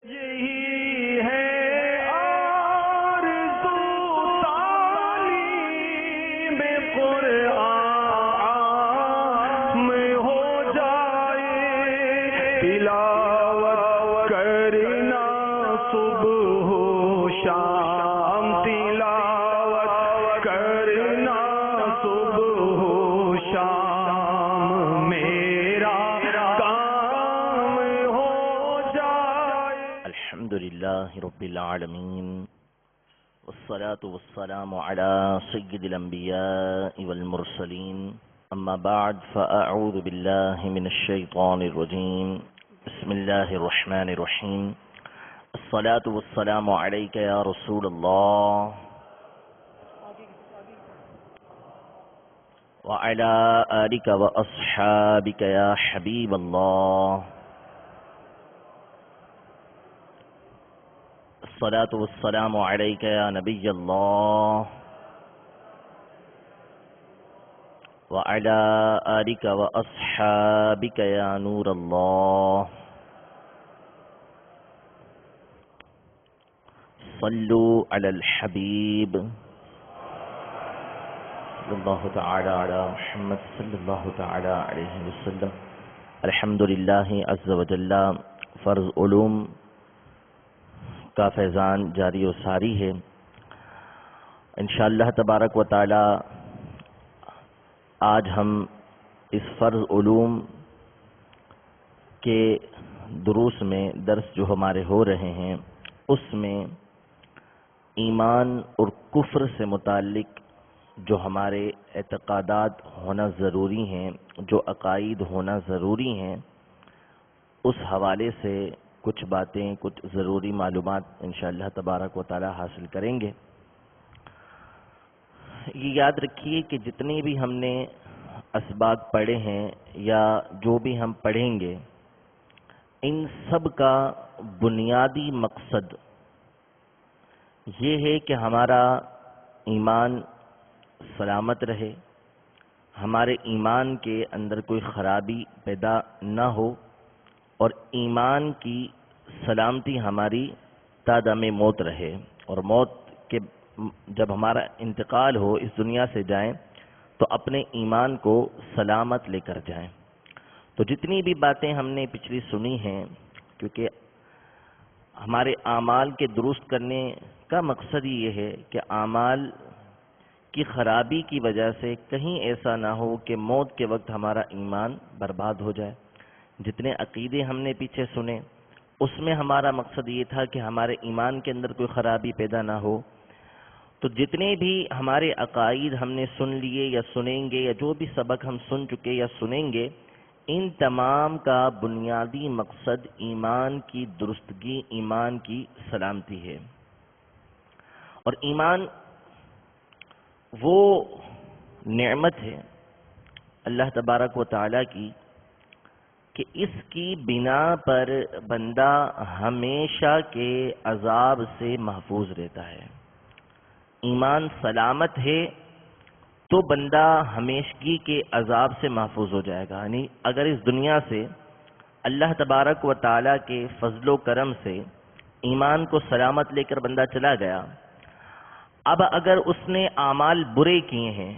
یہی ہے آرزو تعلیم قرآن میں ہو جائے، تلاوت کرنا صبح و شام، تلاوت کرنا صبح و شام، میرا کام ہو جائے۔ الحمدللہ رب العالمین، والصلاة والسلام على سید الانبیاء والمرسلین، اما بعد فاعوذ باللہ من الشیطان الرجیم، بسم اللہ الرحمن الرحیم، الصلاة والسلام علیک یا رسول اللہ وعلى آلک واصحابک یا حبیب اللہ، الصلاة والسلام عليك يا نبي الله وعلى آلك وأصحابك يا نور الله، صلوا على الحبيب صلى الله تعالى على محمد صلى الله تعالى عليه وسلم۔ الحمد لله عز وجل، فرض علوم کا فیضان جاری و ساری ہے۔ انشاءاللہ تبارک و تعالی آج ہم اس فرض علوم کے دروس میں درس جو ہمارے ہو رہے ہیں اس میں ایمان اور کفر سے متعلق جو ہمارے اعتقادات ہونا ضروری ہیں، جو عقائد ہونا ضروری ہیں، اس حوالے سے کچھ باتیں، کچھ ضروری معلومات انشاءاللہ تبارک و تعالی حاصل کریں گے۔ یہ یاد رکھیے کہ جتنے بھی ہم نے اسباق پڑھے ہیں یا جو بھی ہم پڑھیں گے، ان سب کا بنیادی مقصد یہ ہے کہ ہمارا ایمان سلامت رہے، ہمارے ایمان کے اندر کوئی خرابی پیدا نہ ہو، اور ایمان کی سلامتی ہماری تا دم موت رہے، اور موت کے جب ہمارا انتقال ہو، اس دنیا سے جائیں تو اپنے ایمان کو سلامت لے کر جائیں۔ تو جتنی بھی باتیں ہم نے پچھلی سنی ہیں، کیونکہ ہمارے اعمال کے درست کرنے کا مقصد ہی یہ ہے کہ اعمال کی خرابی کی وجہ سے کہیں ایسا نہ ہو کہ موت کے وقت ہمارا ایمان برباد ہو جائے۔ جتنے عقیدے ہم نے پیچھے سنے اس میں ہمارا مقصد یہ تھا کہ ہمارے ایمان کے اندر کوئی خرابی پیدا نہ ہو۔ تو جتنے بھی ہمارے عقائد ہم نے سن لیے یا سنیں گے، یا جو بھی سبق ہم سن چکے یا سنیں گے، ان تمام کا بنیادی مقصد ایمان کی درستگی، ایمان کی سلامتی ہے۔ اور ایمان وہ نعمت ہے اللہ تبارک و تعالی کی کہ اس کی بنا پر بندہ ہمیشہ کے عذاب سے محفوظ رہتا ہے۔ ایمان سلامت ہے تو بندہ ہمیشگی کے عذاب سے محفوظ ہو جائے گا۔ یعنی اگر اس دنیا سے اللہ تبارک و تعالی کے فضل و کرم سے ایمان کو سلامت لے کر بندہ چلا گیا، اب اگر اس نے اعمال برے کیے ہیں،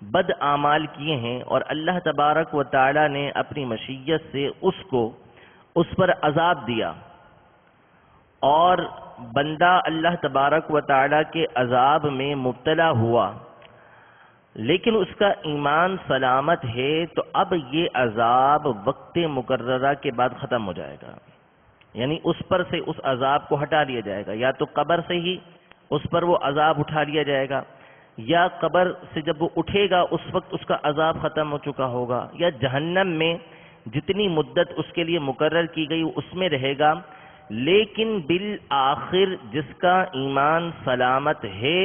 بد اعمال کیے ہیں، اور اللہ تبارک و تعالی نے اپنی مشیت سے اس پر عذاب دیا، اور بندہ اللہ تبارک و تعالی کے عذاب میں مبتلا ہوا، لیکن اس کا ایمان سلامت ہے، تو اب یہ عذاب وقت مقررہ کے بعد ختم ہو جائے گا۔ یعنی اس پر سے اس عذاب کو ہٹا لیا جائے گا، یا تو قبر سے ہی اس پر وہ عذاب اٹھا لیا جائے گا، یا قبر سے جب وہ اٹھے گا اس وقت اس کا عذاب ختم ہو چکا ہوگا، یا جہنم میں جتنی مدت اس کے لیے مقرر کی گئی اس میں رہے گا، لیکن بالآخر جس کا ایمان سلامت ہے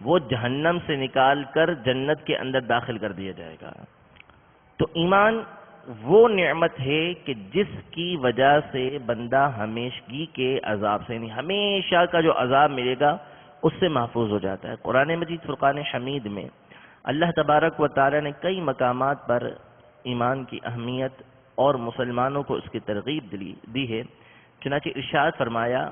وہ جہنم سے نکال کر جنت کے اندر داخل کر دیا جائے گا۔ تو ایمان وہ نعمت ہے کہ جس کی وجہ سے بندہ ہمیشگی کے عذاب سے، یعنی ہمیشہ کا جو عذاب ملے گا اس سے محفوظ ہو جاتا ہے۔ قرآن مجید فرقان حمید میں اللہ تبارک و تعالی نے کئی مقامات پر ایمان کی اہمیت اور مسلمانوں کو اس کی ترغیب دی ہے۔ چنانچہ ارشاد فرمایا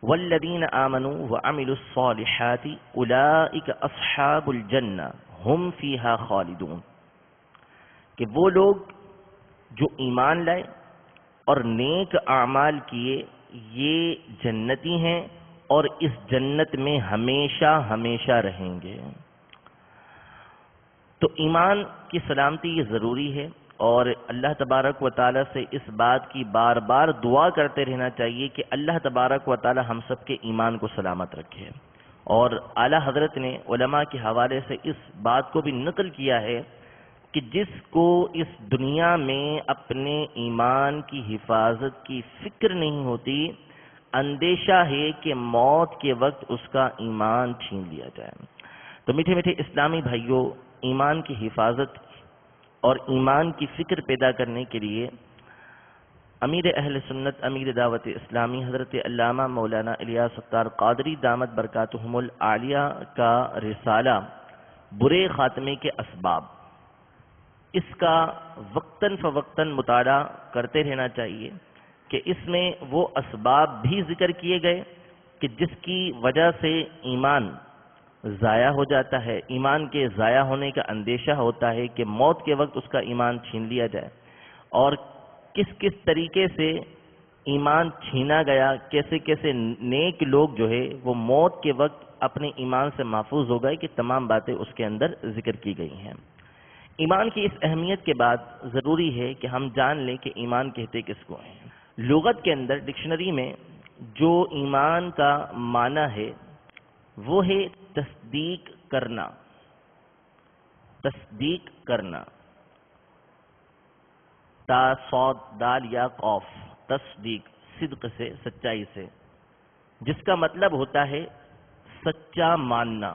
والذین آمنوا وعملوا الصالحات اولئک اصحاب الجنہ ہم فیہا خالدون، کہ وہ لوگ جو ایمان لائے اور نیک اعمال کیے یہ جنتی ہیں اور اس جنت میں ہمیشہ ہمیشہ رہیں گے۔ تو ایمان کی سلامتی یہ ضروری ہے، اور اللہ تبارک و تعالیٰ سے اس بات کی بار بار دعا کرتے رہنا چاہیے کہ اللہ تبارک و تعالیٰ ہم سب کے ایمان کو سلامت رکھے۔ اور اعلیٰ حضرت نے علماء کے حوالے سے اس بات کو بھی نقل کیا ہے کہ جس کو اس دنیا میں اپنے ایمان کی حفاظت کی فکر نہیں ہوتی، اندیشہ ہے کہ موت کے وقت اس کا ایمان چھین لیا جائے۔ تو میٹھے میٹھے اسلامی بھائیوں، ایمان کی حفاظت اور ایمان کی فکر پیدا کرنے کے لیے امیر اہل سنت، امیر دعوت اسلامی حضرت علامہ مولانا الیاس ستار قادری دامت برکاتہم العالیہ کا رسالہ برے خاتمے کے اسباب، اس کا وقتاً فوقتاً مطالعہ کرتے رہنا چاہیے کہ اس میں وہ اسباب بھی ذکر کیے گئے کہ جس کی وجہ سے ایمان ضائع ہو جاتا ہے، ایمان کے ضائع ہونے کا اندیشہ ہوتا ہے کہ موت کے وقت اس کا ایمان چھین لیا جائے، اور کس کس طریقے سے ایمان چھینا گیا، کیسے کیسے نیک لوگ جو ہے وہ موت کے وقت اپنے ایمان سے محفوظ ہو گئے، کہ تمام باتیں اس کے اندر ذکر کی گئی ہیں۔ ایمان کی اس اہمیت کے بعد ضروری ہے کہ ہم جان لیں کہ ایمان کہتے کس کو ہیں۔ لغت کے اندر ڈکشنری میں جو ایمان کا معنی ہے وہ ہے تصدیق کرنا، تصدیق کرنا، تا صاد دال یا قاف، تصدیق صدق سے، سچائی سے، جس کا مطلب ہوتا ہے سچا ماننا۔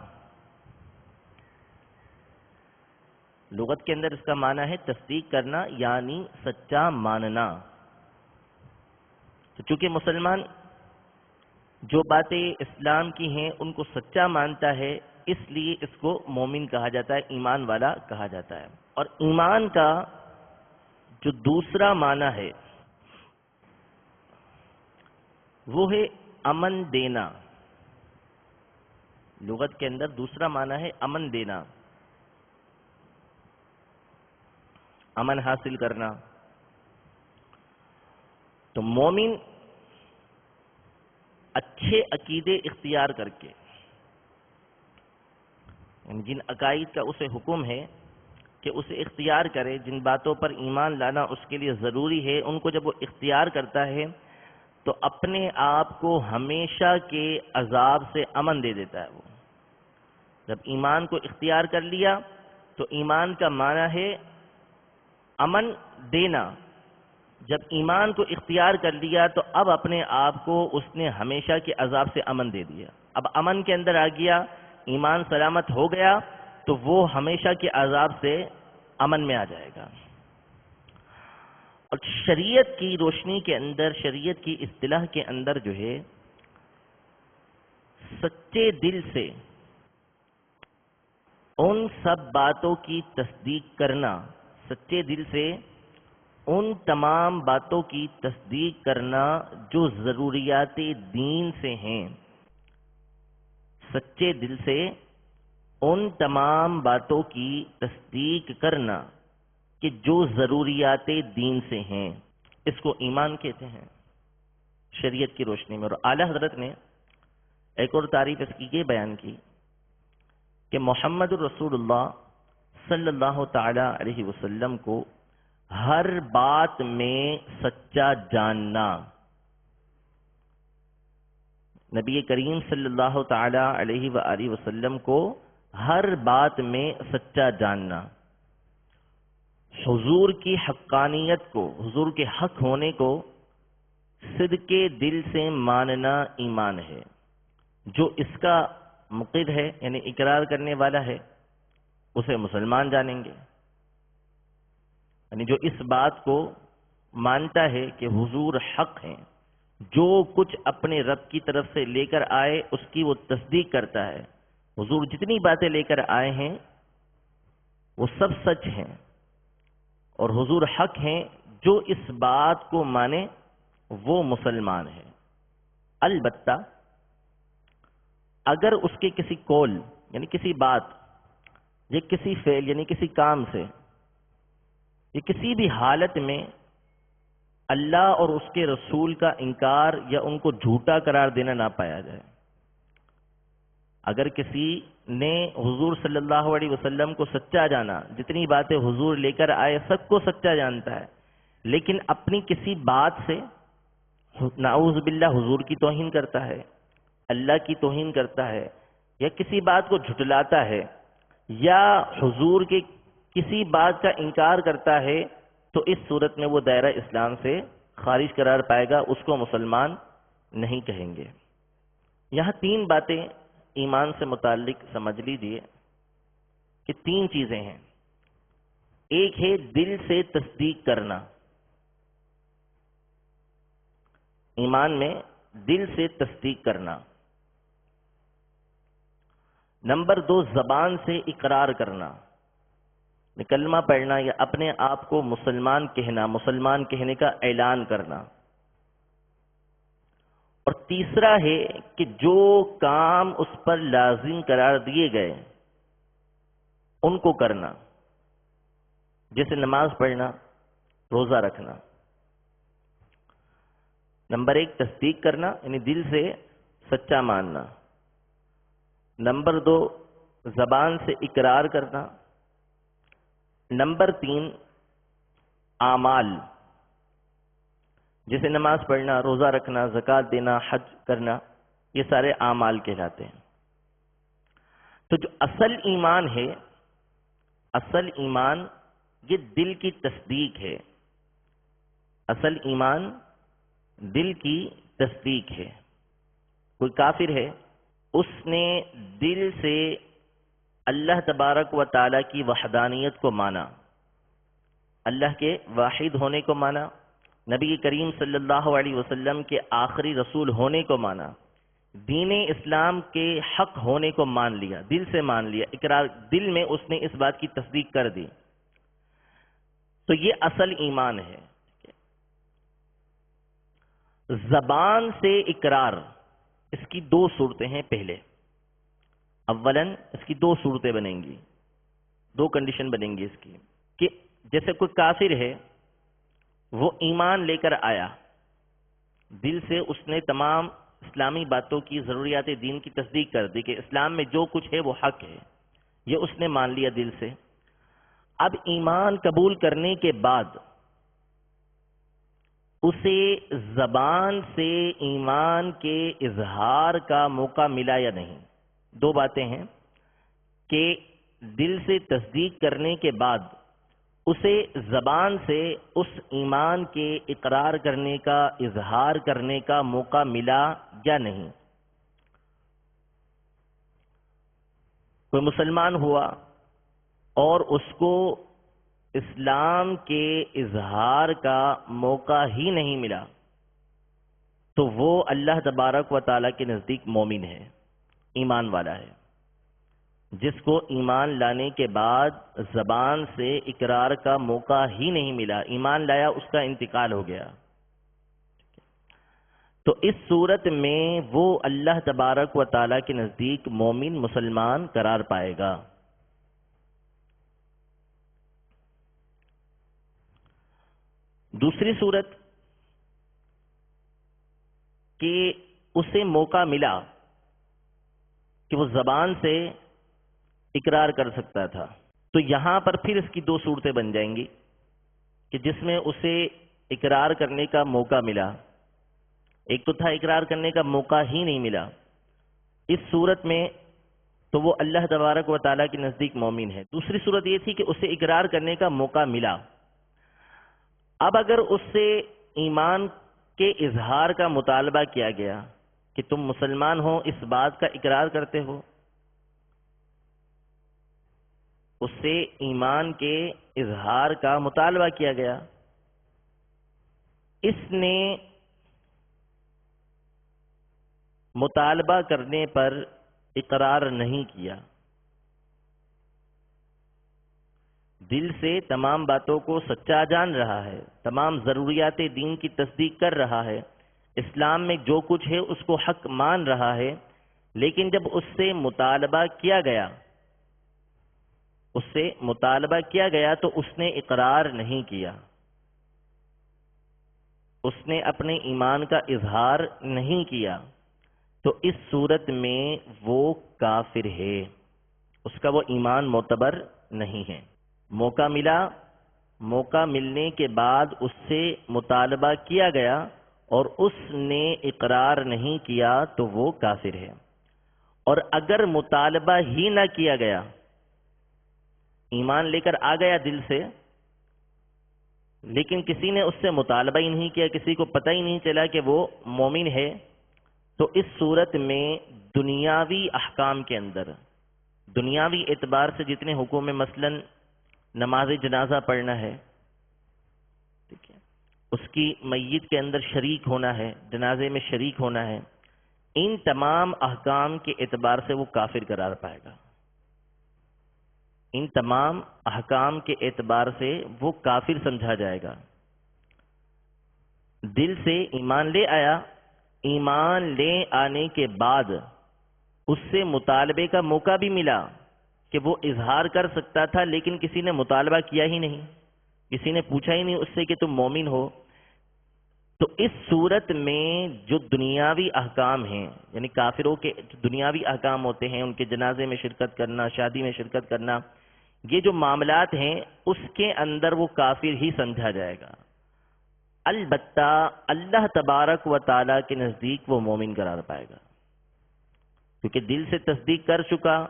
لغت کے اندر اس کا معنی ہے تصدیق کرنا، یعنی سچا ماننا۔ تو چونکہ مسلمان جو باتیں اسلام کی ہیں ان کو سچا مانتا ہے، اس لیے اس کو مومن کہا جاتا ہے، ایمان والا کہا جاتا ہے۔ اور ایمان کا جو دوسرا معنی ہے وہ ہے امن دینا۔ لغت کے اندر دوسرا معنی ہے امن دینا، امن حاصل کرنا۔ تو مومن اچھے عقیدے اختیار کر کے، جن عقائد کا اسے حکم ہے کہ اسے اختیار کرے، جن باتوں پر ایمان لانا اس کے لیے ضروری ہے، ان کو جب وہ اختیار کرتا ہے تو اپنے آپ کو ہمیشہ کے عذاب سے امن دے دیتا ہے۔ وہ جب ایمان کو اختیار کر لیا تو ایمان کا معنی ہے امن دینا۔ جب ایمان کو اختیار کر لیا تو اب اپنے آپ کو اس نے ہمیشہ کے عذاب سے امن دے دیا۔ اب امن کے اندر آ گیا، ایمان سلامت ہو گیا تو وہ ہمیشہ کے عذاب سے امن میں آ جائے گا۔ اور شریعت کی روشنی کے اندر، شریعت کی اصطلاح کے اندر جو ہے سچے دل سے ان سب باتوں کی تصدیق کرنا، سچے دل سے ان تمام باتوں کی تصدیق کرنا جو ضروریات دین سے ہیں، سچے دل سے ان تمام باتوں کی تصدیق کرنا کہ جو ضروریات دین سے ہیں، اس کو ایمان کہتے ہیں شریعت کی روشنی میں۔ اور اعلیٰ حضرت نے ایک اور تعریف اس کی یہ بیان کی کہ محمد الرسول اللہ صلی اللہ تعالی علیہ وسلم کو ہر بات میں سچا جاننا، نبی کریم صلی اللہ تعالی علیہ وآلہ وسلم کو ہر بات میں سچا جاننا، حضور کی حقانیت کو، حضور کے حق ہونے کو صدق دل سے ماننا ایمان ہے۔ جو اس کا مقر ہے یعنی اقرار کرنے والا ہے اسے مسلمان جانیں گے، یعنی جو اس بات کو مانتا ہے کہ حضور حق ہیں، جو کچھ اپنے رب کی طرف سے لے کر آئے اس کی وہ تصدیق کرتا ہے، حضور جتنی باتیں لے کر آئے ہیں وہ سب سچ ہیں اور حضور حق ہیں، جو اس بات کو مانے وہ مسلمان ہے۔ البتہ اگر اس کے کسی قول یعنی کسی بات یا کسی فعل یعنی کسی کام سے یا کسی بھی حالت میں اللہ اور اس کے رسول کا انکار یا ان کو جھوٹا قرار دینا نہ پایا جائے، اگر کسی نے حضور صلی اللہ علیہ وسلم کو سچا جانا، جتنی باتیں حضور لے کر آئے سب کو سچا جانتا ہے، لیکن اپنی کسی بات سے نعوذ باللہ حضور کی توہین کرتا ہے، اللہ کی توہین کرتا ہے، یا کسی بات کو جھٹلاتا ہے، یا حضور کے کسی بات کا انکار کرتا ہے، تو اس صورت میں وہ دائرہ اسلام سے خارج قرار پائے گا، اس کو مسلمان نہیں کہیں گے۔ یہاں تین باتیں ایمان سے متعلق سمجھ لیجئے کہ تین چیزیں ہیں۔ ایک ہے دل سے تصدیق کرنا، ایمان میں دل سے تصدیق کرنا۔ نمبر دو، زبان سے اقرار کرنا، کلمہ پڑھنا یا اپنے آپ کو مسلمان کہنا، مسلمان کہنے کا اعلان کرنا۔ اور تیسرا ہے کہ جو کام اس پر لازم قرار دیے گئے ان کو کرنا، جیسے نماز پڑھنا، روزہ رکھنا۔ نمبر ایک تصدیق کرنا یعنی دل سے سچا ماننا۔ نمبر دو زبان سے اقرار کرنا۔ نمبر تین اعمال، جیسے نماز پڑھنا، روزہ رکھنا، زکوٰۃ دینا، حج کرنا، یہ سارے اعمال کہلاتے ہیں۔ تو جو اصل ایمان ہے، اصل ایمان یہ دل کی تصدیق ہے، اصل ایمان دل کی تصدیق ہے۔ کوئی کافر ہے، اس نے دل سے اللہ تبارک و تعالیٰ کی وحدانیت کو مانا، اللہ کے واحد ہونے کو مانا، نبی کریم صلی اللہ علیہ وسلم کے آخری رسول ہونے کو مانا، دین اسلام کے حق ہونے کو مان لیا، دل سے مان لیا، اقرار دل میں اس نے اس بات کی تصدیق کر دی، تو یہ اصل ایمان ہے۔ زبان سے اقرار، اس کی دو صورتیں ہیں۔ پہلے اولاً اس کی دو صورتیں بنیں گی، دو کنڈیشن بنیں گی اس کی، کہ جیسے کوئی کافر ہے، وہ ایمان لے کر آیا، دل سے اس نے تمام اسلامی باتوں کی، ضروریات دین کی تصدیق کر دی کہ اسلام میں جو کچھ ہے وہ حق ہے، یہ اس نے مان لیا دل سے۔ اب ایمان قبول کرنے کے بعد اسے زبان سے ایمان کے اظہار کا موقع ملا یا نہیں؟ دو باتیں ہیں کہ دل سے تصدیق کرنے کے بعد اسے زبان سے اس ایمان کے اقرار کرنے کا، اظہار کرنے کا موقع ملا یا نہیں۔ کوئی مسلمان ہوا اور اس کو اسلام کے اظہار کا موقع ہی نہیں ملا، تو وہ اللہ تبارک و تعالیٰ کے نزدیک مومن ہے، ایمان والا ہے۔ جس کو ایمان لانے کے بعد زبان سے اقرار کا موقع ہی نہیں ملا، ایمان لایا، اس کا انتقال ہو گیا، تو اس صورت میں وہ اللہ تبارک و تعالیٰ کے نزدیک مومن، مسلمان قرار پائے گا۔ دوسری صورت کہ اسے موقع ملا کہ وہ زبان سے اقرار کر سکتا تھا، تو یہاں پر پھر اس کی دو صورتیں بن جائیں گی کہ جس میں اسے اقرار کرنے کا موقع ملا، ایک تو تھا اقرار کرنے کا موقع ہی نہیں ملا، اس صورت میں تو وہ اللہ تبارک و تعالیٰ کے نزدیک مومن ہے۔ دوسری صورت یہ تھی کہ اسے اقرار کرنے کا موقع ملا، اب اگر اس سے ایمان کے اظہار کا مطالبہ کیا گیا کہ تم مسلمان ہو، اس بات کا اقرار کرتے ہو، اس سے ایمان کے اظہار کا مطالبہ کیا گیا، اس نے مطالبہ کرنے پر اقرار نہیں کیا، دل سے تمام باتوں کو سچا جان رہا ہے، تمام ضروریات دین کی تصدیق کر رہا ہے، اسلام میں جو کچھ ہے اس کو حق مان رہا ہے، لیکن جب اس سے مطالبہ کیا گیا تو اس نے اقرار نہیں کیا، اس نے اپنے ایمان کا اظہار نہیں کیا، تو اس صورت میں وہ کافر ہے، اس کا وہ ایمان معتبر نہیں ہے۔ موقع ملنے کے بعد اس سے مطالبہ کیا گیا اور اس نے اقرار نہیں کیا تو وہ کافر ہے۔ اور اگر مطالبہ ہی نہ کیا گیا، ایمان لے کر آ گیا دل سے، لیکن کسی نے اس سے مطالبہ ہی نہیں کیا، کسی کو پتہ ہی نہیں چلا کہ وہ مومن ہے، تو اس صورت میں دنیاوی احکام کے اندر، دنیاوی اعتبار سے جتنے حکم میں مثلا نماز جنازہ پڑھنا ہے، ٹھیک ہے، اس کی میت کے اندر شریک ہونا ہے، جنازے میں شریک ہونا ہے، ان تمام احکام کے اعتبار سے وہ کافر قرار پائے گا، ان تمام احکام کے اعتبار سے وہ کافر سمجھا جائے گا۔ دل سے ایمان لے آیا، ایمان لے آنے کے بعد اس سے مطالبے کا موقع بھی ملا کہ وہ اظہار کر سکتا تھا، لیکن کسی نے مطالبہ کیا ہی نہیں، کسی نے پوچھا ہی نہیں اس سے کہ تم مومن ہو، تو اس صورت میں جو دنیاوی احکام ہیں، یعنی کافروں کے دنیاوی احکام ہوتے ہیں، ان کے جنازے میں شرکت کرنا، شادی میں شرکت کرنا، یہ جو معاملات ہیں اس کے اندر وہ کافر ہی سمجھا جائے گا۔ البتہ اللہ تبارک و تعالیٰ کے نزدیک وہ مومن قرار پائے گا، کیونکہ دل سے تصدیق کر چکا،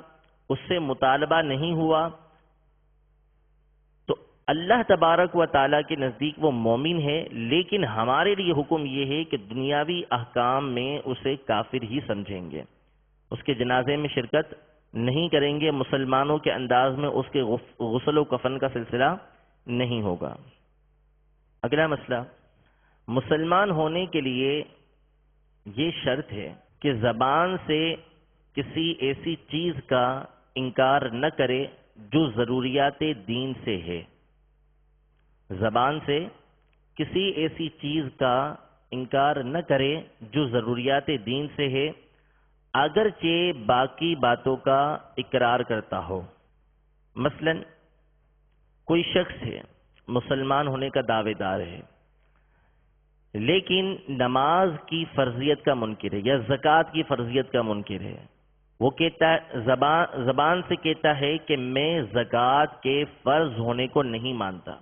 اس سے مطالبہ نہیں ہوا، تو اللہ تبارک و تعالیٰ کے نزدیک وہ مومن ہے، لیکن ہمارے لیے حکم یہ ہے کہ دنیاوی احکام میں اسے کافر ہی سمجھیں گے، اس کے جنازے میں شرکت نہیں کریں گے، مسلمانوں کے انداز میں اس کے غسل و کفن کا سلسلہ نہیں ہوگا۔ اگلا مسئلہ، مسلمان ہونے کے لیے یہ شرط ہے کہ زبان سے کسی ایسی چیز کا انکار نہ کرے جو ضروریات دین سے ہے، زبان سے کسی ایسی چیز کا انکار نہ کرے جو ضروریات دین سے ہے، اگرچہ باقی باتوں کا اقرار کرتا ہو۔ مثلا کوئی شخص ہے، مسلمان ہونے کا دعوے دار ہے، لیکن نماز کی فرضیت کا منکر ہے یا زکوٰۃ کی فرضیت کا منکر ہے، وہ کہتا ہے، زبان سے کہتا ہے کہ میں زکوٰۃ کے فرض ہونے کو نہیں مانتا،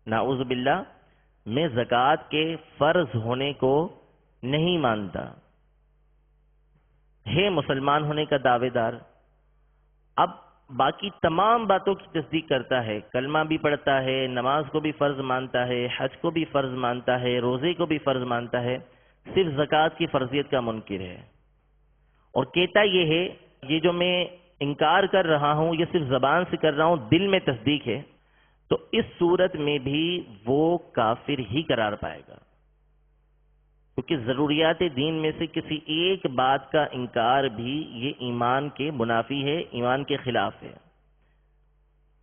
نعوذ باللہ، میں زکوٰۃ کے فرض ہونے کو نہیں مانتا، ہے مسلمان ہونے کا دعوے دار، اب باقی تمام باتوں کی تصدیق کرتا ہے، کلمہ بھی پڑھتا ہے، نماز کو بھی فرض مانتا ہے، حج کو بھی فرض مانتا ہے، روزے کو بھی فرض مانتا ہے، صرف زکوٰۃ کی فرضیت کا منکر ہے، اور کہتا یہ ہے یہ جو میں انکار کر رہا ہوں یہ صرف زبان سے کر رہا ہوں، دل میں تصدیق ہے، تو اس صورت میں بھی وہ کافر ہی قرار پائے گا، کیونکہ ضروریات دین میں سے کسی ایک بات کا انکار بھی یہ ایمان کے منافی ہے، ایمان کے خلاف ہے۔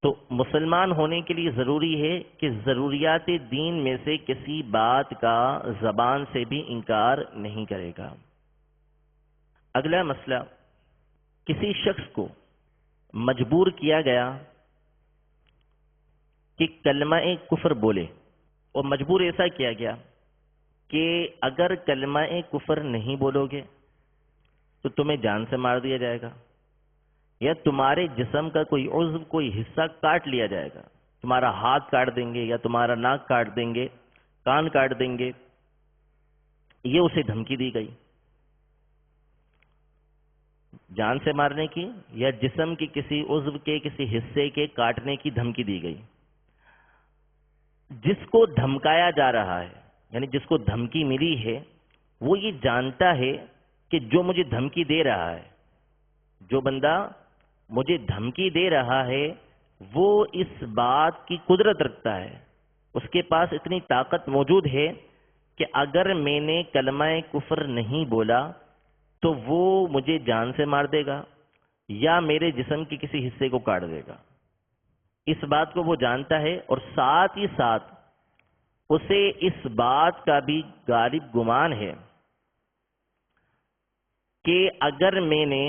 تو مسلمان ہونے کے لیے ضروری ہے کہ ضروریات دین میں سے کسی بات کا زبان سے بھی انکار نہیں کرے گا۔ اگلا مسئلہ، کسی شخص کو مجبور کیا گیا کہ کلمہ کفر بولے، اور مجبور ایسا کیا گیا کہ اگر کلمہ کفر نہیں بولو گے تو تمہیں جان سے مار دیا جائے گا، یا تمہارے جسم کا کوئی عضو، کوئی حصہ کاٹ لیا جائے گا، تمہارا ہاتھ کاٹ دیں گے یا تمہارا ناک کاٹ دیں گے، کان کاٹ دیں گے، یہ اسے دھمکی دی گئی، جان سے مارنے کی یا جسم کی کسی عضو کے کسی حصے کے کاٹنے کی دھمکی دی گئی۔ جس کو دھمکایا جا رہا ہے، یعنی جس کو دھمکی ملی ہے، وہ یہ جانتا ہے کہ جو مجھے دھمکی دے رہا ہے، جو بندہ مجھے دھمکی دے رہا ہے، وہ اس بات کی قدرت رکھتا ہے، اس کے پاس اتنی طاقت موجود ہے کہ اگر میں نے کلمہ کفر نہیں بولا تو وہ مجھے جان سے مار دے گا یا میرے جسم کے کسی حصے کو کاٹ دے گا۔ اس بات کو وہ جانتا ہے اور ساتھ ہی ساتھ اسے اس بات کا بھی غالب گمان ہے کہ اگر میں نے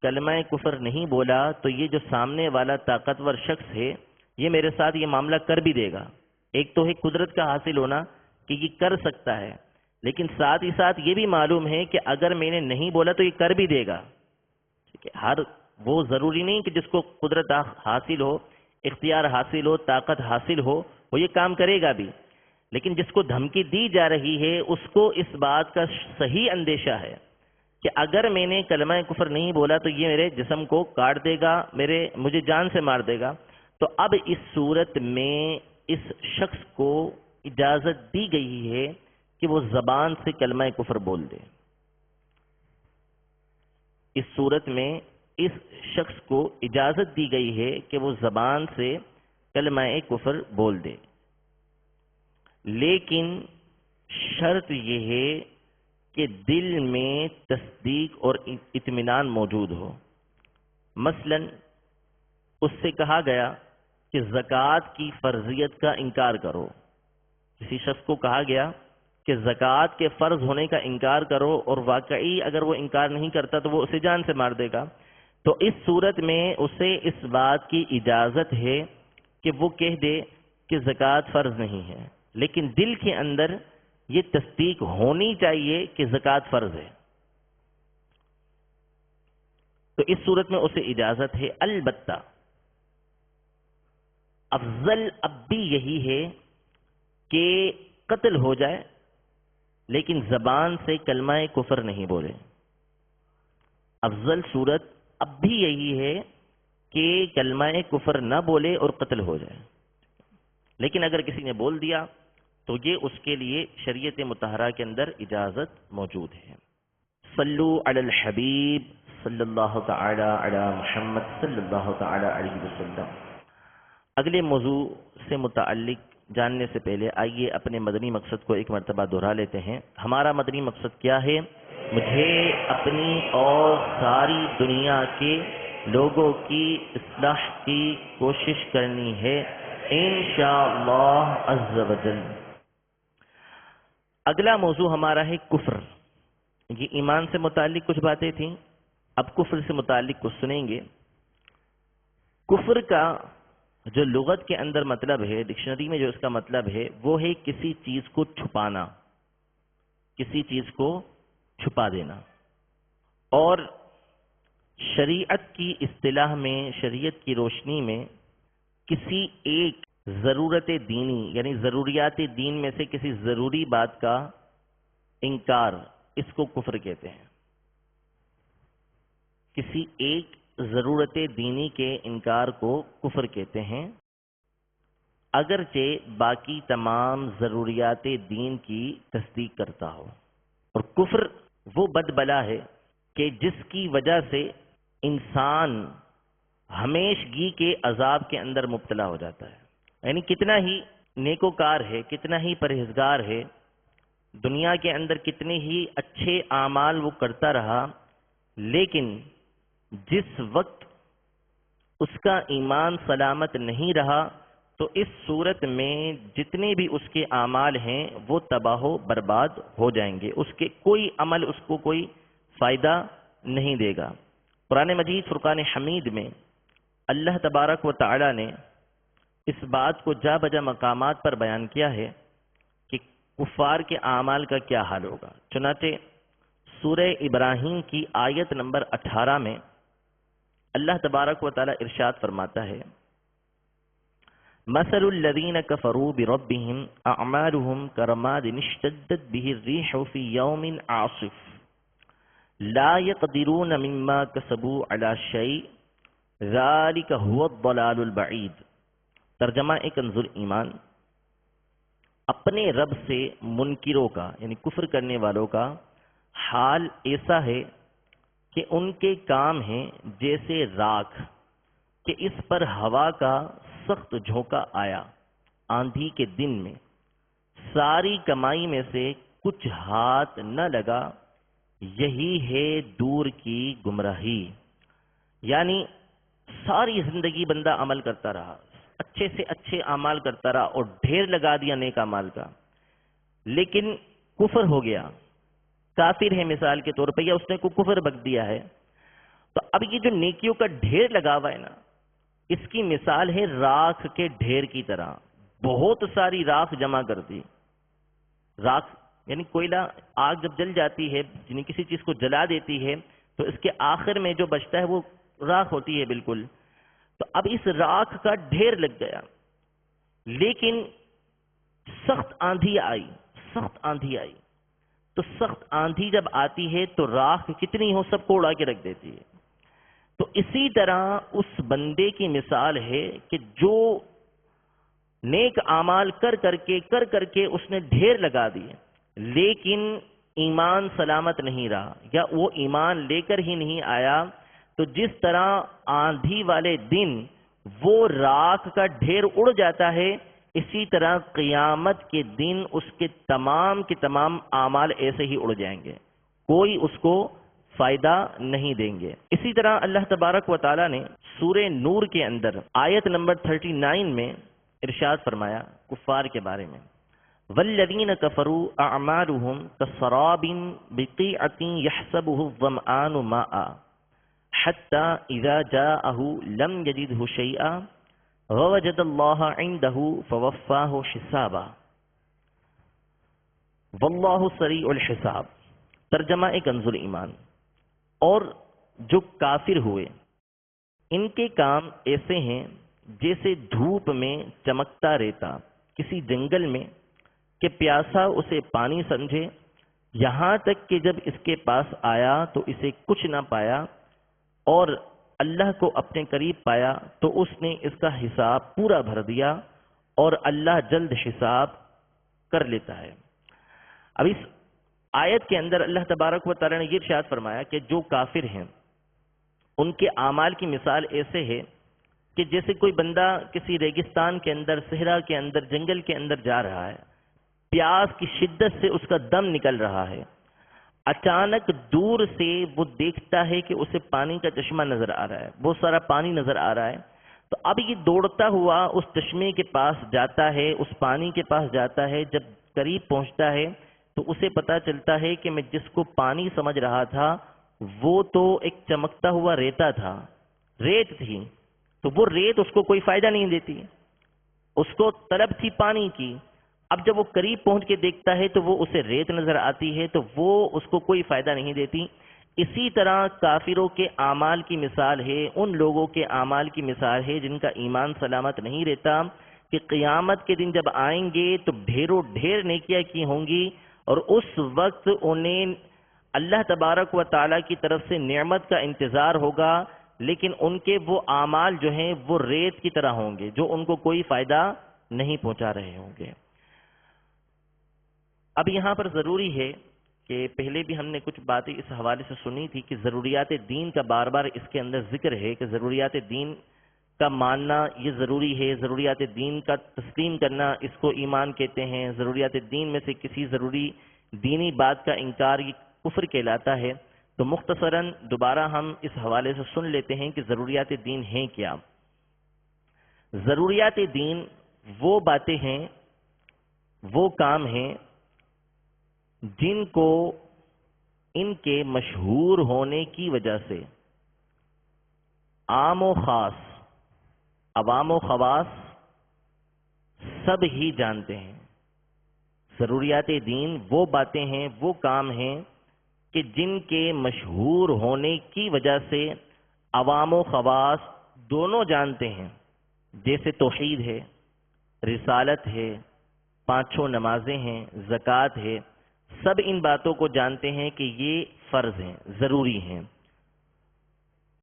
کلمہ کفر نہیں بولا تو یہ جو سامنے والا طاقتور شخص ہے یہ میرے ساتھ یہ معاملہ کر بھی دے گا. ایک تو ہے قدرت کا حاصل ہونا کہ یہ کر سکتا ہے، لیکن ساتھ ہی ساتھ یہ بھی معلوم ہے کہ اگر میں نے نہیں بولا تو یہ کر بھی دے گا. ٹھیک ہے، ہر وہ ضروری نہیں کہ جس کو قدرت حاصل ہو، اختیار حاصل ہو، طاقت حاصل ہو وہ یہ کام کرے گا بھی، لیکن جس کو دھمکی دی جا رہی ہے اس کو اس بات کا صحیح اندیشہ ہے کہ اگر میں نے کلمہ کفر نہیں بولا تو یہ میرے جسم کو کاٹ دے گا، مجھے جان سے مار دے گا. تو اب اس صورت میں اس شخص کو اجازت دی گئی ہے کہ وہ زبان سے کلمہ کفر بول دے. اس صورت میں اس شخص کو اجازت دی گئی ہے کہ وہ زبان سے کلمہ کفر بول دے، لیکن شرط یہ ہے کہ دل میں تصدیق اور اطمینان موجود ہو. مثلا اس سے کہا گیا کہ زکوٰۃ کی فرضیت کا انکار کرو. کسی شخص کو کہا گیا کہ زکوٰۃ کے فرض ہونے کا انکار کرو، اور واقعی اگر وہ انکار نہیں کرتا تو وہ اسے جان سے مار دے گا. تو اس صورت میں اسے اس بات کی اجازت ہے کہ وہ کہہ دے کہ زکوٰۃ فرض نہیں ہے، لیکن دل کے اندر یہ تصدیق ہونی چاہیے کہ زکوٰۃ فرض ہے. تو اس صورت میں اسے اجازت ہے. البتہ افضل اب بھی یہی ہے کہ قتل ہو جائے لیکن زبان سے کلمہ کفر نہیں بولے. افضل صورت اب بھی یہی ہے کہ کلمہ کفر نہ بولے اور قتل ہو جائے، لیکن اگر کسی نے بول دیا تو یہ اس کے لیے شریعت مطہرہ کے اندر اجازت موجود ہے. صلو علی الحبیب صلی اللہ تعالی علی محمد صلی اللہ تعالی علیہ وسلم. اگلے موضوع سے متعلق جاننے سے پہلے آئیے اپنے مدنی مقصد کو ایک مرتبہ دہرا لیتے ہیں. ہمارا مدنی مقصد کیا ہے؟ مجھے اپنی اور ساری دنیا کے لوگوں کی اصلاح کی کوشش کرنی ہے انشاءاللہ عز و جل. اگلا موضوع ہمارا ہے کفر. یہ ایمان سے متعلق کچھ باتیں تھیں، اب کفر سے متعلق کچھ سنیں گے. کفر کا جو لغت کے اندر مطلب ہے، ڈکشنری میں جو اس کا مطلب ہے وہ ہے کسی چیز کو چھپانا، کسی چیز کو چھپا دینا. اور شریعت کی اصطلاح میں، شریعت کی روشنی میں کسی ایک ضرورت دینی یعنی ضروریات دین میں سے کسی ضروری بات کا انکار، اس کو کفر کہتے ہیں. کسی ایک ضرورت دینی کے انکار کو کفر کہتے ہیں، اگرچہ باقی تمام ضروریات دین کی تصدیق کرتا ہو. اور کفر وہ بد بلا ہے کہ جس کی وجہ سے انسان ہمیشگی کے عذاب کے اندر مبتلا ہو جاتا ہے. یعنی کتنا ہی نیکوکار ہے، کتنا ہی پرہیزگار ہے، دنیا کے اندر کتنے ہی اچھے اعمال وہ کرتا رہا، لیکن جس وقت اس کا ایمان سلامت نہیں رہا تو اس صورت میں جتنے بھی اس کے اعمال ہیں وہ تباہ و برباد ہو جائیں گے. اس کے کوئی عمل اس کو کوئی فائدہ نہیں دے گا. قرآن مجید فرقان حمید میں اللہ تبارک و تعالی نے اس بات کو جا بجا مقامات پر بیان کیا ہے کہ کفار کے اعمال کا کیا حال ہوگا. چنانچہ سورہ ابراہیم کی آیت نمبر 18 میں اللہ تبارک و تعالی ارشاد فرماتا ہے: مثل الذین کفروا بربهم اعمالهم کرماد اشتدت به الريح في يوم عاصف لا يقدرون مما كسبوا على شيء ذلك هو الضلال البعید. ترجمہ کنز ایمان. اپنے رب سے منکروں کا یعنی کفر کرنے والوں کا حال ایسا ہے کہ ان کے کام ہیں جیسے راکھ کہ اس پر ہوا کا سخت جھونکا آیا آندھی کے دن میں، ساری کمائی میں سے کچھ ہاتھ نہ لگا، یہی ہے دور کی گمراہی. یعنی ساری زندگی بندہ عمل کرتا رہا، اچھے سے اچھے اعمال کرتا رہا اور ڈھیر لگا دیا نیک اعمال کا، لیکن کفر ہو گیا، کافر ہے مثال کے طور پہ، یا اس نے کو کفر بک دیا ہے، تو اب یہ جو نیکیوں کا ڈھیر لگا ہوا ہے نا، اس کی مثال ہے راکھ کے ڈھیر کی طرح۔ بہت ساری راکھ جمع کر دی۔ راکھ یعنی کوئلہ، آگ جب جل جاتی ہے، یعنی کسی چیز کو جلا دیتی ہے تو اس کے آخر میں جو بچتا ہے وہ راکھ ہوتی ہے بالکل۔ تو اب اس راکھ کا ڈھیر لگ گیا، لیکن سخت آندھی آئی، سخت آندھی آئی، تو سخت آندھی جب آتی ہے تو راکھ کتنی ہو سب کو اڑا کے رکھ دیتی ہے۔ تو اسی طرح اس بندے کی مثال ہے کہ جو نیک اعمال کر کر کے اس نے ڈھیر لگا دیے، لیکن ایمان سلامت نہیں رہا، یا وہ ایمان لے کر ہی نہیں آیا، تو جس طرح آندھی والے دن وہ راکھ کا ڈھیر اڑ جاتا ہے، اسی طرح قیامت کے دن اس کے تمام اعمال ایسے ہی اڑ جائیں گے، کوئی اس کو فائدہ نہیں دیں گے۔ اسی طرح اللہ تبارک و تعالی نے سورہ نور کے اندر آیت نمبر 39 میں ارشاد فرمایا کفار کے بارے میں، والذین کفروا اعمالهم کسراب بقیعۃ یحسبہ الظمآن ماء حتی اذا جاءہ لم یجدہ شیئا ووجد اللہ عندہ فوفاہ حسابا واللہ سریع الحساب۔ ترجمہ کنز الایمان۔ اور جو کافر ہوئے ان کے کام ایسے ہیں جیسے دھوپ میں چمکتا ریتا کسی جنگل میں، کہ پیاسا اسے پانی سمجھے، یہاں تک کہ جب اس کے پاس آیا تو اسے کچھ نہ پایا، اور اللہ کو اپنے قریب پایا تو اس نے اس کا حساب پورا بھر دیا، اور اللہ جلد حساب کر لیتا ہے۔ اب اس آیت کے اندر اللہ تبارک و تعالی نے یہ ارشاد فرمایا کہ جو کافر ہیں ان کے اعمال کی مثال ایسے ہے کہ جیسے کوئی بندہ کسی ریگستان کے اندر، صحرا کے اندر، جنگل کے اندر جا رہا ہے، پیاس کی شدت سے اس کا دم نکل رہا ہے، اچانک دور سے وہ دیکھتا ہے کہ اسے پانی کا چشمہ نظر آ رہا ہے، بہت سارا پانی نظر آ رہا ہے، تو اب یہ دوڑتا ہوا اس چشمے کے پاس جاتا ہے، اس پانی کے پاس جاتا ہے، جب قریب پہنچتا ہے تو اسے پتا چلتا ہے کہ میں جس کو پانی سمجھ رہا تھا وہ تو ایک چمکتا ہوا ریتا تھا، ریت تھی، تو وہ ریت اس کو کوئی فائدہ نہیں دیتی، اس کو طلب تھی پانی کی۔ اب جب وہ قریب پہنچ کے دیکھتا ہے تو وہ اسے ریت نظر آتی ہے، تو وہ اس کو کوئی فائدہ نہیں دیتی۔ اسی طرح کافروں کے اعمال کی مثال ہے، ان لوگوں کے اعمال کی مثال ہے جن کا ایمان سلامت نہیں رہتا، کہ قیامت کے دن جب آئیں گے تو ڈھیروں ڈھیر نیکیاں کی ہوں گی، اور اس وقت انہیں اللہ تبارک و تعالیٰ کی طرف سے نعمت کا انتظار ہوگا، لیکن ان کے وہ اعمال جو ہیں وہ ریت کی طرح ہوں گے، جو ان کو کوئی فائدہ نہیں پہنچا رہے ہوں گے۔ اب یہاں پر ضروری ہے کہ پہلے بھی ہم نے کچھ باتیں اس حوالے سے سنی تھی کہ ضروریات دین کا بار بار اس کے اندر ذکر ہے، کہ ضروریات دین کا ماننا یہ ضروری ہے، ضروریات دین کا تسلیم کرنا اس کو ایمان کہتے ہیں، ضروریات دین میں سے کسی ضروری دینی بات کا انکار یہ کفر کہلاتا ہے۔ تو مختصراً دوبارہ ہم اس حوالے سے سن لیتے ہیں کہ ضروریات دین ہیں کیا۔ ضروریات دین وہ باتیں ہیں، وہ کام ہیں جن کو ان کے مشہور ہونے کی وجہ سے عام و خاص، عوام و خواص سب ہی جانتے ہیں۔ ضروریات دین وہ باتیں ہیں، وہ کام ہیں کہ جن کے مشہور ہونے کی وجہ سے عوام و خواص دونوں جانتے ہیں، جیسے توحید ہے، رسالت ہے، پانچوں نمازیں ہیں، زکوٰۃ ہے، سب ان باتوں کو جانتے ہیں کہ یہ فرض ہیں، ضروری ہیں۔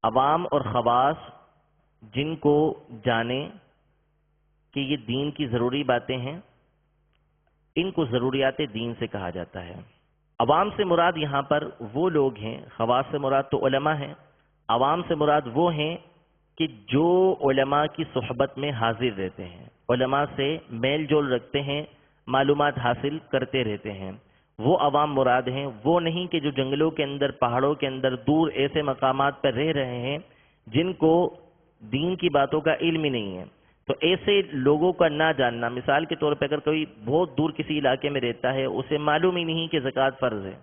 عوام اور خواص جن کو جانے کہ یہ دین کی ضروری باتیں ہیں، ان کو ضروریات دین سے کہا جاتا ہے۔ عوام سے مراد یہاں پر وہ لوگ ہیں، خواص سے مراد تو علماء ہیں، عوام سے مراد وہ ہیں کہ جو علماء کی صحبت میں حاضر رہتے ہیں، علماء سے میل جول رکھتے ہیں، معلومات حاصل کرتے رہتے ہیں، وہ عوام مراد ہیں۔ وہ نہیں کہ جو جنگلوں کے اندر، پہاڑوں کے اندر، دور ایسے مقامات پر رہ رہے ہیں جن کو دین کی باتوں کا علم ہی نہیں ہے، تو ایسے لوگوں کا نہ جاننا، مثال کے طور پہ اگر کوئی بہت دور کسی علاقے میں رہتا ہے، اسے معلوم ہی نہیں کہ زکوٰۃ فرض ہے،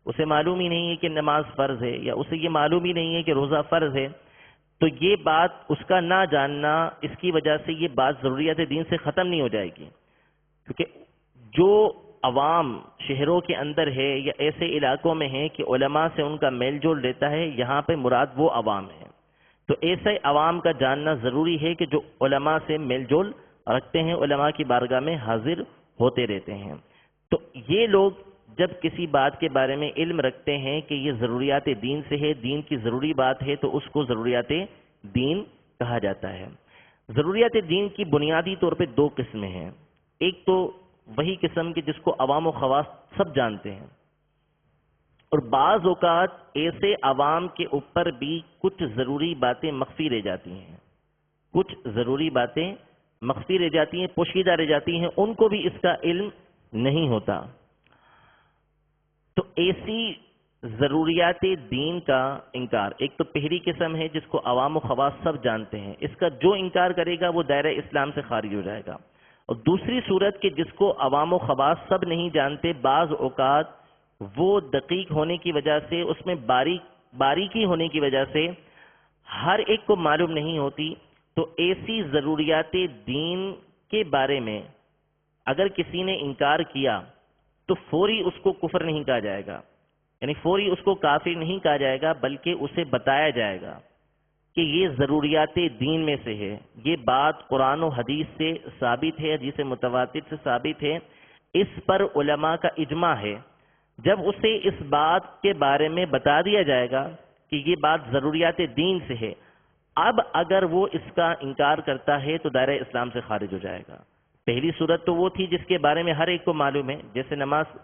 اسے معلوم ہی نہیں ہے کہ نماز فرض ہے، یا اسے یہ معلوم ہی نہیں ہے کہ روزہ فرض ہے، تو یہ بات اس کا نہ جاننا، اس کی وجہ سے یہ بات ضروریات دین سے ختم نہیں ہو جائے گی، کیونکہ جو عوام شہروں کے اندر ہے یا ایسے علاقوں میں ہے کہ علماء سے ان کا میل جول رہتا ہے، یہاں پہ مراد وہ عوام ہے، تو ایسے عوام کا جاننا ضروری ہے کہ جو علماء سے میل جول رکھتے ہیں، علماء کی بارگاہ میں حاضر ہوتے رہتے ہیں۔ تو یہ لوگ جب کسی بات کے بارے میں علم رکھتے ہیں کہ یہ ضروریات دین سے ہے، دین کی ضروری بات ہے، تو اس کو ضروریات دین کہا جاتا ہے۔ ضروریات دین کی بنیادی طور پہ دو قسمیں ہیں، ایک تو وہی قسم کی جس کو عوام و خواص سب جانتے ہیں، اور بعض اوقات ایسے عوام کے اوپر بھی کچھ ضروری باتیں مخفی رہ جاتی ہیں، کچھ ضروری باتیں مخفی رہ جاتی ہیں، پوشیدہ رہ جاتی ہیں، ان کو بھی اس کا علم نہیں ہوتا۔ تو ایسی ضروریات دین کا انکار، ایک تو پہلی قسم ہے جس کو عوام و خواص سب جانتے ہیں، اس کا جو انکار کرے گا وہ دائرہ اسلام سے خارج ہو جائے گا، اور دوسری صورت کہ جس کو عوام و خواص سب نہیں جانتے، بعض اوقات وہ دقیق ہونے کی وجہ سے، اس میں باریکی ہونے کی وجہ سے ہر ایک کو معلوم نہیں ہوتی، تو ایسی ضروریات دین کے بارے میں اگر کسی نے انکار کیا تو فوری اس کو کفر نہیں کہا جائے گا، یعنی فوری اس کو کافر نہیں کہا جائے گا، بلکہ اسے بتایا جائے گا کہ یہ ضروریات دین میں سے ہے، یہ بات قرآن و حدیث سے ثابت ہے، حدیث متواتر سے ثابت ہے، اس پر علماء کا اجماع ہے۔ جب اسے اس بات کے بارے میں بتا دیا جائے گا کہ یہ بات ضروریات دین سے ہے، اب اگر وہ اس کا انکار کرتا ہے تو دائرہ اسلام سے خارج ہو جائے گا۔ پہلی صورت تو وہ تھی جس کے بارے میں ہر ایک کو معلوم ہے، جیسے نماز،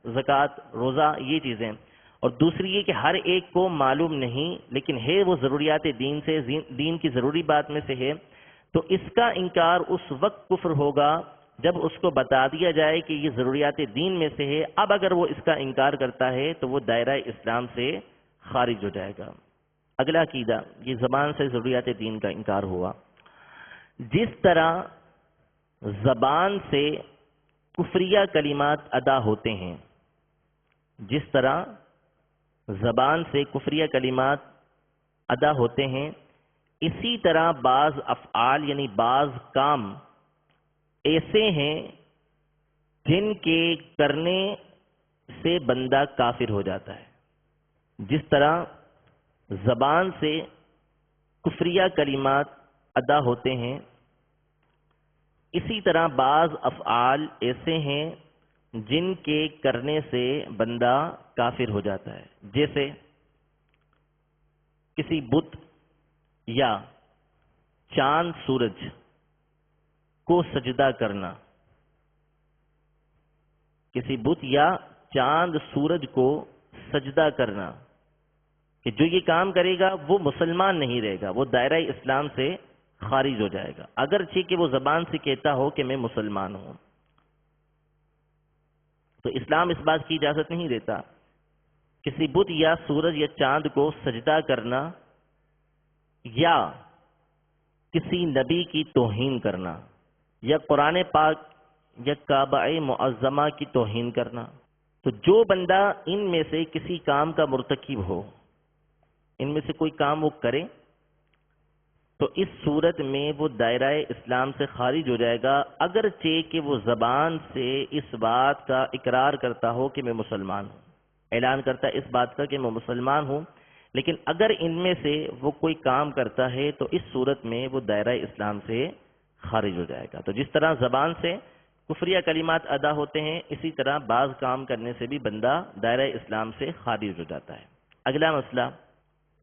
زکوٰۃ، روزہ، یہ چیزیں، اور دوسری یہ کہ ہر ایک کو معلوم نہیں لیکن ہے وہ ضروریات دین سے، دین کی ضروری بات میں سے ہے، تو اس کا انکار اس وقت کفر ہوگا جب اس کو بتا دیا جائے کہ یہ ضروریات دین میں سے ہے۔ اب اگر وہ اس کا انکار کرتا ہے تو وہ دائرہ اسلام سے خارج ہو جائے گا۔ اگلا عقیدہ، یہ زبان سے ضروریات دین کا انکار ہوا۔ جس طرح زبان سے کفریہ کلمات ادا ہوتے ہیں، جس طرح زبان سے کفریہ کلمات ادا ہوتے ہیں، اسی طرح بعض افعال یعنی بعض کام ایسے ہیں جن کے کرنے سے بندہ کافر ہو جاتا ہے۔ جس طرح زبان سے کفریہ کلمات ادا ہوتے ہیں، اسی طرح بعض افعال ایسے ہیں جن کے کرنے سے بندہ کافر ہو جاتا ہے، جیسے کسی بت یا چاند سورج کو سجدہ کرنا، کسی بت یا چاند سورج کو سجدہ کرنا، کہ جو یہ کام کرے گا وہ مسلمان نہیں رہے گا، وہ دائرہ اسلام سے خارج ہو جائے گا، اگرچہ کہ وہ زبان سے کہتا ہو کہ میں مسلمان ہوں۔ تو اسلام اس بات کی اجازت نہیں دیتا کسی بت یا سورج یا چاند کو سجدہ کرنا یا کسی نبی کی توہین کرنا یا قرآن پاک یا کعبہ معظمہ کی توہین کرنا۔ تو جو بندہ ان میں سے کسی کام کا مرتکب ہو، ان میں سے کوئی کام وہ کرے، تو اس صورت میں وہ دائرہ اسلام سے خارج ہو جائے گا، اگرچہ کہ وہ زبان سے اس بات کا اقرار کرتا ہو کہ میں مسلمان ہوں، اعلان کرتا ہے اس بات کا کہ میں مسلمان ہوں، لیکن اگر ان میں سے وہ کوئی کام کرتا ہے تو اس صورت میں وہ دائرہ اسلام سے خارج ہو جائے گا۔ تو جس طرح زبان سے کفریہ کلمات ادا ہوتے ہیں، اسی طرح بعض کام کرنے سے بھی بندہ دائرہ اسلام سے خارج ہو جاتا ہے۔ اگلا مسئلہ،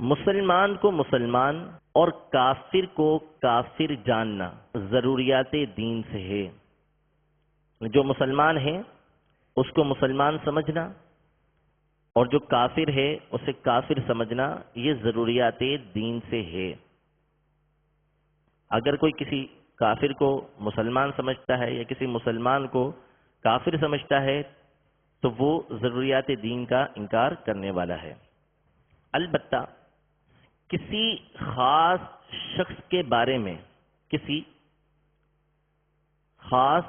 مسلمان کو مسلمان اور کافر کو کافر جاننا ضروریات دین سے ہے۔ جو مسلمان ہے اس کو مسلمان سمجھنا اور جو کافر ہے اسے کافر سمجھنا، یہ ضروریات دین سے ہے۔ اگر کوئی کسی کافر کو مسلمان سمجھتا ہے یا کسی مسلمان کو کافر سمجھتا ہے تو وہ ضروریات دین کا انکار کرنے والا ہے۔ البتہ کسی خاص شخص کے بارے میں، کسی خاص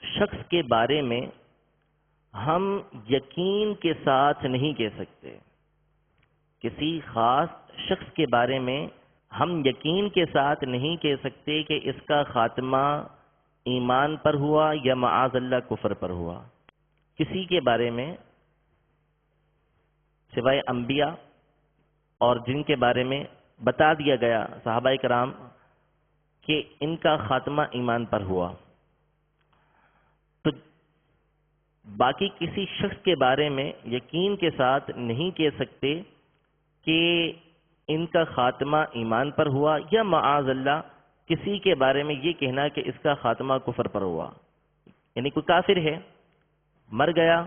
شخص کے بارے میں ہم یقین کے ساتھ نہیں کہہ سکتے. کسی خاص شخص کے بارے میں ہم یقین کے ساتھ نہیں کہہ سکتے کہ اس کا خاتمہ ایمان پر ہوا یا معاذ اللہ کفر پر ہوا. کسی کے بارے میں سوائے انبیاء اور جن کے بارے میں بتا دیا گیا صحابہ کرام کہ ان کا خاتمہ ایمان پر ہوا، تو باقی کسی شخص کے بارے میں یقین کے ساتھ نہیں کہہ سکتے کہ ان کا خاتمہ ایمان پر ہوا، یا معاذ اللہ کسی کے بارے میں یہ کہنا کہ اس کا خاتمہ کفر پر ہوا. یعنی کوئی کافر ہے مر گیا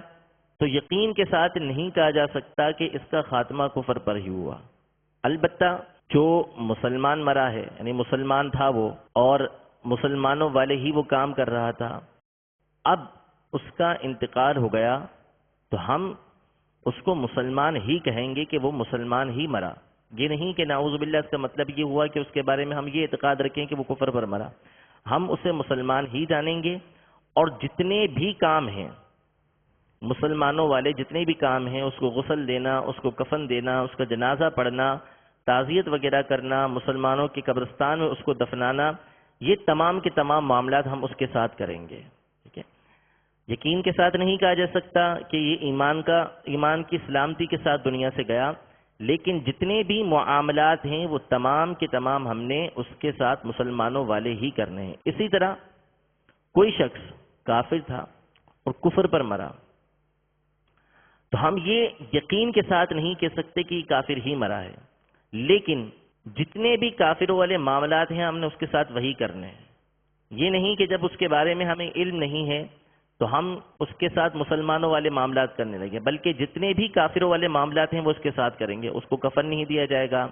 تو یقین کے ساتھ نہیں کہا جا سکتا کہ اس کا خاتمہ کفر پر ہی ہوا. البتہ جو مسلمان مرا ہے، یعنی مسلمان تھا وہ اور مسلمانوں والے ہی وہ کام کر رہا تھا، اب اس کا انتقال ہو گیا تو ہم اس کو مسلمان ہی کہیں گے کہ وہ مسلمان ہی مرا. یہ نہیں کہ نعوذ باللہ اس کا مطلب یہ ہوا کہ اس کے بارے میں ہم یہ اعتقاد رکھیں کہ وہ کفر پر مرا. ہم اسے مسلمان ہی جانیں گے، اور جتنے بھی کام ہیں مسلمانوں والے، جتنے بھی کام ہیں، اس کو غسل دینا، اس کو کفن دینا، اس کا جنازہ پڑھنا، تعزیت وغیرہ کرنا، مسلمانوں کے قبرستان میں اس کو دفنانا، یہ تمام کے تمام معاملات ہم اس کے ساتھ کریں گے. ٹھیک ہے. یقین کے ساتھ نہیں کہا جا سکتا کہ یہ ایمان کی سلامتی کے ساتھ دنیا سے گیا، لیکن جتنے بھی معاملات ہیں وہ تمام کے تمام ہم نے اس کے ساتھ مسلمانوں والے ہی کرنے ہیں. اسی طرح کوئی شخص کافر تھا اور کفر پر مرا تو ہم یہ یقین کے ساتھ نہیں کہہ سکتے کہ یہ کافر ہی مرا ہے، لیکن جتنے بھی کافروں والے معاملات ہیں ہم نے اس کے ساتھ وہی کرنے ہیں. یہ نہیں کہ جب اس کے بارے میں ہمیں علم نہیں ہے تو ہم اس کے ساتھ مسلمانوں والے معاملات کرنے لگے، بلکہ جتنے بھی کافروں والے معاملات ہیں وہ اس کے ساتھ کریں گے. اس کو کفن نہیں دیا جائے گا،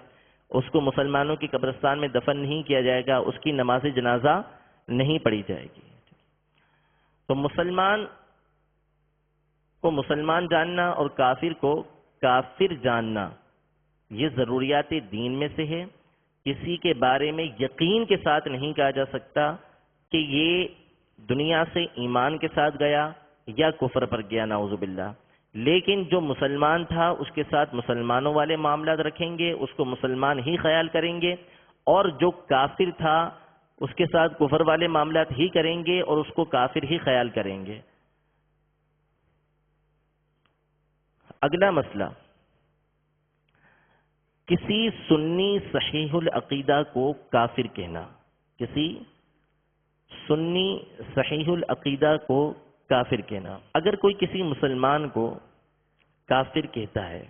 اس کو مسلمانوں کی قبرستان میں دفن نہیں کیا جائے گا، اس کی نماز جنازہ نہیں پڑھی جائے گی. تو مسلمان کو مسلمان جاننا اور کافر کو کافر جاننا یہ ضروریات دین میں سے ہے. کسی کے بارے میں یقین کے ساتھ نہیں کہا جا سکتا کہ یہ دنیا سے ایمان کے ساتھ گیا یا کفر پر گیا، نعوذ باللہ. لیکن جو مسلمان تھا اس کے ساتھ مسلمانوں والے معاملات رکھیں گے، اس کو مسلمان ہی خیال کریں گے، اور جو کافر تھا اس کے ساتھ کفر والے معاملات ہی کریں گے اور اس کو کافر ہی خیال کریں گے. اگلا مسئلہ، کسی سنی صحیح العقیدہ کو کافر کہنا. کسی سنی صحیح العقیدہ کو کافر کہنا. اگر کوئی کسی مسلمان کو کافر کہتا ہے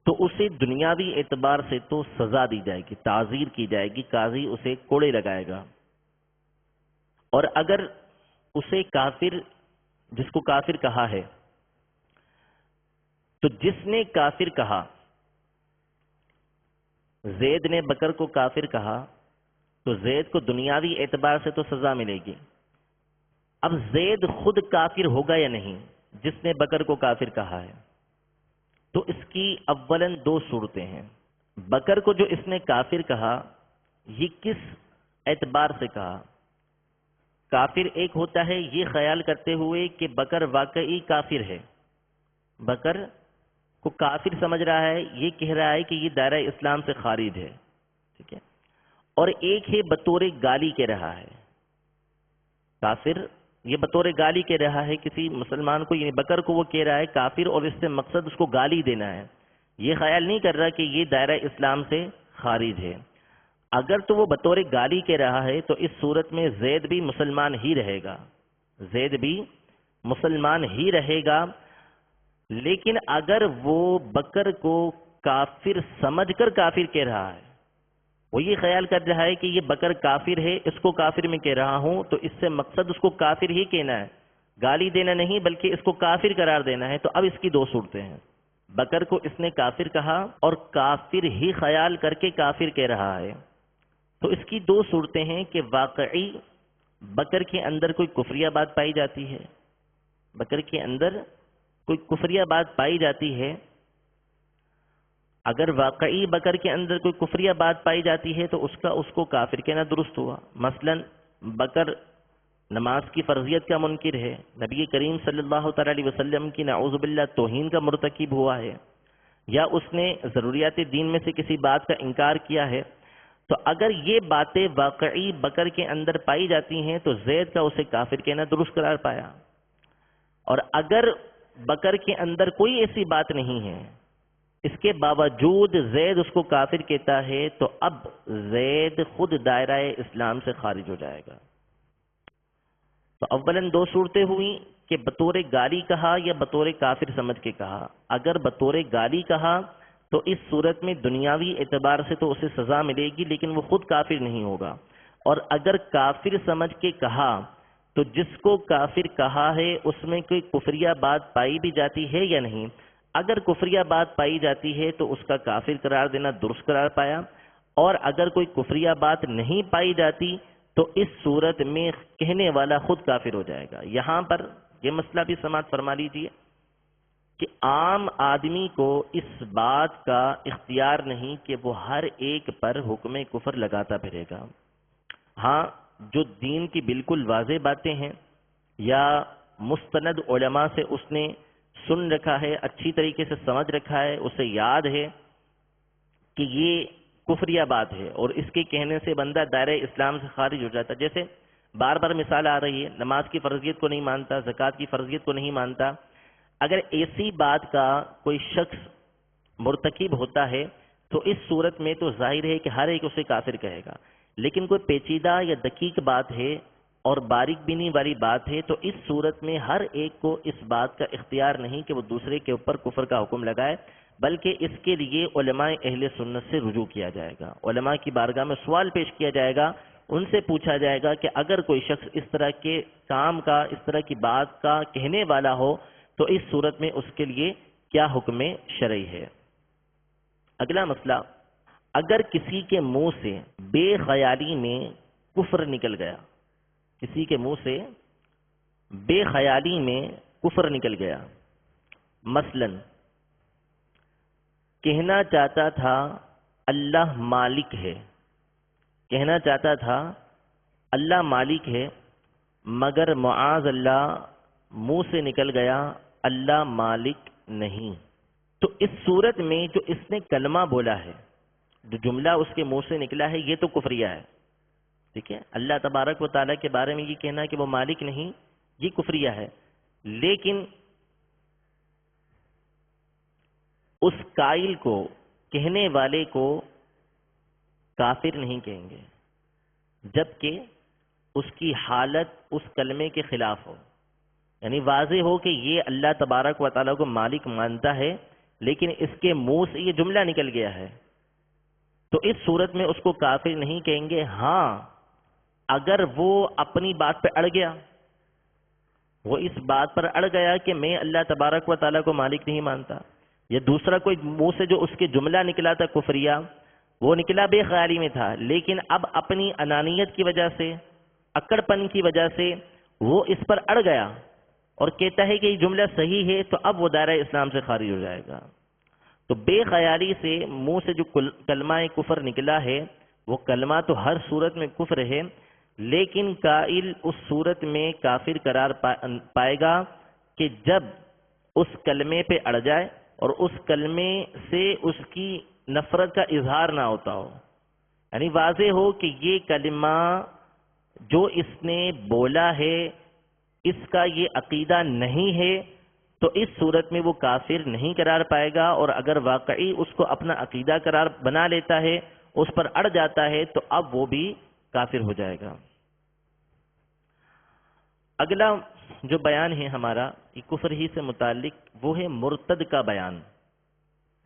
تو اسے دنیاوی اعتبار سے تو سزا دی جائے گی، تعزیر کی جائے گی، قاضی اسے کوڑے لگائے گا. اور اگر اسے کافر، جس کو کافر کہا ہے، تو جس نے کافر کہا، زید نے بکر کو کافر کہا تو زید کو دنیاوی اعتبار سے تو سزا ملے گی. اب زید خود کافر ہوگا یا نہیں جس نے بکر کو کافر کہا ہے؟ تو اس کی اولاً دو صورتیں ہیں. بکر کو جو اس نے کافر کہا یہ کس اعتبار سے کہا؟ کافر ایک ہوتا ہے یہ خیال کرتے ہوئے کہ بکر واقعی کافر ہے، بکر کو کافر سمجھ رہا ہے، یہ کہہ رہا ہے کہ یہ دائرہ اسلام سے خارج ہے. ٹھیک ہے. اور ایک ہے بطور گالی کہہ رہا ہے. کافر یہ بطور گالی کہہ رہا ہے کسی مسلمان کو، یعنی بکر کو وہ کہہ رہا ہے کافر، اور اس سے مقصد اس کو گالی دینا ہے. یہ خیال نہیں کر رہا کہ یہ دائرہ اسلام سے خارج ہے. اگر تو وہ بطور گالی کہہ رہا ہے تو اس صورت میں زید بھی مسلمان ہی رہے گا، زید بھی مسلمان ہی رہے گا. لیکن اگر وہ بکر کو کافر سمجھ کر کافر کہہ رہا ہے، وہ یہ خیال کر رہا ہے کہ یہ بکر کافر ہے، اس کو کافر میں کہہ رہا ہوں، تو اس سے مقصد اس کو کافر ہی کہنا ہے، گالی دینا نہیں بلکہ اس کو کافر قرار دینا ہے. تو اب اس کی دو صورتیں ہیں. بکر کو اس نے کافر کہا اور کافر ہی خیال کر کے کافر کہہ رہا ہے. تو اس کی دو صورتیں ہیں کہ واقعی بکر کے اندر کوئی کفریہ بات پائی جاتی ہے، بکر کے اندر کوئی کفریہ بات پائی جاتی ہے. اگر واقعی بکر کے اندر کوئی کفریہ بات پائی جاتی ہے تو اس کو کافر کہنا درست ہوا. مثلا بکر نماز کی فرضیت کا منکر ہے، نبی کریم صلی اللہ تعالی علیہ وسلم کی نعوذ باللہ توہین کا مرتکب ہوا ہے، یا اس نے ضروریات دین میں سے کسی بات کا انکار کیا ہے، تو اگر یہ باتیں واقعی بکر کے اندر پائی جاتی ہیں تو زید کا اسے کافر کہنا درست قرار پایا. اور اگر بکر کے اندر کوئی ایسی بات نہیں ہے، اس کے باوجود زید اس کو کافر کہتا ہے، تو اب زید خود دائرہ اسلام سے خارج ہو جائے گا. تو اولاً دو صورتیں ہوئیں کہ بطور گالی کہا یا بطور کافر سمجھ کے کہا. اگر بطور گالی کہا تو اس صورت میں دنیاوی اعتبار سے تو اسے سزا ملے گی، لیکن وہ خود کافر نہیں ہوگا. اور اگر کافر سمجھ کے کہا تو جس کو کافر کہا ہے اس میں کوئی کفریہ بات پائی بھی جاتی ہے یا نہیں؟ اگر کفریہ بات پائی جاتی ہے تو اس کا کافر قرار دینا درست قرار پایا، اور اگر کوئی کفریہ بات نہیں پائی جاتی تو اس صورت میں کہنے والا خود کافر ہو جائے گا. یہاں پر یہ مسئلہ بھی سماعت فرما لیجیے کہ عام آدمی کو اس بات کا اختیار نہیں کہ وہ ہر ایک پر حکم کفر لگاتا پھرے گا. ہاں، جو دین کی بالکل واضح باتیں ہیں یا مستند علماء سے اس نے سن رکھا ہے، اچھی طریقے سے سمجھ رکھا ہے، اسے یاد ہے کہ یہ کفریہ بات ہے اور اس کے کہنے سے بندہ دائرہ اسلام سے خارج ہو جاتا. جیسے بار بار مثال آ رہی ہے، نماز کی فرضیت کو نہیں مانتا، زکوٰۃ کی فرضیت کو نہیں مانتا. اگر ایسی بات کا کوئی شخص مرتکب ہوتا ہے تو اس صورت میں تو ظاہر ہے کہ ہر ایک اسے کافر کہے گا. لیکن کوئی پیچیدہ یا دقیق بات ہے اور باریک بینی والی بات ہے تو اس صورت میں ہر ایک کو اس بات کا اختیار نہیں کہ وہ دوسرے کے اوپر کفر کا حکم لگائے، بلکہ اس کے لیے علماء اہل سنت سے رجوع کیا جائے گا. علماء کی بارگاہ میں سوال پیش کیا جائے گا، ان سے پوچھا جائے گا کہ اگر کوئی شخص اس طرح کے کام کا، اس طرح کی بات کا کہنے والا ہو تو اس صورت میں اس کے لیے کیا حکم شرعی ہے. اگلا مسئلہ، اگر کسی کے منہ سے بے خیالی میں کفر نکل گیا، کسی کے منہ سے بے خیالی میں کفر نکل گیا، مثلا کہنا چاہتا تھا اللہ مالک ہے، کہنا چاہتا تھا اللہ مالک ہے، مگر معاذ اللہ منہ سے نکل گیا اللہ مالک نہیں. تو اس صورت میں جو اس نے کلمہ بولا ہے، جو جملہ اس کے منہ سے نکلا ہے، یہ تو کفریہ ہے. ٹھیک ہے، اللہ تبارک و تعالیٰ کے بارے میں یہ کہنا کہ وہ مالک نہیں، یہ کفریہ ہے. لیکن اس قائل کو، کہنے والے کو کافر نہیں کہیں گے جبکہ اس کی حالت اس کلمے کے خلاف ہو. یعنی واضح ہو کہ یہ اللہ تبارک و تعالیٰ کو مالک مانتا ہے لیکن اس کے منہ سے یہ جملہ نکل گیا ہے، تو اس صورت میں اس کو کافر نہیں کہیں گے. ہاں، اگر وہ اپنی بات پہ اڑ گیا، وہ اس بات پر اڑ گیا کہ میں اللہ تبارک و تعالیٰ کو مالک نہیں مانتا، یا دوسرا کوئی منہ سے جو اس کے جملہ نکلا تھا کفریہ، وہ نکلا بے خیالی میں تھا، لیکن اب اپنی انانیت کی وجہ سے، اکڑ پن کی وجہ سے وہ اس پر اڑ گیا اور کہتا ہے کہ یہ جملہ صحیح ہے، تو اب وہ دائرہ اسلام سے خارج ہو جائے گا. تو بے خیالی سے منہ سے جو کلمہ کفر نکلا ہے، وہ کلمہ تو ہر صورت میں کفر ہے، لیکن قائل اس صورت میں کافر قرار پائے گا کہ جب اس کلمے پہ اڑ جائے اور اس کلمے سے اس کی نفرت کا اظہار نہ ہوتا ہو. یعنی واضح ہو کہ یہ کلمہ جو اس نے بولا ہے اس کا یہ عقیدہ نہیں ہے، تو اس صورت میں وہ کافر نہیں قرار پائے گا. اور اگر واقعی اس کو اپنا عقیدہ قرار بنا لیتا ہے، اس پر اڑ جاتا ہے، تو اب وہ بھی کافر ہو جائے گا. اگلا جو بیان ہے ہمارا یہ کفر ہی سے متعلق، وہ ہے مرتد کا بیان.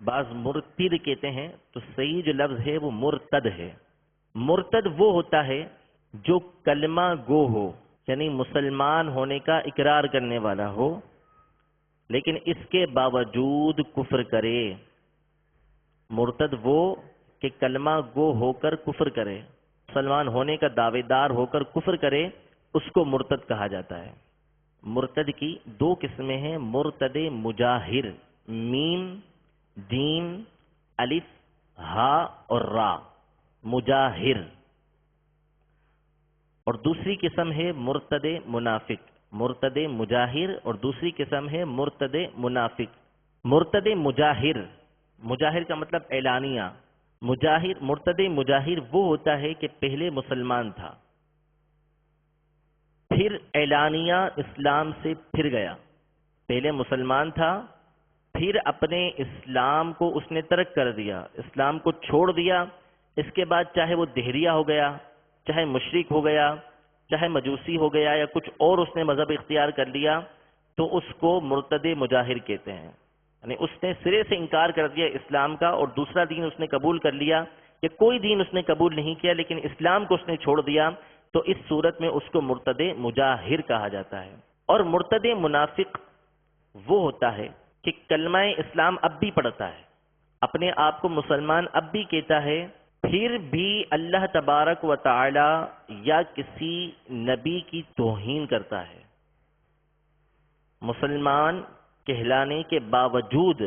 بعض مرتد کہتے ہیں، تو صحیح جو لفظ ہے وہ مرتد ہے. مرتد وہ ہوتا ہے جو کلمہ گو ہو، یعنی مسلمان ہونے کا اقرار کرنے والا ہو لیکن اس کے باوجود کفر کرے. مرتد وہ کہ کلمہ گو ہو کر کفر کرے، مسلمان ہونے کا دعوے دار ہو کر کفر کرے، اس کو مرتد کہا جاتا ہے. مرتد کی دو قسمیں ہیں، مرتد مجاہر، میم جیم الف ہا اور را، مجاہر. اور دوسری قسم ہے مرتد منافق. مرتد مجاہر اور دوسری قسم ہے مرتد منافق. مرتد مجاہر، مجاہر کا مطلب اعلانیہ. مرتد مجاہر وہ ہوتا ہے کہ پہلے مسلمان تھا، پھر اعلانیہ اسلام سے پھر گیا. پہلے مسلمان تھا، پھر اپنے اسلام کو اس نے ترک کر دیا، اسلام کو چھوڑ دیا. اس کے بعد چاہے وہ دہریہ ہو گیا، چاہے مشرک ہو گیا، چاہے مجوسی ہو گیا، یا کچھ اور اس نے مذہب اختیار کر لیا، تو اس کو مرتد مجاہر کہتے ہیں. یعنی اس نے سرے سے انکار کر دیا اسلام کا، اور دوسرا دین اس نے قبول کر لیا، کہ کوئی دین اس نے قبول نہیں کیا لیکن اسلام کو اس نے چھوڑ دیا. تو اس صورت میں اس کو مرتد مجاہر کہا جاتا ہے. اور مرتد منافق وہ ہوتا ہے کہ کلمہ اسلام اب بھی پڑھتا ہے، اپنے آپ کو مسلمان اب بھی کہتا ہے، پھر بھی اللہ تبارک و تعالی یا کسی نبی کی توہین کرتا ہے. مسلمان کہلانے کے باوجود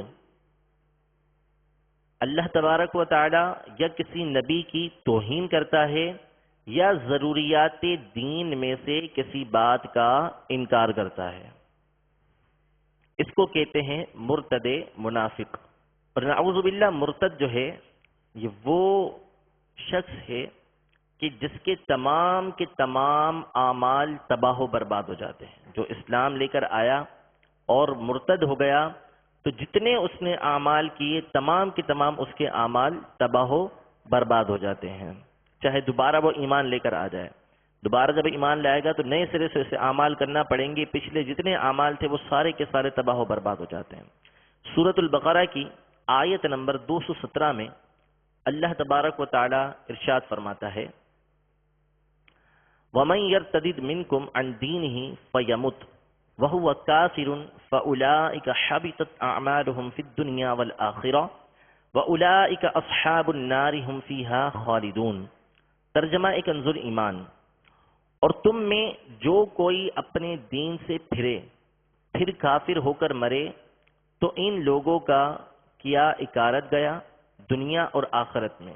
اللہ تبارک و تعالی یا کسی نبی کی توہین کرتا ہے، یا ضروریات دین میں سے کسی بات کا انکار کرتا ہے. اس کو کہتے ہیں مرتد منافق. اور نعوذ باللہ مرتد جو ہے یہ وہ شخص ہے کہ جس کے تمام اعمال تباہ و برباد ہو جاتے ہیں. جو اسلام لے کر آیا اور مرتد ہو گیا تو جتنے اس نے اعمال کیے تمام کے تمام اس کے اعمال تباہ و برباد ہو جاتے ہیں. چاہے دوبارہ وہ ایمان لے کر آ جائے، دوبارہ جب ایمان لائے گا تو نئے سرے سے اسے اعمال کرنا پڑیں گے. پچھلے جتنے اعمال تھے وہ سارے کے سارے تباہ و برباد ہو جاتے ہیں. سورۃ البقرہ کی آیت نمبر 217 میں اللہ تبارک و تعالی ارشاد فرماتا ہے، وَمَن يَرْتَدِدْ مِنْكُمْ عَنْ دِينِهِ فَيَمُتْ وَهُوَ كَافِرٌ فَأُولَٰئِكَ حَبِطَتْ أَعْمَالُهُمْ فِي الدُّنْيَا وَالْآخِرَةِ وَأُولَٰئِكَ أَصْحَابُ النَّارِ هُمْ فِيهَا خَالِدُونَ. ترجمہ کنز ایمان. اور تم میں جو کوئی اپنے دین سے پھر کافر ہو کر مرے تو ان لوگوں کا کیا اکارت گیا دنیا اور آخرت میں،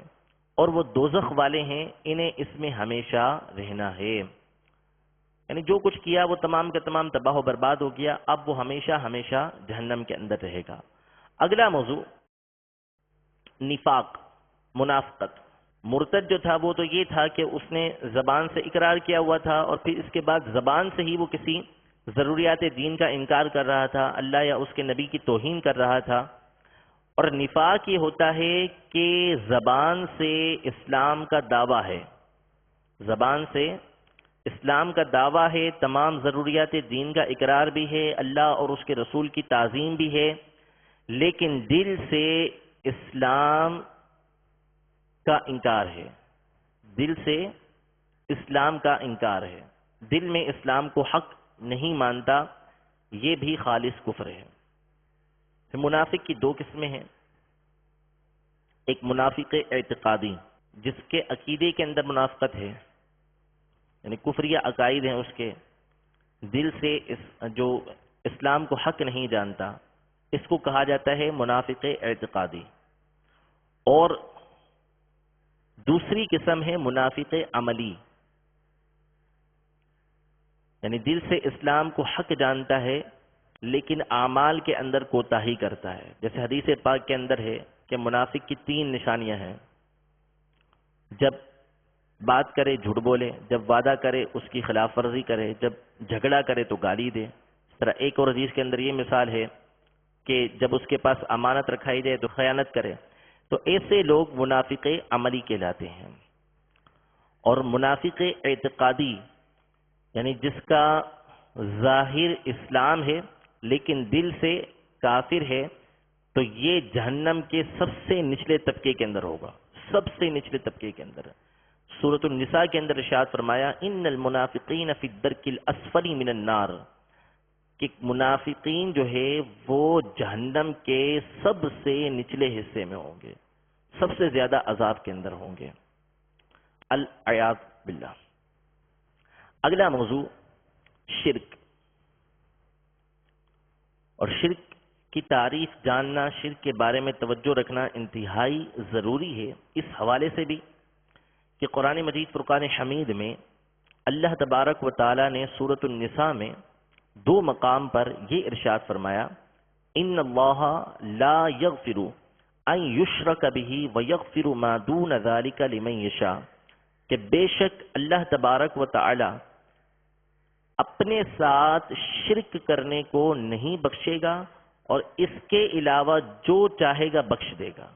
اور وہ دوزخ والے ہیں، انہیں اس میں ہمیشہ رہنا ہے. یعنی جو کچھ کیا وہ تمام کا تمام تباہ و برباد ہو گیا، اب وہ ہمیشہ ہمیشہ جہنم کے اندر رہے گا. اگلا موضوع نفاق، منافقت. مرتد جو تھا وہ تو یہ تھا کہ اس نے زبان سے اقرار کیا ہوا تھا اور پھر اس کے بعد زبان سے ہی وہ کسی ضروریات دین کا انکار کر رہا تھا، اللہ یا اس کے نبی کی توہین کر رہا تھا. اور نفاق یہ ہوتا ہے کہ زبان سے اسلام کا دعویٰ ہے، زبان سے اسلام کا دعویٰ ہے، تمام ضروریات دین کا اقرار بھی ہے، اللہ اور اس کے رسول کی تعظیم بھی ہے، لیکن دل سے اسلام کا انکار ہے. دل سے اسلام کا انکار ہے، دل میں اسلام کو حق نہیں مانتا، یہ بھی خالص کفر ہے. منافق کی دو قسمیں ہیں. ایک منافق اعتقادی جس کے عقیدے کے اندر منافقت ہے، یعنی کفریہ عقائد ہیں اس کے، دل سے جو اسلام کو حق نہیں جانتا، اس کو کہا جاتا ہے منافق اعتقادی. اور دوسری قسم ہے منافق عملی، یعنی دل سے اسلام کو حق جانتا ہے لیکن اعمال کے اندر کوتاہی کرتا ہے. جیسے حدیث پاک کے اندر ہے کہ منافق کی 3 نشانیاں ہیں: جب بات کرے جھوٹ بولے، جب وعدہ کرے اس کی خلاف ورزی کرے، جب جھگڑا کرے تو گالی دے. اس طرح ایک اور حدیث کے اندر یہ مثال ہے کہ جب اس کے پاس امانت رکھائی جائے تو خیانت کرے. تو ایسے لوگ منافق عملی کہلاتے ہیں. اور منافق اعتقادی یعنی جس کا ظاہر اسلام ہے لیکن دل سے کافر ہے، تو یہ جہنم کے سب سے نچلے طبقے کے اندر ہوگا، سب سے نچلے طبقے کے اندر. سورۃ النساء کے اندر ارشاد فرمایا، ان المنافقین فی الدرک الاسفل من النار، کہ منافقین جو ہے وہ جہنم کے سب سے نچلے حصے میں ہوں گے، سب سے زیادہ عذاب کے اندر ہوں گے. العیاذ باللہ. اگلا موضوع شرک. اور شرک کی تعریف جاننا، شرک کے بارے میں توجہ رکھنا انتہائی ضروری ہے، اس حوالے سے بھی کہ قرآن مجید فرقان حمید میں اللہ تبارک و تعالی نے سورۃ النساء میں 2 مقام پر یہ ارشاد فرمایا، ان اللہ لا یغفر ان یشرک بہ ویغفر ما دون ذلک لمن یشاء، کہ بے شک اللہ تبارک و تعالی اپنے ساتھ شرک کرنے کو نہیں بخشے گا اور اس کے علاوہ جو چاہے گا بخش دے گا۔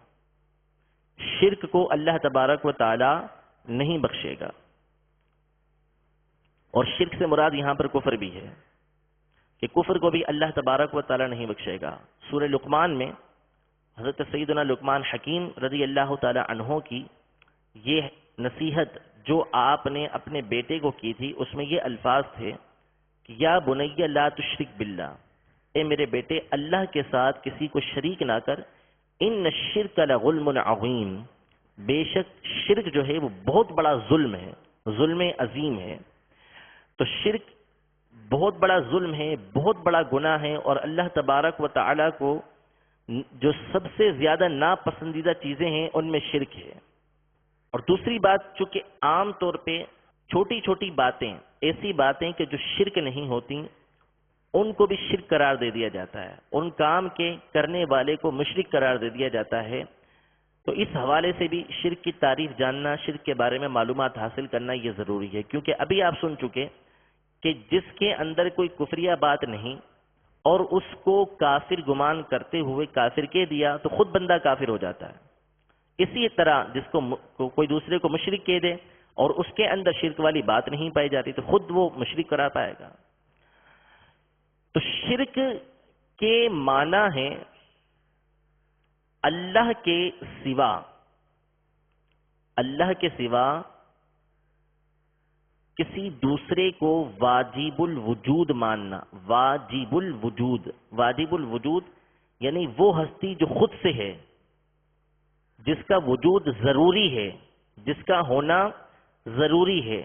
شرک کو اللہ تبارک و تعالی نہیں بخشے گا، اور شرک سے مراد یہاں پر کفر بھی ہے کہ کفر کو بھی اللہ تبارک و تعالی نہیں بخشے گا۔ سورہ لقمان میں حضرت سیدنا لقمان حکیم رضی اللہ تعالی عنہ کی یہ نصیحت جو آپ نے اپنے بیٹے کو کی تھی، اس میں یہ الفاظ تھے کہ یا بنی لا تشرک باللہ، اے میرے بیٹے اللہ کے ساتھ کسی کو شریک نہ کر، ان الشرک لظلم عظیم، بے شک شرک جو ہے وہ بہت بڑا ظلم ہے، ظلم عظیم ہے۔ تو شرک بہت بڑا ظلم ہے، بہت بڑا گناہ ہے، اور اللہ تبارک و تعالی کو جو سب سے زیادہ ناپسندیدہ چیزیں ہیں ان میں شرک ہے۔ اور دوسری بات، چونکہ عام طور پہ چھوٹی چھوٹی باتیں، ایسی باتیں کہ جو شرک نہیں ہوتی، ان کو بھی شرک قرار دے دیا جاتا ہے، ان کام کے کرنے والے کو مشرک قرار دے دیا جاتا ہے۔ تو اس حوالے سے بھی شرک کی تعریف جاننا، شرک کے بارے میں معلومات حاصل کرنا یہ ضروری ہے، کیونکہ ابھی آپ سن چکے کہ جس کے اندر کوئی کفریہ بات نہیں اور اس کو کافر گمان کرتے ہوئے کافر کہہ دیا تو خود بندہ کافر ہو جاتا ہے۔ اسی طرح جس کو کوئی دوسرے کو مشرک کہہ دے اور اس کے اندر شرک والی بات نہیں پائی جاتی تو خود وہ مشرک قرار پائے گا۔ تو شرک کے معنی ہے اللہ کے سوا، اللہ کے سوا کسی دوسرے کو واجب الوجود ماننا۔ واجب الوجود، واجب الوجود یعنی وہ ہستی جو خود سے ہے، جس کا وجود ضروری ہے، جس کا ہونا ضروری ہے۔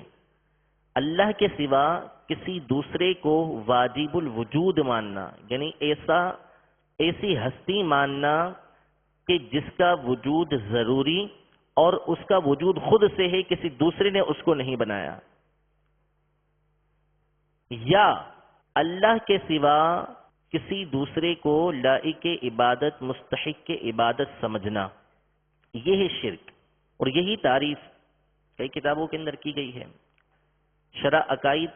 اللہ کے سوا کسی دوسرے کو واجب الوجود ماننا یعنی ایسی ہستی ماننا کہ جس کا وجود ضروری اور اس کا وجود خود سے ہے، کسی دوسرے نے اس کو نہیں بنایا۔ یا اللہ کے سوا کسی دوسرے کو لائق عبادت، مستحق کے عبادت سمجھنا، یہ ہے شرک۔ اور یہی تعریف کئی کتابوں کے اندر کی گئی ہے۔ شرح عقائد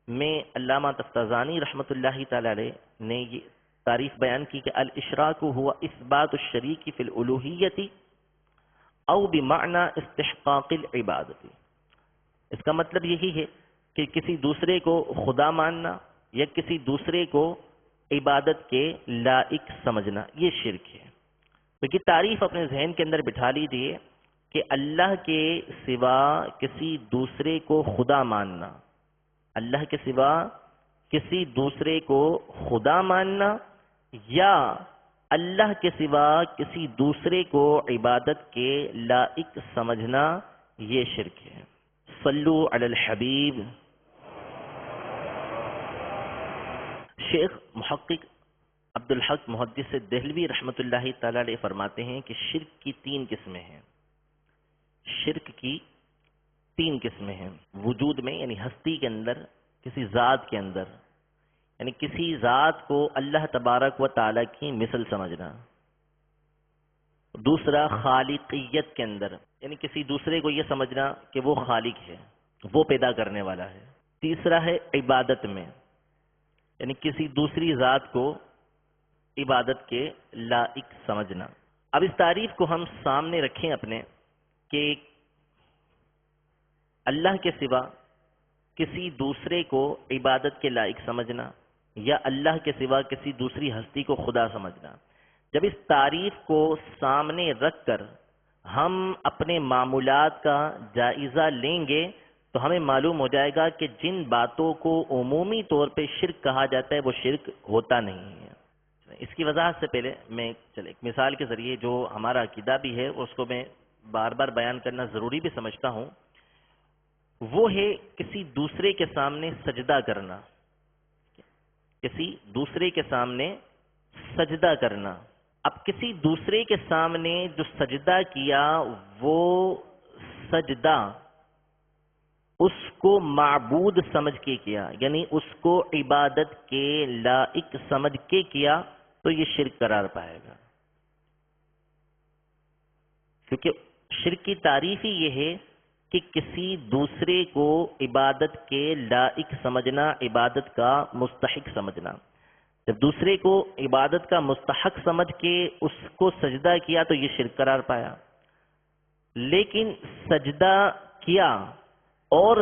میں علامہ تفتازانی رحمۃ اللہ تعالی علیہ نے یہ تعریف بیان کی کہ الاشراک ہوا اثبات الشریک فی الالوہیت او بمعنی استحقاق العبادت۔ اس کا مطلب یہی ہے کہ کسی دوسرے کو خدا ماننا یا کسی دوسرے کو عبادت کے لائق سمجھنا، یہ شرک ہے۔ تو یہ تعریف اپنے ذہن کے اندر بٹھا لیجیے کہ اللہ کے سوا کسی دوسرے کو خدا ماننا، اللہ کے سوا کسی دوسرے کو خدا ماننا یا اللہ کے سوا کسی دوسرے کو عبادت کے لائق سمجھنا، یہ شرک ہے۔ صلو علی الحبیب۔ شیخ محقق عبدالحق محدث دہلوی رحمۃ اللہ تعالی علیہ فرماتے ہیں کہ شرک کی 3 قسمیں ہیں۔ شرک کی 3 قسمیں ہیں وجود میں، یعنی ہستی کے اندر، کسی ذات کے اندر، یعنی کسی ذات کو اللہ تبارک و تعالی کی مثل سمجھنا۔ دوسرا خالقیت کے اندر، یعنی کسی دوسرے کو یہ سمجھنا کہ وہ خالق ہے، وہ پیدا کرنے والا ہے۔ تیسرا ہے عبادت میں، یعنی کسی دوسری ذات کو عبادت کے لائق سمجھنا۔ اب اس تعریف کو ہم سامنے رکھیں اپنے کہ اللہ کے سوا کسی دوسرے کو عبادت کے لائق سمجھنا یا اللہ کے سوا کسی دوسری ہستی کو خدا سمجھنا۔ جب اس تعریف کو سامنے رکھ کر ہم اپنے معمولات کا جائزہ لیں گے تو ہمیں معلوم ہو جائے گا کہ جن باتوں کو عمومی طور پہ شرک کہا جاتا ہے وہ شرک ہوتا نہیں ہے۔ اس کی وضاحت سے پہلے میں ایک مثال کے ذریعے جو ہمارا عقیدہ بھی ہے اس کو میں بار بار بیان کرنا ضروری بھی سمجھتا ہوں، وہ ہے کسی دوسرے کے سامنے سجدہ کرنا۔ کسی دوسرے کے سامنے سجدہ کرنا. اب کسی دوسرے کے سامنے جو سجدہ کیا وہ سجدہ اس کو معبود سمجھ کے کیا، یعنی اس کو عبادت کے لائق سمجھ کے کیا، تو یہ شرک قرار پائے گا. کیونکہ شرک کی تعریف ہی یہ ہے کہ کسی دوسرے کو عبادت کے لائق سمجھنا، عبادت کا مستحق سمجھنا. جب دوسرے کو عبادت کا مستحق سمجھ کے اس کو سجدہ کیا تو یہ شرک قرار پایا. لیکن سجدہ کیا اور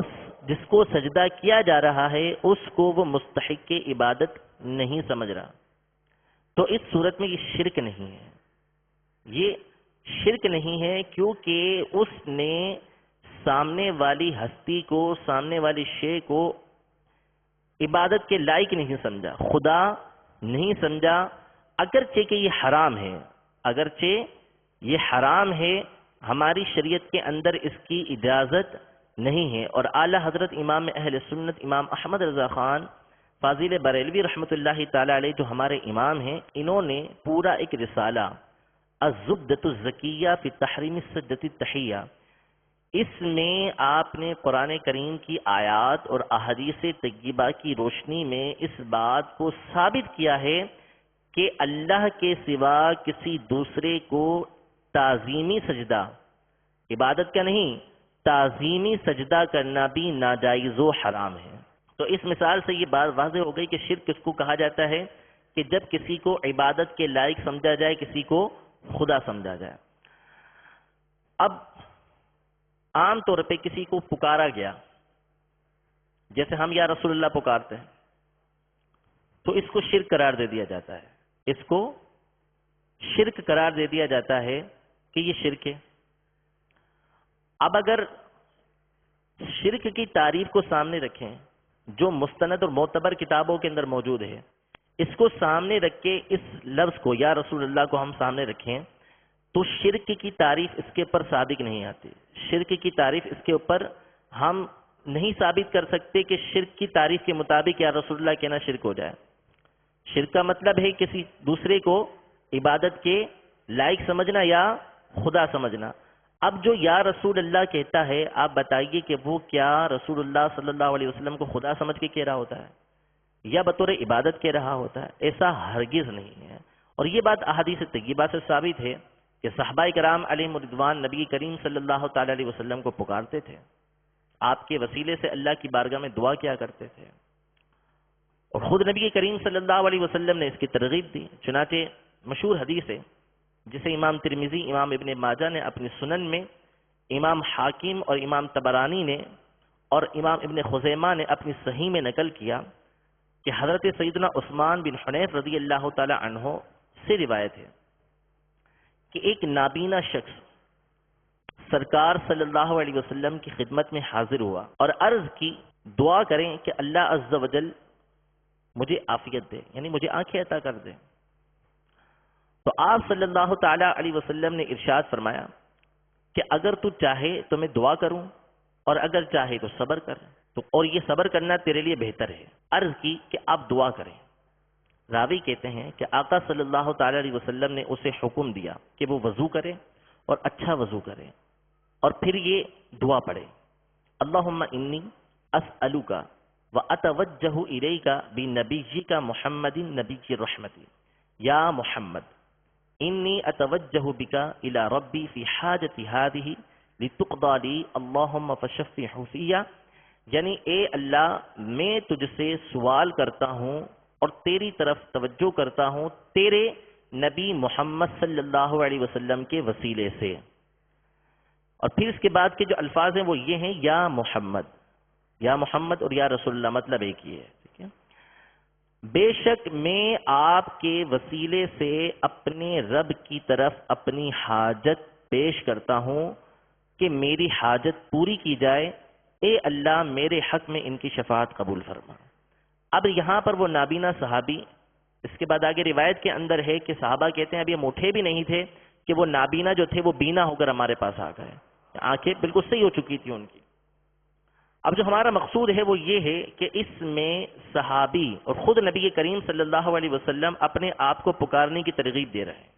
جس کو سجدہ کیا جا رہا ہے اس کو وہ مستحق کی عبادت نہیں سمجھ رہا، تو اس صورت میں یہ شرک نہیں ہے. یہ شرک نہیں ہے کیونکہ اس نے سامنے والی ہستی کو، سامنے والی شے کو عبادت کے لائق نہیں سمجھا، خدا نہیں سمجھا. اگرچہ کہ یہ حرام ہے، اگرچہ یہ حرام ہے، ہماری شریعت کے اندر اس کی اجازت نہیں ہے. اور اعلی حضرت امام اہل سنت امام احمد رضا خان فاضل بریلوی رحمۃ اللہ تعالی علیہ جو ہمارے امام ہیں، انہوں نے پورا ایک رسالہ الزبدۃ الزکیہ فی تحریم السجدۃ التحیہ، اس میں آپ نے قرآن کریم کی آیات اور احادیث طیبہ کی روشنی میں اس بات کو ثابت کیا ہے کہ اللہ کے سوا کسی دوسرے کو تعظیمی سجدہ، عبادت کا نہیں، تعظیمی سجدہ کرنا بھی ناجائز و حرام ہے. تو اس مثال سے یہ بات واضح ہو گئی کہ شرک کس کو کہا جاتا ہے کہ جب کسی کو عبادت کے لائق سمجھا جائے، کسی کو خدا سمجھا جائے. اب عام طور پہ کسی کو پکارا گیا، جیسے ہم یا رسول اللہ پکارتے ہیں، تو اس کو شرک قرار دے دیا جاتا ہے. اس کو شرک قرار دے دیا جاتا ہے کہ یہ شرک ہے. اب اگر شرک کی تعریف کو سامنے رکھیں جو مستند اور معتبر کتابوں کے اندر موجود ہے، اس کو سامنے رکھ کے اس لفظ کو یا رسول اللہ کو ہم سامنے رکھیں تو شرک کی تعریف اس کے اوپر صادق نہیں آتی. شرک کی تعریف اس کے اوپر ہم نہیں ثابت کر سکتے کہ شرک کی تعریف کے مطابق یا رسول اللہ کہنا شرک ہو جائے. شرک کا مطلب ہے کسی دوسرے کو عبادت کے لائق سمجھنا یا خدا سمجھنا. اب جو یا رسول اللہ کہتا ہے، آپ بتائیے کہ وہ کیا رسول اللہ صلی اللہ علیہ وسلم کو خدا سمجھ کے کہہ رہا ہوتا ہے یا بطور عبادت کہہ رہا ہوتا ہے؟ ایسا ہرگز نہیں ہے. اور یہ بات احادیث طیبہ سے ثابت ہے کہ صحابہ کرام علیہم رضوان نبی کریم صلی اللہ تعالی علیہ وسلم کو پکارتے تھے، آپ کے وسیلے سے اللہ کی بارگاہ میں دعا کیا کرتے تھے، اور خود نبی کریم صلی اللہ علیہ وسلم نے اس کی ترغیب دی. چنانچہ مشہور حدیث ہے جسے امام ترمذی، امام ابن ماجہ نے اپنی سنن میں، امام حاکم اور امام طبرانی نے اور امام ابن خزیمہ نے اپنی صحیح میں نقل کیا کہ حضرت سیدنا عثمان بن حنیف رضی اللہ تعالی عنہ سے روایت ہے کہ ایک نابینا شخص سرکار صلی اللہ علیہ وسلم کی خدمت میں حاضر ہوا اور عرض کی دعا کریں کہ اللہ عز و جل مجھے عافیت دے، یعنی مجھے آنکھیں عطا کر دے. تو آپ صلی اللہ تعالی علیہ وسلم نے ارشاد فرمایا کہ اگر تو چاہے تو میں دعا کروں اور اگر چاہے تو صبر کر، تو اور یہ صبر کرنا تیرے لیے بہتر ہے. عرض کی کہ آپ دعا کریں. راوی کہتے ہیں کہ آقا صلی اللہ تعالی علیہ وسلم نے اسے حکم دیا کہ وہ وضو کرے اور اچھا وضو کرے اور پھر یہ دعا پڑھے، اللہم انی اسألک واتوجہ الیک بنبیک محمد نبی الرحمت، یا محمد انی اتوجہ بک الی ربی فی حاجتی ہذہ لتقضی لی اللہم فشفع فی، یعنی اے اللہ میں تجھ سے سوال کرتا ہوں اور تیری طرف توجہ کرتا ہوں تیرے نبی محمد صلی اللہ علیہ وسلم کے وسیلے سے. اور پھر اس کے بعد کے جو الفاظ ہیں وہ یہ ہیں یا محمد، یا محمد اور یا رسول اللہ، مطلب ایک ہی ہے. ٹھیک ہے، بے شک میں آپ کے وسیلے سے اپنے رب کی طرف اپنی حاجت پیش کرتا ہوں کہ میری حاجت پوری کی جائے، اے اللہ میرے حق میں ان کی شفاعت قبول فرما. اب یہاں پر وہ نابینا صحابی، اس کے بعد آگے روایت کے اندر ہے کہ صحابہ کہتے ہیں اب یہ موٹے بھی نہیں تھے کہ وہ نابینا جو تھے وہ بینا ہو کر ہمارے پاس آ گئے، آنکھیں بالکل صحیح ہو چکی تھی ان کی. اب جو ہمارا مقصود ہے وہ یہ ہے کہ اس میں صحابی اور خود نبی کریم صلی اللہ علیہ وسلم اپنے آپ کو پکارنے کی ترغیب دے رہے ہیں.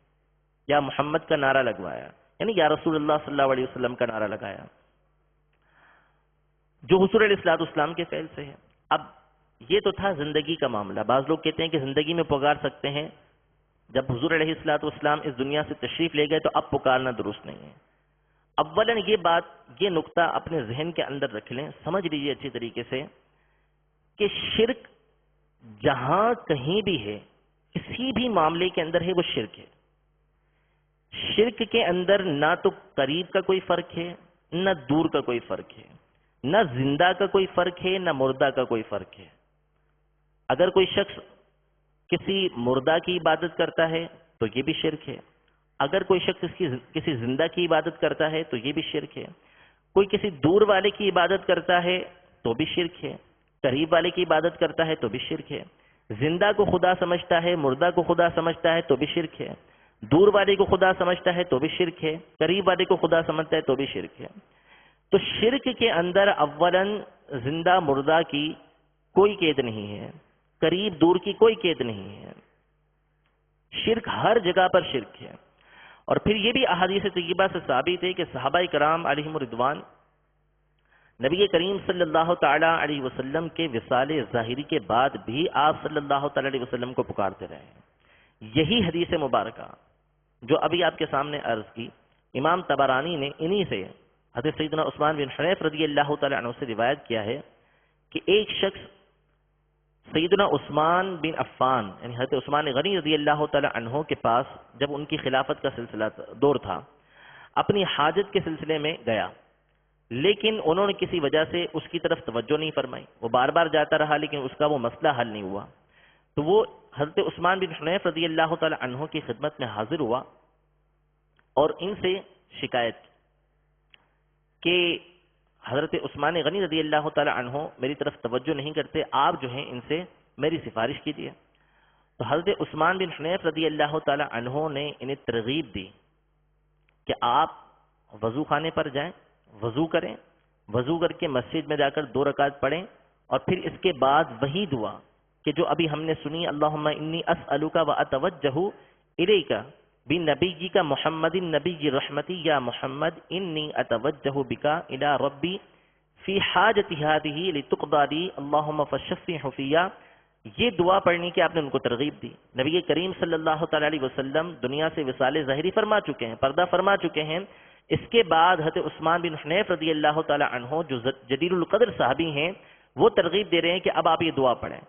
یا محمد کا نعرہ لگوایا، یعنی یا رسول اللہ صلی اللہ علیہ وسلم کا نعرہ لگایا، جو حضور علیہ الصلوۃ والسلام کے فعل سے ہے. اب یہ تو تھا زندگی کا معاملہ. بعض لوگ کہتے ہیں کہ زندگی میں پکار سکتے ہیں، جب حضور علیہ الصلوۃ والسلام اس دنیا سے تشریف لے گئے تو اب پکارنا درست نہیں ہے. اولا یہ بات، یہ نقطہ اپنے ذہن کے اندر رکھ لیں، سمجھ لیجیے اچھی طریقے سے کہ شرک جہاں کہیں بھی ہے، کسی بھی معاملے کے اندر ہے، وہ شرک ہے. شرک کے اندر نہ تو قریب کا کوئی فرق ہے، نہ دور کا کوئی فرق ہے، نہ زندہ کا کوئی فرق ہے، نہ مردہ کا کوئی فرق ہے. اگر کوئی شخص کسی مردہ کی عبادت کرتا ہے تو یہ بھی شرک ہے. اگر کوئی شخص کسی زندہ کی عبادت کرتا ہے تو یہ بھی شرک ہے. کوئی کسی دور والے کی عبادت کرتا ہے تو بھی شرک ہے. قریب والے کی عبادت کرتا ہے تو بھی شرک ہے. زندہ کو خدا سمجھتا ہے، مردہ کو خدا سمجھتا ہے تو بھی شرک ہے. دور والے کو خدا سمجھتا ہے تو بھی شرک ہے. قریب والے کو خدا سمجھتا ہے تو بھی شرک ہے. تو شرک کے اندر اولاً زندہ مردہ کی کوئی قید نہیں ہے، قریب دور کی کوئی قید نہیں ہے. شرک ہر جگہ پر شرک ہے. اور پھر یہ بھی احادیث طیبہ سے ثابت ہے کہ صحابہ کرام علیہم رضوان نبی کریم صلی اللہ تعالی علیہ وسلم کے وصال ظاہری کے بعد بھی آپ صلی اللہ تعالی علیہ وسلم کو پکارتے رہے ہیں. یہی حدیث مبارکہ جو ابھی آپ کے سامنے عرض کی، امام طبرانی نے انہی سے حضرت سیدنا عثمان بن حنیف رضی اللہ تعالی عنہ سے روایت کیا ہے کہ ایک شخص سیدنا عثمان بن عفان یعنی حضرت عثمان غنی رضی اللہ تعالی عنہ کے پاس جب ان کی خلافت کا سلسلہ دور تھا، اپنی حاجت کے سلسلے میں گیا، لیکن انہوں نے کسی وجہ سے اس کی طرف توجہ نہیں فرمائی. وہ بار بار جاتا رہا لیکن اس کا وہ مسئلہ حل نہیں ہوا. تو وہ حضرت عثمان بن حنیف رضی اللہ تعالی عنہ کی خدمت میں حاضر ہوا اور ان سے شکایت کہ حضرت عثمان غنی رضی اللہ تعالی عنہ میری طرف توجہ نہیں کرتے، آپ جو ہیں ان سے میری سفارش کیجیے. تو حضرت عثمان بن حنیف رضی اللہ تعالی عنہ نے انہیں ترغیب دی کہ آپ وضو خانے پر جائیں، وضو کریں، وضو کر کے مسجد میں جا کر 2 رکعت پڑھیں، اور پھر اس کے بعد وہی دعا کہ جو ابھی ہم نے سنی، اللہم انی اسألک و اتوجہ الیک بنبیک محمد النبی رحمتی یا محمد انی اتوجہ بکا الی ربی فی حاجت هذه لتقضى لی اللہم فشفع فیہ. یہ دعا پڑھنے کی آپ نے ان کو ترغیب دی. نبی کریم صلی اللہ تعالی علیہ وسلم دنیا سے وصال ظاہری فرما چکے ہیں، پردہ فرما چکے ہیں. اس کے بعد حضرت عثمان بن حنیف رضی اللہ تعالی عنہ جو جلیل القدر صحابی ہیں، وہ ترغیب دے رہے ہیں کہ اب آپ یہ دعا پڑھیں.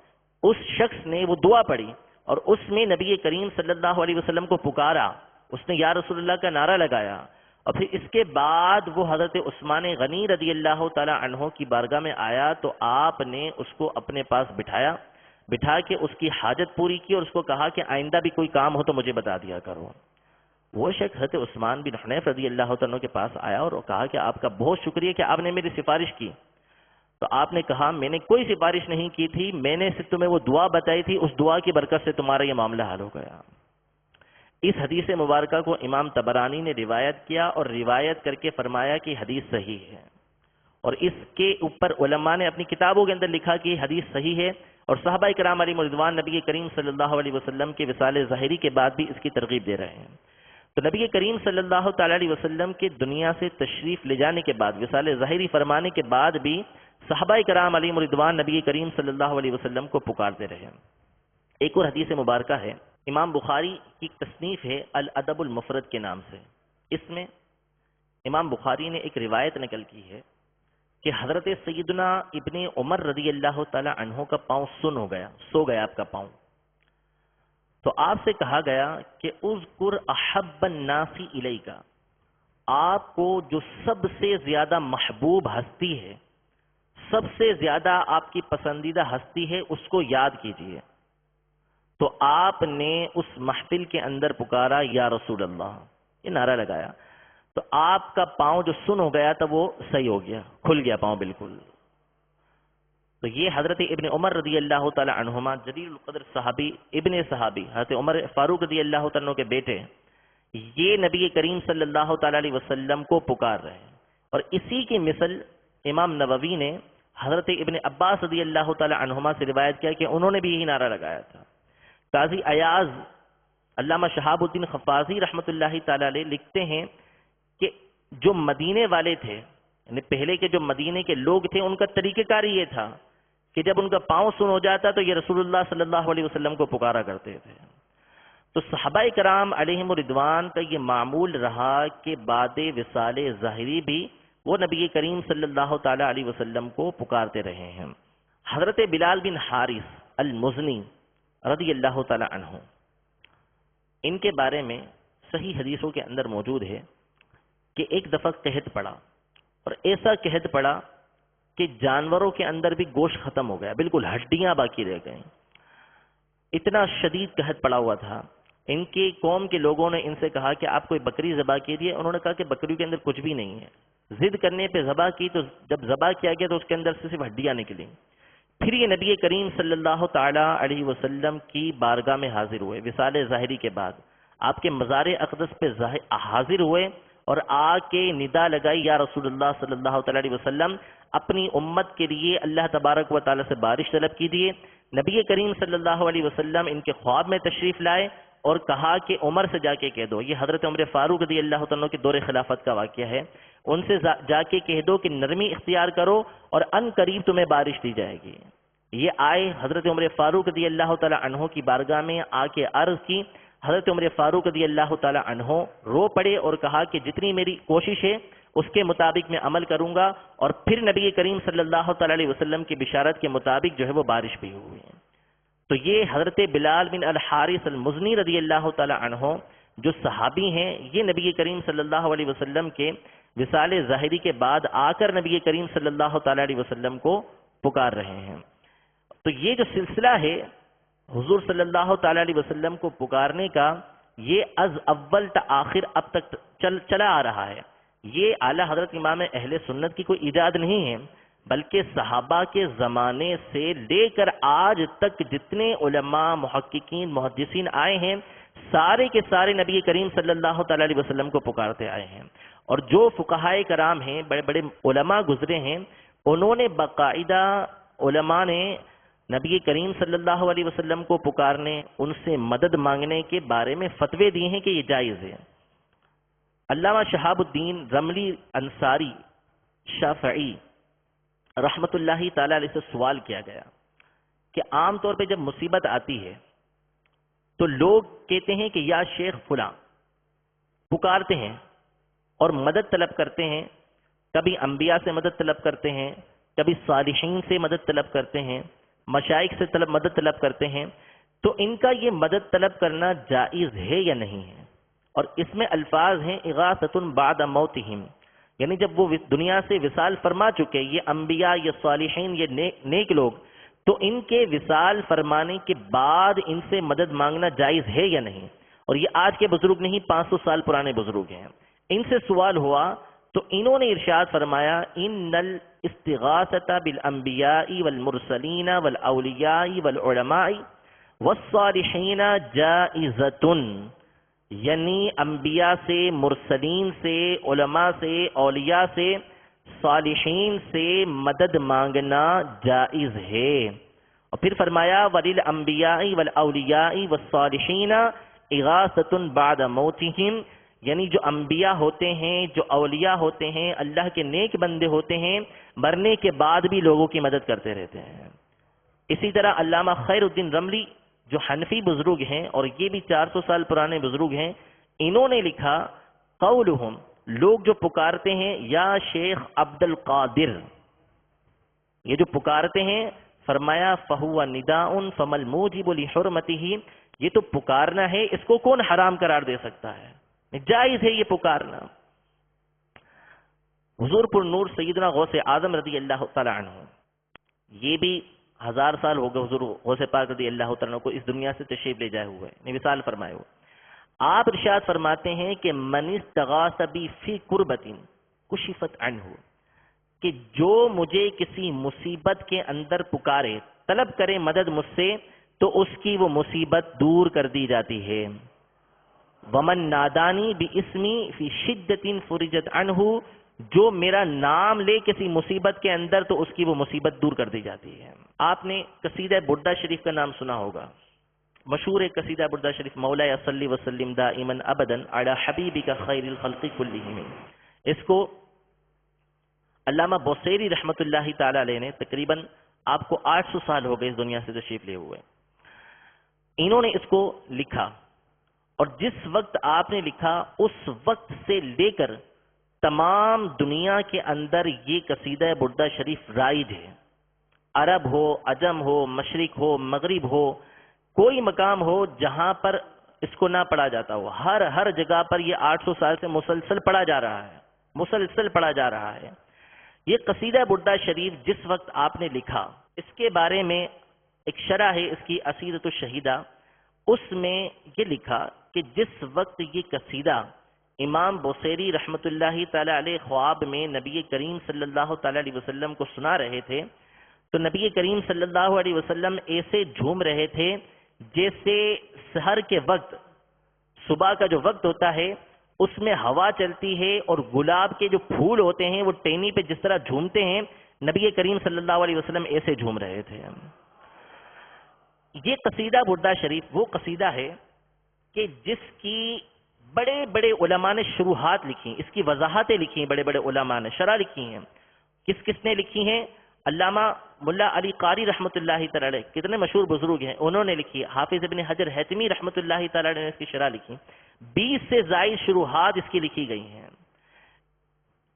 اس شخص نے وہ دعا پڑھی اور اس میں نبی کریم صلی اللہ علیہ وسلم کو پکارا، اس نے یا رسول اللہ کا نعرہ لگایا، اور پھر اس کے بعد وہ حضرت عثمان غنی رضی اللہ تعالی عنہ کی بارگاہ میں آیا تو آپ نے اس کو اپنے پاس بٹھایا، بٹھا کے اس کی حاجت پوری کی اور اس کو کہا کہ آئندہ بھی کوئی کام ہو تو مجھے بتا دیا کرو. وہ شخص حضرت عثمان بن حنیف رضی اللہ تعالیٰ کے پاس آیا اور کہا کہ آپ کا بہت شکریہ کہ آپ نے میری سفارش کی. تو آپ نے کہا میں نے کوئی سفارش نہیں کی تھی، میں نے صرف تمہیں وہ دعا بتائی تھی، اس دعا کی برکت سے تمہارا یہ معاملہ حل ہو گیا. اس حدیث مبارکہ کو امام طبرانی نے روایت کیا اور روایت کر کے فرمایا کہ حدیث صحیح ہے، اور اس کے اوپر علماء نے اپنی کتابوں کے اندر لکھا کہ حدیث صحیح ہے، اور صحابہ کرام علیہم رضوان نبی کریم صلی اللہ علیہ وسلم کے وصال ظاہری کے بعد بھی اس کی ترغیب دے رہے ہیں. تو نبی کریم صلی اللہ تعالی علیہ وسلم کے دنیا سے تشریف لے جانے کے بعد، وصال ظاہری فرمانے کے بعد بھی صحابہ کرام علیہم رضوان نبی کریم صلی اللہ علیہ وسلم کو پکارتے رہے. ایک اور حدیث مبارکہ ہے، امام بخاری کی تصنیف ہے الادب المفرد کے نام سے. اس میں امام بخاری نے ایک روایت نقل کی ہے کہ حضرت سیدنا ابن عمر رضی اللہ تعالی عنہ کا پاؤں سن ہو گیا، سو گیا آپ کا پاؤں. تو آپ سے کہا گیا کہ اذکر احب الناس الیک، آپ کو جو سب سے زیادہ محبوب ہستی ہے، سب سے زیادہ آپ کی پسندیدہ ہستی ہے، اس کو یاد کیجئے. تو آپ نے اس محفل کے اندر پکارا یا رسول اللہ، یہ نعرہ لگایا. تو آپ کا پاؤں جو سن ہو گیا تھا وہ صحیح ہو گیا، کھل گیا پاؤں بالکل. تو یہ حضرت ابن عمر رضی اللہ تعالی عنہما جلیل القدر صحابی، ابن صحابی حضرت عمر فاروق رضی اللہ تعالی عنہ کے بیٹے، یہ نبی کریم صلی اللہ تعالی علیہ وسلم کو پکار رہے ہیں. اور اسی کی مثل امام نووی نے حضرت ابن عباس رضی اللہ تعالی عنہما سے روایت کیا کہ انہوں نے بھی یہی نعرہ لگایا تھا۔ قاضی ایاز علامہ شہاب الدین خفازی رحمۃ اللہ تعالی علیہ لکھتے ہیں کہ جو مدینے والے تھے، یعنی پہلے کے جو مدینے کے لوگ تھے، ان کا طریقہ کار یہ تھا کہ جب ان کا پاؤں سن ہو جاتا تو یہ رسول اللہ صلی اللہ علیہ وسلم کو پکارا کرتے تھے۔ تو صحابہ کرام علیہم الرضوان کا یہ معمول رہا کہ بعد وصال ظاہری بھی وہ نبی کریم صلی اللہ تعالی علیہ وسلم کو پکارتے رہے ہیں۔ حضرت بلال بن حارث المزنی رضی اللہ تعالی عنہ، ان کے بارے میں صحیح حدیثوں کے اندر موجود ہے کہ ایک دفعہ قحط پڑا، اور ایسا قحط پڑا کہ جانوروں کے اندر بھی گوشت ختم ہو گیا، بالکل ہڈیاں باقی رہ گئیں۔ اتنا شدید قحط پڑا ہوا تھا۔ ان کی قوم کے لوگوں نے ان سے کہا کہ آپ کوئی بکری ذبح کیجیے۔ انہوں نے کہا کہ بکری کے اندر کچھ بھی نہیں ہے۔ ضد کرنے پہ ذبح کی، تو جب ذبح کیا گیا تو اس کے اندر سے صرف ہڈیاں نکلیں۔ پھر یہ نبی کریم صلی اللہ تعالی علیہ وسلم کی بارگاہ میں حاضر ہوئے وصال ظاہری کے بعد، آپ کے مزار اقدس پہ حاضر ہوئے اور آ کے ندا لگائی، یا رسول اللہ صلی اللہ تعالی علیہ وسلم، اپنی امت کے لیے اللہ تبارک و تعالی سے بارش طلب کیجیے۔ نبی کریم صلی اللہ علیہ وسلم ان کے خواب میں تشریف لائے اور کہا کہ عمر سے جا کے کہہ دو، یہ حضرت عمر فاروق رضی اللہ تعالیٰ کے دور خلافت کا واقعہ ہے، ان سے جا کے کہہ دو کہ نرمی اختیار کرو اور ان قریب تمہیں بارش دی جائے گی۔ یہ آئے حضرت عمر فاروق رضی اللہ تعالیٰ عنہ کی بارگاہ میں آ کے عرض کی۔ حضرت عمر فاروق رضی اللہ تعالیٰ عنہ رو پڑے اور کہا کہ جتنی میری کوشش ہے اس کے مطابق میں عمل کروں گا، اور پھر نبی کریم صلی اللہ تعالیٰ علیہ وسلم کی بشارت کے مطابق جو ہے وہ بارش بھی ہوئی ہے۔ تو یہ حضرت بلال بن الحارث المزنی رضی اللہ تعالی عنہ جو صحابی ہیں، یہ نبی کریم صلی اللہ علیہ وسلم کے وصال ظاہری کے بعد آ کر نبی کریم صلی اللہ تعالی علیہ وسلم کو پکار رہے ہیں۔ تو یہ جو سلسلہ ہے حضور صلی اللہ تعالی علیہ وسلم کو پکارنے کا، یہ از اول تا آخر اب تک چلا آ رہا ہے۔ یہ اعلیٰ حضرت امام اہل سنت کی کوئی ایجاد نہیں ہے، بلکہ صحابہ کے زمانے سے لے کر آج تک جتنے علماء، محققین، محدثین آئے ہیں، سارے کے سارے نبی کریم صلی اللہ تعالی علیہ وسلم کو پکارتے آئے ہیں۔ اور جو فقہائے کرام ہیں، بڑے بڑے علماء گزرے ہیں، انہوں نے باقاعدہ علماء نے نبی کریم صلی اللہ علیہ وسلم کو پکارنے، ان سے مدد مانگنے کے بارے میں فتوے دیے ہیں کہ یہ جائز ہے۔ علامہ شہاب الدین رملی انصاری شافعی رحمت اللہ تعالی علیہ سے سوال کیا گیا کہ عام طور پہ جب مصیبت آتی ہے تو لوگ کہتے ہیں کہ یا شیخ فلاں، پکارتے ہیں اور مدد طلب کرتے ہیں، کبھی انبیاء سے مدد طلب کرتے ہیں، کبھی صالحین سے مدد طلب کرتے ہیں، مشائخ سے مدد طلب کرتے ہیں، تو ان کا یہ مدد طلب کرنا جائز ہے یا نہیں ہے؟ اور اس میں الفاظ ہیں اغاثۃ بعد موتہم، یعنی جب وہ دنیا سے وصال فرما چکے، یہ انبیاء، یہ صالحین، یہ نیک لوگ، تو ان کے وصال فرمانے کے بعد ان سے مدد مانگنا جائز ہے یا نہیں؟ اور یہ آج کے بزرگ نہیں، 500 سال پرانے بزرگ ہیں۔ ان سے سوال ہوا تو انہوں نے ارشاد فرمایا ان الاستغاثۃ بالانبیاء والمرسلین والاولیاء والعلماء والصالحین جائزۃ، یعنی انبیاء سے، مرسلین سے، علماء سے، اولیاء سے، صالحین سے مدد مانگنا جائز ہے۔ اور پھر فرمایا وَلِلْأَنْبِيَاءِ وَالْأَوْلِيَاءِ وَالصَّالِحِينَ اِغَاثَةٌ بَعْدَ مَوْتِهِمْ، یعنی جو انبیاء ہوتے ہیں، جو اولیاء ہوتے ہیں، اللہ کے نیک بندے ہوتے ہیں، مرنے کے بعد بھی لوگوں کی مدد کرتے رہتے ہیں۔ اسی طرح علامہ خیر الدین رملی جو حنفی بزرگ ہیں، اور یہ بھی 400 سال پرانے بزرگ ہیں، انہوں نے لکھا قولہم، لوگ جو پکارتے ہیں یا شیخ عبد القادر، یہ جو پکارتے ہیں، فرمایا فہو نداء فما الموجب لحرمتہ، یہ تو پکارنا ہے، اس کو کون حرام قرار دے سکتا ہے؟ جائز ہے یہ پکارنا۔ حضور پر نور سیدنا غوث اعظم رضی اللہ تعالی عنہ، یہ بھی 1000 سال ہو گئے حضور غوث پاک رضی اللہ تعالیٰ کو اس دنیا سے تشریف لے جائے ہوئے، وصال فرمائے ہوئے۔ آپ ارشاد فرماتے ہیں کہ من استغاث بی فی قربۃ کشفت عنہ، کہ جو مجھے کسی مصیبت کے اندر پکارے، طلب کرے مدد مجھ سے، تو اس کی وہ مصیبت دور کر دی جاتی ہے۔ ومن نادانی باسمی فی شدۃ فرجت عنہ، جو میرا نام لے کسی مصیبت کے اندر تو اس کی وہ مصیبت دور کر دی جاتی ہے۔ آپ نے قصیدہ بردہ شریف کا نام سنا ہوگا، مشہور ہے قصیدہ بردہ شریف، مولایا صلی وسلم دائما ابدا علی حبیبک خیر الخلق کلہم۔ اس کو علامہ بوصیری رحمۃ اللہ تعالی علیہ نے تقریباً آپ کو 800 سال ہو گئے اس دنیا سے تشریف لے ہوئے، انہوں نے اس کو لکھا، اور جس وقت آپ نے لکھا اس وقت سے لے کر تمام دنیا کے اندر یہ قصیدہ بردہ شریف رائج ہے۔ عرب ہو، عجم ہو، مشرق ہو، مغرب ہو، کوئی مقام ہو جہاں پر اس کو نہ پڑھا جاتا ہو، ہر جگہ پر یہ 800 سال سے مسلسل پڑھا جا رہا ہے، مسلسل پڑھا جا رہا ہے۔ یہ قصیدہ بردہ شریف جس وقت آپ نے لکھا، اس کے بارے میں ایک شرح ہے اس کی عصیدۃ الشہیدہ، اس میں یہ لکھا کہ جس وقت یہ قصیدہ امام بوصیری رحمۃ اللہ تعالی علیہ خواب میں نبی کریم صلی اللہ تعالی علیہ وسلم کو سنا رہے تھے، تو نبی کریم صلی اللہ علیہ وسلم ایسے جھوم رہے تھے جیسے سحر کے وقت، صبح کا جو وقت ہوتا ہے اس میں ہوا چلتی ہے اور گلاب کے جو پھول ہوتے ہیں وہ ٹہنی پہ جس طرح جھومتے ہیں، نبی کریم صلی اللہ علیہ وسلم ایسے جھوم رہے تھے۔ یہ قصیدہ بردہ شریف وہ قصیدہ ہے کہ جس کی بڑے بڑے علماء نے شروحات لکھی، اس کی وضاحتیں لکھی ہیں، بڑے بڑے علماء نے شرح لکھی ہیں۔ کس کس نے لکھی ہیں؟ علامہ ملا علی قاری رحمۃ اللہ تعالی علیہ، کتنے مشہور بزرگ ہیں، انہوں نے لکھی۔ حافظ ابن حجر حیتمی رحمۃ اللہ تعالی علیہ نے اس کی شرح لکھی۔ 20 سے زائد شروحات اس کی لکھی گئی ہیں۔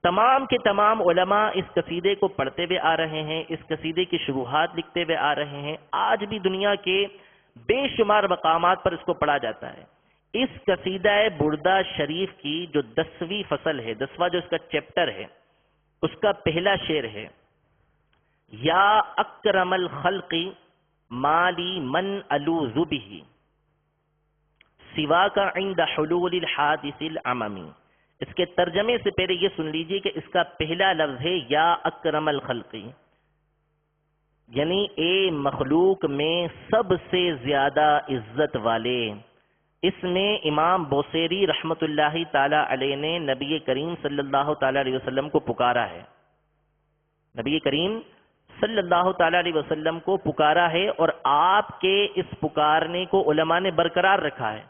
تمام کے تمام علماء اس قصیدے کو پڑھتے ہوئے آ رہے ہیں، اس قصیدے کی شروحات لکھتے ہوئے آ رہے ہیں۔ آج بھی دنیا کے بے شمار مقامات پر اس کو پڑھا جاتا ہے۔ اس قصیدہ بردہ شریف کی جو 10ویں فصل ہے، 10واں جو اس کا چیپٹر ہے، اس کا پہلا شعر ہے، یا اکرم الخلق مالی من الوذ به سوا کا عند حلول الحادث العممی۔ اس کے ترجمے سے پہلے یہ سن لیجئے کہ اس کا پہلا لفظ ہے یا اکرم الخلق، یعنی اے مخلوق میں سب سے زیادہ عزت والے۔ اس میں امام بوصیری رحمت اللہ تعالی علیہ نے نبی کریم صلی اللہ تعالی علیہ وسلم کو پکارا ہے، نبی کریم صلی اللہ تعالی علیہ وسلم کو پکارا ہے، اور آپ کے اس پکارنے کو علماء نے برقرار رکھا ہے۔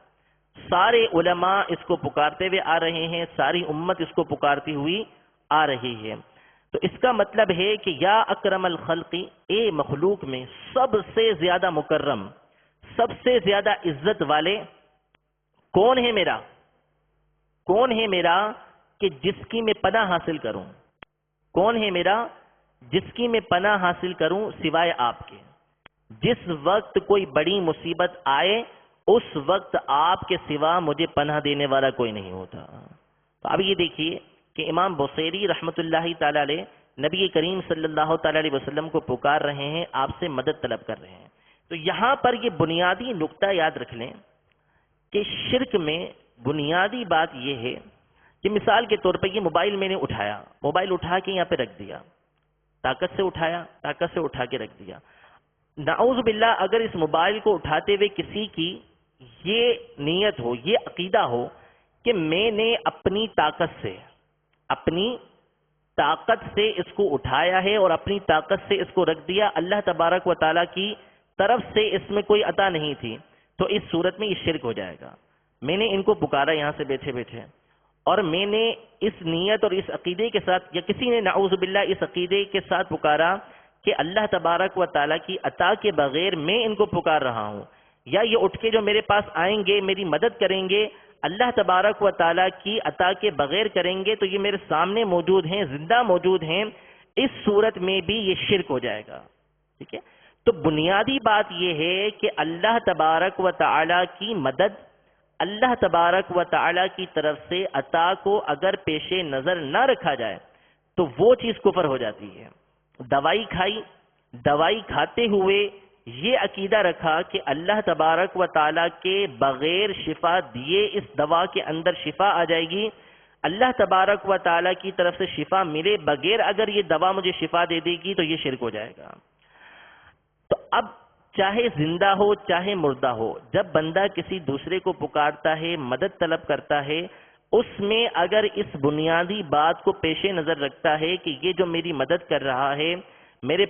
سارے علماء اس کو پکارتے ہوئے آ رہے ہیں، ساری امت اس کو پکارتی ہوئی آ رہی ہے۔ تو اس کا مطلب ہے کہ یا اکرم الخلق، اے مخلوق میں سب سے زیادہ مکرم، سب سے زیادہ عزت والے کون ہے میرا؟ کون ہے میرا کہ جس کی میں پناہ حاصل کروں؟ کون ہے میرا جس کی میں پناہ حاصل کروں سوائے آپ کے؟ جس وقت کوئی بڑی مصیبت آئے اس وقت آپ کے سوا مجھے پناہ دینے والا کوئی نہیں ہوتا۔ تو اب یہ دیکھیے کہ امام بوصیری رحمت اللہ تعالی علیہ نبی کریم صلی اللہ تعالی علیہ وسلم کو پکار رہے ہیں، آپ سے مدد طلب کر رہے ہیں۔ تو یہاں پر یہ بنیادی نقطہ یاد رکھ لیں کہ شرک میں بنیادی بات یہ ہے کہ مثال کے طور پہ یہ موبائل میں نے اٹھایا، موبائل اٹھا کے یہاں پہ رکھ دیا، طاقت سے اٹھایا، طاقت سے اٹھا کے رکھ دیا۔ نعوذ باللہ اگر اس موبائل کو اٹھاتے ہوئے کسی کی یہ نیت ہو، یہ عقیدہ ہو کہ میں نے اپنی طاقت سے اس کو اٹھایا ہے اور اپنی طاقت سے اس کو رکھ دیا، اللہ تبارک و تعالیٰ کی طرف سے اس میں کوئی عطا نہیں تھی، تو اس صورت میں یہ شرک ہو جائے گا۔ میں نے ان کو پکارا یہاں سے بیٹھے بیٹھے، اور میں نے اس نیت اور اس عقیدے کے ساتھ، یا کسی نے نعوذ باللہ اس عقیدے کے ساتھ پکارا کہ اللہ تبارک و تعالیٰ کی عطا کے بغیر میں ان کو پکار رہا ہوں، یا یہ اٹھ کے جو میرے پاس آئیں گے میری مدد کریں گے، اللہ تبارک و تعالیٰ کی عطا کے بغیر کریں گے، تو یہ میرے سامنے موجود ہیں، زندہ موجود ہیں، اس صورت میں بھی یہ شرک ہو جائے گا۔ ٹھیک ہے؟ تو بنیادی بات یہ ہے کہ اللہ تبارک و تعالیٰ کی مدد، اللہ تبارک و تعالیٰ کی طرف سے عطا کو اگر پیش نظر نہ رکھا جائے تو وہ چیز کفر ہو جاتی ہے۔ دوائی کھائی، دوائی کھاتے ہوئے یہ عقیدہ رکھا کہ اللہ تبارک و تعالیٰ کے بغیر شفا دیے اس دوا کے اندر شفا آ جائے گی، اللہ تبارک و تعالیٰ کی طرف سے شفا ملے بغیر اگر یہ دوا مجھے شفا دے دے گی تو یہ شرک ہو جائے گا۔ تو اب چاہے زندہ ہو چاہے مردہ ہو، جب بندہ کسی دوسرے کو پکارتا ہے، مدد طلب کرتا ہے، اس میں اگر اس بنیادی بات کو پیش نظر رکھتا ہے کہ یہ جو میری مدد کر رہا ہے، میرے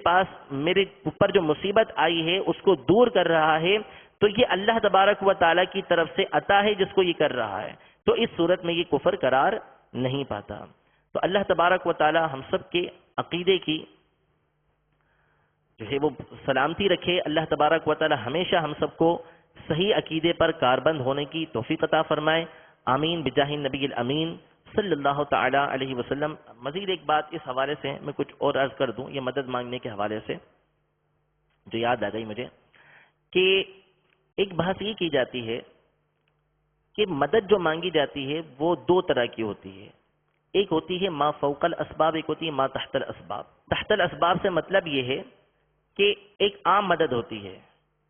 اوپر جو مصیبت آئی ہے اس کو دور کر رہا ہے، تو یہ اللہ تبارک و تعالیٰ کی طرف سے عطا ہے جس کو یہ کر رہا ہے، تو اس صورت میں یہ کفر قرار نہیں پاتا۔ تو اللہ تبارک و تعالیٰ ہم سب کے عقیدے کی جو ہے وہ سلامتی رکھے۔ اللہ تبارک و تعالیٰ ہمیشہ ہم سب کو صحیح عقیدے پر کاربند ہونے کی توفیق عطا فرمائے، آمین بجاہ النبی الامین صلی اللہ تعالی علیہ وسلم۔ مزید ایک بات اس حوالے سے میں کچھ اور عرض کر دوں، یہ مدد مانگنے کے حوالے سے جو یاد آ گئی مجھے، کہ ایک بحث یہ کی جاتی ہے کہ مدد جو مانگی جاتی ہے وہ دو طرح کی ہوتی ہے، ایک ہوتی ہے ما فوق الاسباب، ایک ہوتی ہے ما تحت الاسباب۔ تحت الاسباب سے مطلب یہ ہے کہ ایک عام مدد ہوتی ہے،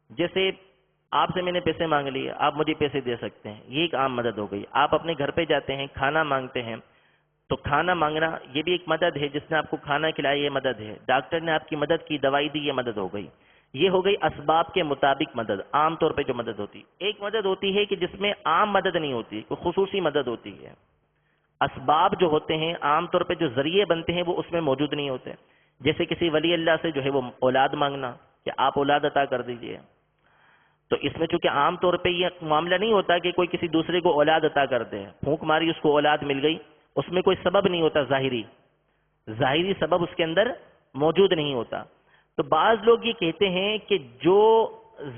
جیسے آپ سے میں نے پیسے مانگ لیے، آپ مجھے پیسے دے سکتے ہیں، یہ ایک عام مدد ہو گئی۔ آپ اپنے گھر پہ جاتے ہیں، کھانا مانگتے ہیں، تو کھانا مانگنا یہ بھی ایک مدد ہے، جس نے آپ کو کھانا کھلایا یہ مدد ہے، ڈاکٹر نے آپ کی مدد کی، دوائی دی، یہ مدد ہو گئی۔ یہ ہو گئی اسباب کے مطابق مدد، عام طور پہ جو مدد ہوتی۔ ایک مدد ہوتی ہے کہ جس میں عام مدد نہیں ہوتی، کوئی خصوصی مدد ہوتی ہے۔ اسباب جو ہوتے ہیں عام طور پہ جو ذریعے بنتے ہیں وہ اس میں موجود نہیں ہوتے، جیسے کسی ولی اللہ سے جو ہے وہ اولاد مانگنا کہ آپ اولاد عطا کر دیجئے، تو اس میں چونکہ عام طور پہ یہ معاملہ نہیں ہوتا کہ کوئی کسی دوسرے کو اولاد عطا کر دے، پھونک ماری اس کو اولاد مل گئی، اس میں کوئی سبب نہیں ہوتا، ظاہری سبب اس کے اندر موجود نہیں ہوتا۔ تو بعض لوگ یہ کہتے ہیں کہ جو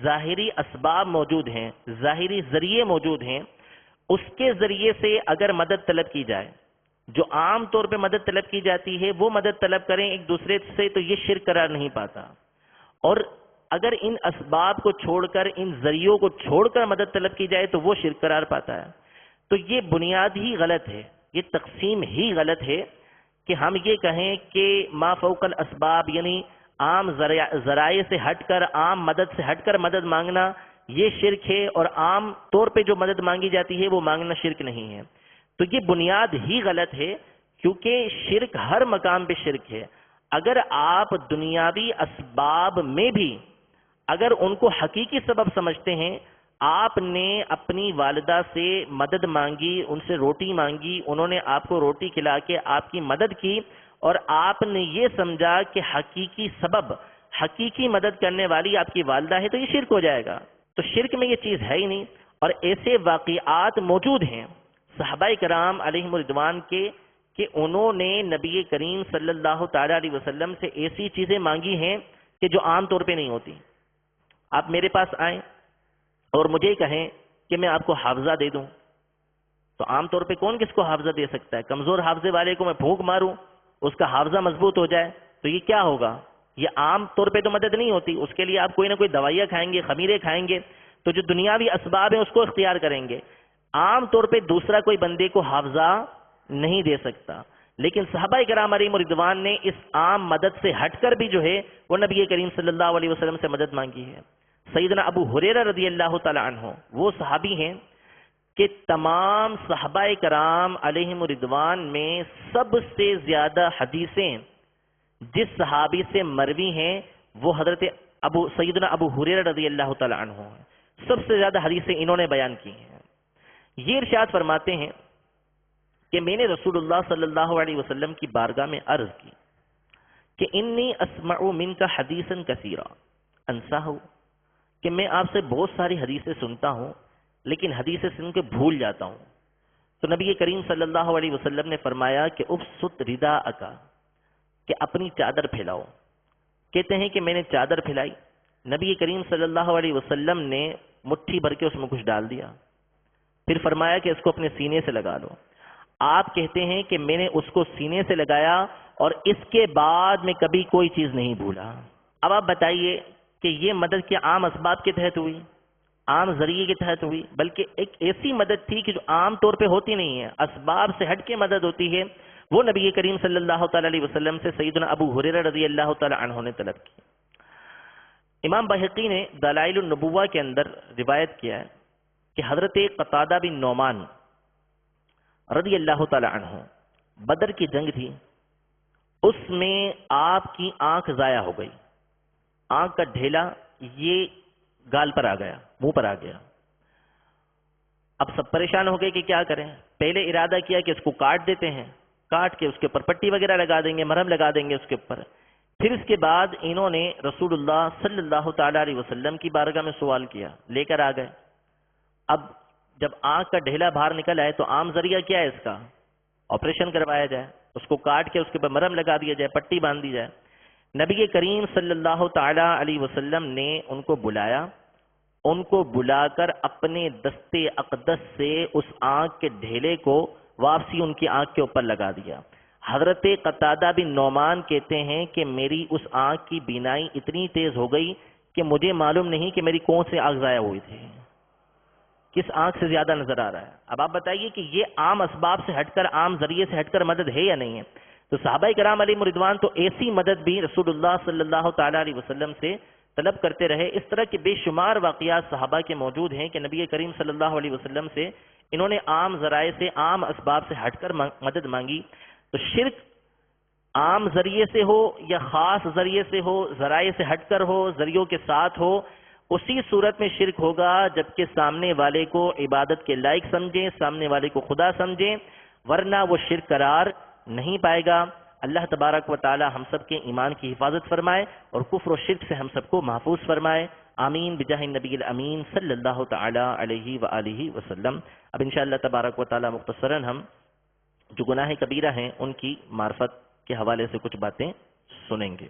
ظاہری اسباب موجود ہیں، ظاہری ذریعے موجود ہیں، اس کے ذریعے سے اگر مدد طلب کی جائے، جو عام طور پہ مدد طلب کی جاتی ہے وہ مدد طلب کریں ایک دوسرے سے، تو یہ شرک قرار نہیں پاتا۔ اور اگر ان اسباب کو چھوڑ کر، ان ذریعوں کو چھوڑ کر مدد طلب کی جائے تو وہ شرک قرار پاتا ہے۔ تو یہ بنیاد ہی غلط ہے، یہ تقسیم ہی غلط ہے کہ ہم یہ کہیں کہ ما فوق الاسباب یعنی عام ذرائع سے ہٹ کر، عام مدد سے ہٹ کر مدد مانگنا یہ شرک ہے، اور عام طور پہ جو مدد مانگی جاتی ہے وہ مانگنا شرک نہیں ہے۔ تو یہ بنیاد ہی غلط ہے، کیونکہ شرک ہر مقام پہ شرک ہے۔ اگر آپ دنیاوی اسباب میں بھی اگر ان کو حقیقی سبب سمجھتے ہیں، آپ نے اپنی والدہ سے مدد مانگی، ان سے روٹی مانگی، انہوں نے آپ کو روٹی کھلا کے آپ کی مدد کی، اور آپ نے یہ سمجھا کہ حقیقی سبب، حقیقی مدد کرنے والی آپ کی والدہ ہے، تو یہ شرک ہو جائے گا۔ تو شرک میں یہ چیز ہے ہی نہیں۔ اور ایسے واقعات موجود ہیں صحابہ کرام علیہم رضوان کے کہ انہوں نے نبی کریم صلی اللہ تعالی علیہ وسلم سے ایسی چیزیں مانگی ہیں کہ جو عام طور پہ نہیں ہوتی۔ آپ میرے پاس آئیں اور مجھے کہیں کہ میں آپ کو حافظہ دے دوں، تو عام طور پہ کون کس کو حافظہ دے سکتا ہے؟ کمزور حافظے والے کو میں پھونک ماروں، اس کا حافظہ مضبوط ہو جائے، تو یہ کیا ہوگا؟ یہ عام طور پہ تو مدد نہیں ہوتی، اس کے لیے آپ کوئی نہ کوئی دوائیاں کھائیں گے، خمیرے کھائیں گے، تو جو دنیاوی اسباب ہیں اس کو اختیار کریں گے۔ عام طور پہ دوسرا کوئی بندے کو حافظہ نہیں دے سکتا، لیکن صحابہ کرام علیہم رضوان نے اس عام مدد سے ہٹ کر بھی جو ہے وہ نبی کریم صلی اللہ علیہ وسلم سے مدد مانگی ہے۔ سیدنا ابو ہریرہ رضی اللہ تعالی عنہ وہ صحابی ہیں کہ تمام صحابہ کرام علیہم رضوان میں سب سے زیادہ حدیثیں جس صحابی سے مروی ہیں وہ حضرت سیدنا ابو ہریرہ رضی اللہ تعالی عنہ ہیں۔ سب سے زیادہ حدیثیں انہوں نے بیان کی ہیں۔ یہ ارشاد فرماتے ہیں کہ میں نے رسول اللہ صلی اللہ علیہ وسلم کی بارگاہ میں عرض کی کہ انی اسمع منک حدیثا کثیرا انساہ، کہ میں آپ سے بہت ساری حدیثیں سنتا ہوں لیکن حدیثیں سن کے بھول جاتا ہوں۔ تو نبی کریم صلی اللہ علیہ وسلم نے فرمایا کہ ابسط رداءک، کہ اپنی چادر پھیلاؤ۔ کہتے ہیں کہ میں نے چادر پھیلائی، نبی کریم صلی اللہ علیہ وسلم نے مٹھی بھر کے اس میں کچھ ڈال دیا، پھر فرمایا کہ اس کو اپنے سینے سے لگا لو۔ آپ کہتے ہیں کہ میں نے اس کو سینے سے لگایا اور اس کے بعد میں کبھی کوئی چیز نہیں بھولا۔ اب آپ بتائیے کہ یہ مدد کیا عام اسباب کے تحت ہوئی، عام ذریعے کے تحت ہوئی؟ بلکہ ایک ایسی مدد تھی کہ جو عام طور پہ ہوتی نہیں ہے، اسباب سے ہٹ کے مدد ہوتی ہے، وہ نبی کریم صلی اللہ تعالی علیہ وسلم سے سیدنا ابو ہریرہ رضی اللہ تعالی عنہ نے طلب کی۔ امام بہقی نے دلائل النبوہ کے اندر روایت کیا ہے کہ حضرت قتادہ بن نعمان رضی اللہ تعالی عنہ، بدر کی جنگ تھی، اس میں آپ کی آنکھ ضائع ہو گئی، آنکھ کا ڈھیلا یہ گال پر آ گیا، منہ پر آ گیا، اب سب پریشان ہو گئے کہ کیا کریں. پہلے ارادہ کیا کہ اس کو کاٹ دیتے ہیں، کاٹ کے اس کے اوپر پٹی وغیرہ لگا دیں گے، مرہم لگا دیں گے اس کے اوپر. پھر اس کے بعد انہوں نے رسول اللہ صلی اللہ تعالی علیہ وسلم کی بارگاہ میں سوال کیا، لے کر آ گئے. اب جب آنکھ کا ڈھیلا باہر نکل آئے تو عام ذریعہ کیا ہے اس کا؟ آپریشن کروایا جائے، اس کو کاٹ کے اس کے اوپر مرہم لگا دیا جائے، پٹی باندھ دی جائے. نبی کریم صلی اللہ تعالی علیہ وسلم نے ان کو بلایا، ان کو بلا کر اپنے دستے اقدس سے اس آنکھ کے ڈھیلے کو واپسی ان کی آنکھ کے اوپر لگا دیا. حضرت قتادہ بن نعمان کہتے ہیں کہ میری اس آنکھ کی بینائی اتنی تیز ہو گئی کہ مجھے معلوم نہیں کہ میری کون سے آنکھ ضائع ہوئی تھی، کس آنکھ سے زیادہ نظر آ رہا ہے. اب آپ بتائیے کہ یہ عام اسباب سے ہٹ کر، عام ذریعے سے ہٹ کر مدد ہے یا نہیں ہے؟ تو صحابہ کرام علیہ رضوان تو ایسی مدد بھی رسول اللہ صلی اللہ تعالی علیہ وسلم سے طلب کرتے رہے. اس طرح کے بے شمار واقعات صحابہ کے موجود ہیں کہ نبی کریم صلی اللہ علیہ وسلم سے انہوں نے عام ذرائع سے، عام اسباب سے ہٹ کر مدد مانگی. تو شرک عام ذریعے سے ہو یا خاص ذریعے سے ہو، ذرائع سے ہٹ کر ہو، ذریعوں کے ساتھ ہو، اسی صورت میں شرک ہوگا جبکہ سامنے والے کو عبادت کے لائق سمجھیں، سامنے والے کو خدا سمجھیں، ورنہ وہ شرک قرار نہیں پائے گا. اللہ تبارک و تعالی ہم سب کے ایمان کی حفاظت فرمائے اور کفر و شرک سے ہم سب کو محفوظ فرمائے. آمین بجاہ النبی الامین صلی اللہ تعالی علیہ وآلہ وسلم. اب انشاءاللہ تبارک و تعالی مختصراً ہم جو گناہ کبیرہ ہیں ان کی معرفت کے حوالے سے کچھ باتیں سنیں گے.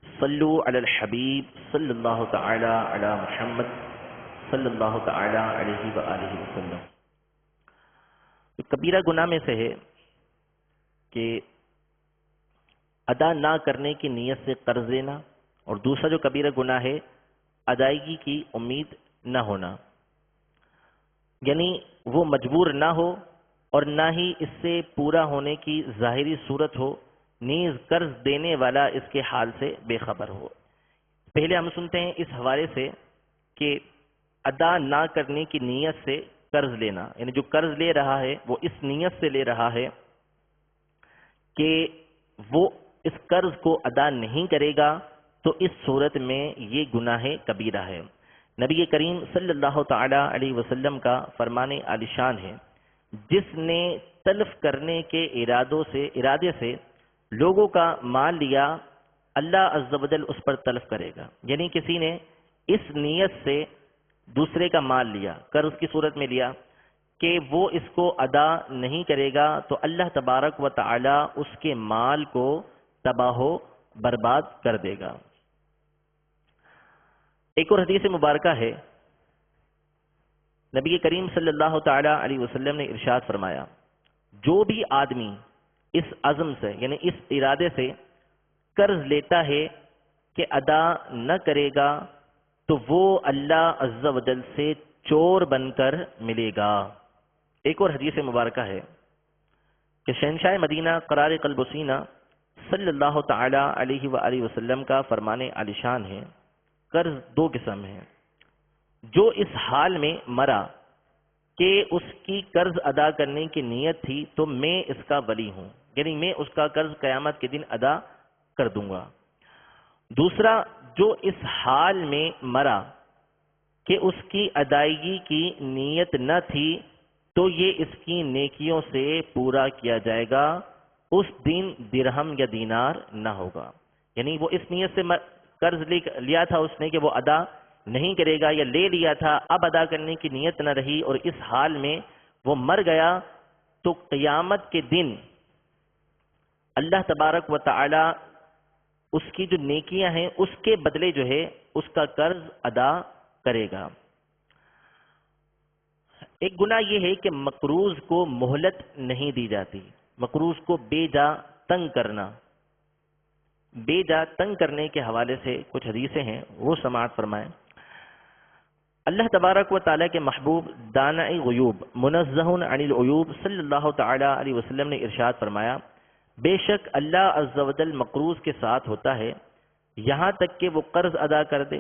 صلو علی الحبیب صلی اللہ تعالی علی محمد صلی اللہ تعالی علیہ وآلہ وسلم. کبیرہ گناہ میں سے ہے کہ ادا نہ کرنے کی نیت سے قرض لینا، اور دوسرا جو کبیرہ گناہ ہے ادائیگی کی امید نہ ہونا، یعنی وہ مجبور نہ ہو اور نہ ہی اس سے پورا ہونے کی ظاہری صورت ہو، نیز قرض دینے والا اس کے حال سے بے خبر ہو. پہلے ہم سنتے ہیں اس حوالے سے کہ ادا نہ کرنے کی نیت سے قرض لینا، یعنی جو قرض لے رہا ہے وہ اس نیت سے لے رہا ہے کہ وہ اس قرض کو ادا نہیں کرے گا، تو اس صورت میں یہ گناہ کبیرہ ہے. نبی کریم صلی اللہ تعالی علیہ وسلم کا فرمان عالی شان ہے، جس نے تلف کرنے کے ارادے سے لوگوں کا مال لیا، اللہ عز و جل اس پر تلف کرے گا. یعنی کسی نے اس نیت سے دوسرے کا مال لیا، قرض کی صورت میں لیا، کہ وہ اس کو ادا نہیں کرے گا، تو اللہ تبارک و تعالی اس کے مال کو تباہ و برباد کر دے گا. ایک اور حدیث مبارکہ ہے، نبی کریم صلی اللہ تعالی علیہ وسلم نے ارشاد فرمایا، جو بھی آدمی اس عزم سے، یعنی اس ارادے سے قرض لیتا ہے کہ ادا نہ کرے گا، تو وہ اللہ عز و جل سے چور بن کر ملے گا. ایک اور حدیث مبارکہ ہے کہ شہنشاہ مدینہ قرار قلب و سینہ صلی اللہ تعالی علیہ وآلہ وسلم کا فرمان عالی شان ہے، قرض دو قسم ہیں. جو اس حال میں مرا کہ اس کی قرض ادا کرنے کی نیت تھی تو میں اس کا ولی ہوں، یعنی میں اس کا قرض قیامت کے دن ادا کر دوں گا. دوسرا، جو اس حال میں مرا کہ اس کی ادائیگی کی نیت نہ تھی تو یہ اس کی نیکیوں سے پورا کیا جائے گا، اس دن درہم یا دینار نہ ہوگا. یعنی وہ اس نیت سے قرض لیا تھا اس نے کہ وہ ادا نہیں کرے گا، یا لے لیا تھا اب ادا کرنے کی نیت نہ رہی اور اس حال میں وہ مر گیا، تو قیامت کے دن اللہ تبارک و تعالی اس کی جو نیکیاں ہیں اس کے بدلے جو ہے اس کا قرض ادا کرے گا. ایک گناہ یہ ہے کہ مقروض کو مہلت نہیں دی جاتی. مقروض کو بے جا تنگ کرنا، بے جا تنگ کرنے کے حوالے سے کچھ حدیثیں ہیں، وہ سماعت فرمائیں. اللہ تبارک و تعالیٰ کے محبوب دانع غیوب منزہ عن العیوب صلی اللہ تعالی علیہ وسلم نے ارشاد فرمایا، بے شک اللہ عز و جل مقروض کے ساتھ ہوتا ہے یہاں تک کہ وہ قرض ادا کر دے،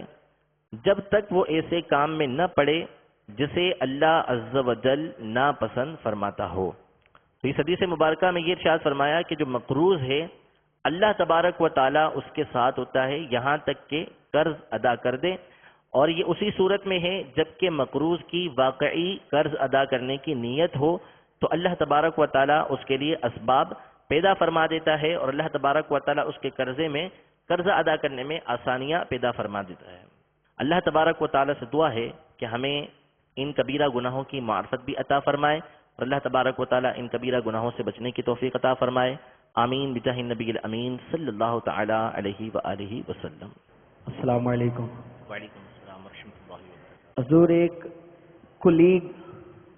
جب تک وہ ایسے کام میں نہ پڑے جسے اللہ عز و جل ناپسند فرماتا ہو. تو اس حدیث مبارکہ میں یہ ارشاد فرمایا کہ جو مقروض ہے اللہ تبارک و تعالیٰ اس کے ساتھ ہوتا ہے یہاں تک کہ قرض ادا کر دے، اور یہ اسی صورت میں ہے جبکہ مقروض کی واقعی قرض ادا کرنے کی نیت ہو تو اللہ تبارک و تعالیٰ اس کے لیے اسباب پیدا فرما دیتا ہے اور اللہ تبارک و تعالیٰ اس کے قرضہ ادا کرنے میں آسانیاں پیدا فرما دیتا ہے۔ اللہ تبارک و تعالیٰ سے دعا ہے کہ ہمیں ان کبیرہ گناہوں کی معرفت بھی عطا فرمائے اور اللہ تبارک و تعالیٰ ان کبیرہ گناہوں سے بچنے کی توفیق عطا فرمائے۔ آمین بجاہ النبی الامین صلی اللہ تعالیٰ علیہ وآلہ وسلم۔ السلام علیکم۔ وعلیکم السلام ورحمۃ اللہ وبرکاتہ۔ حضور، ایک کلیگ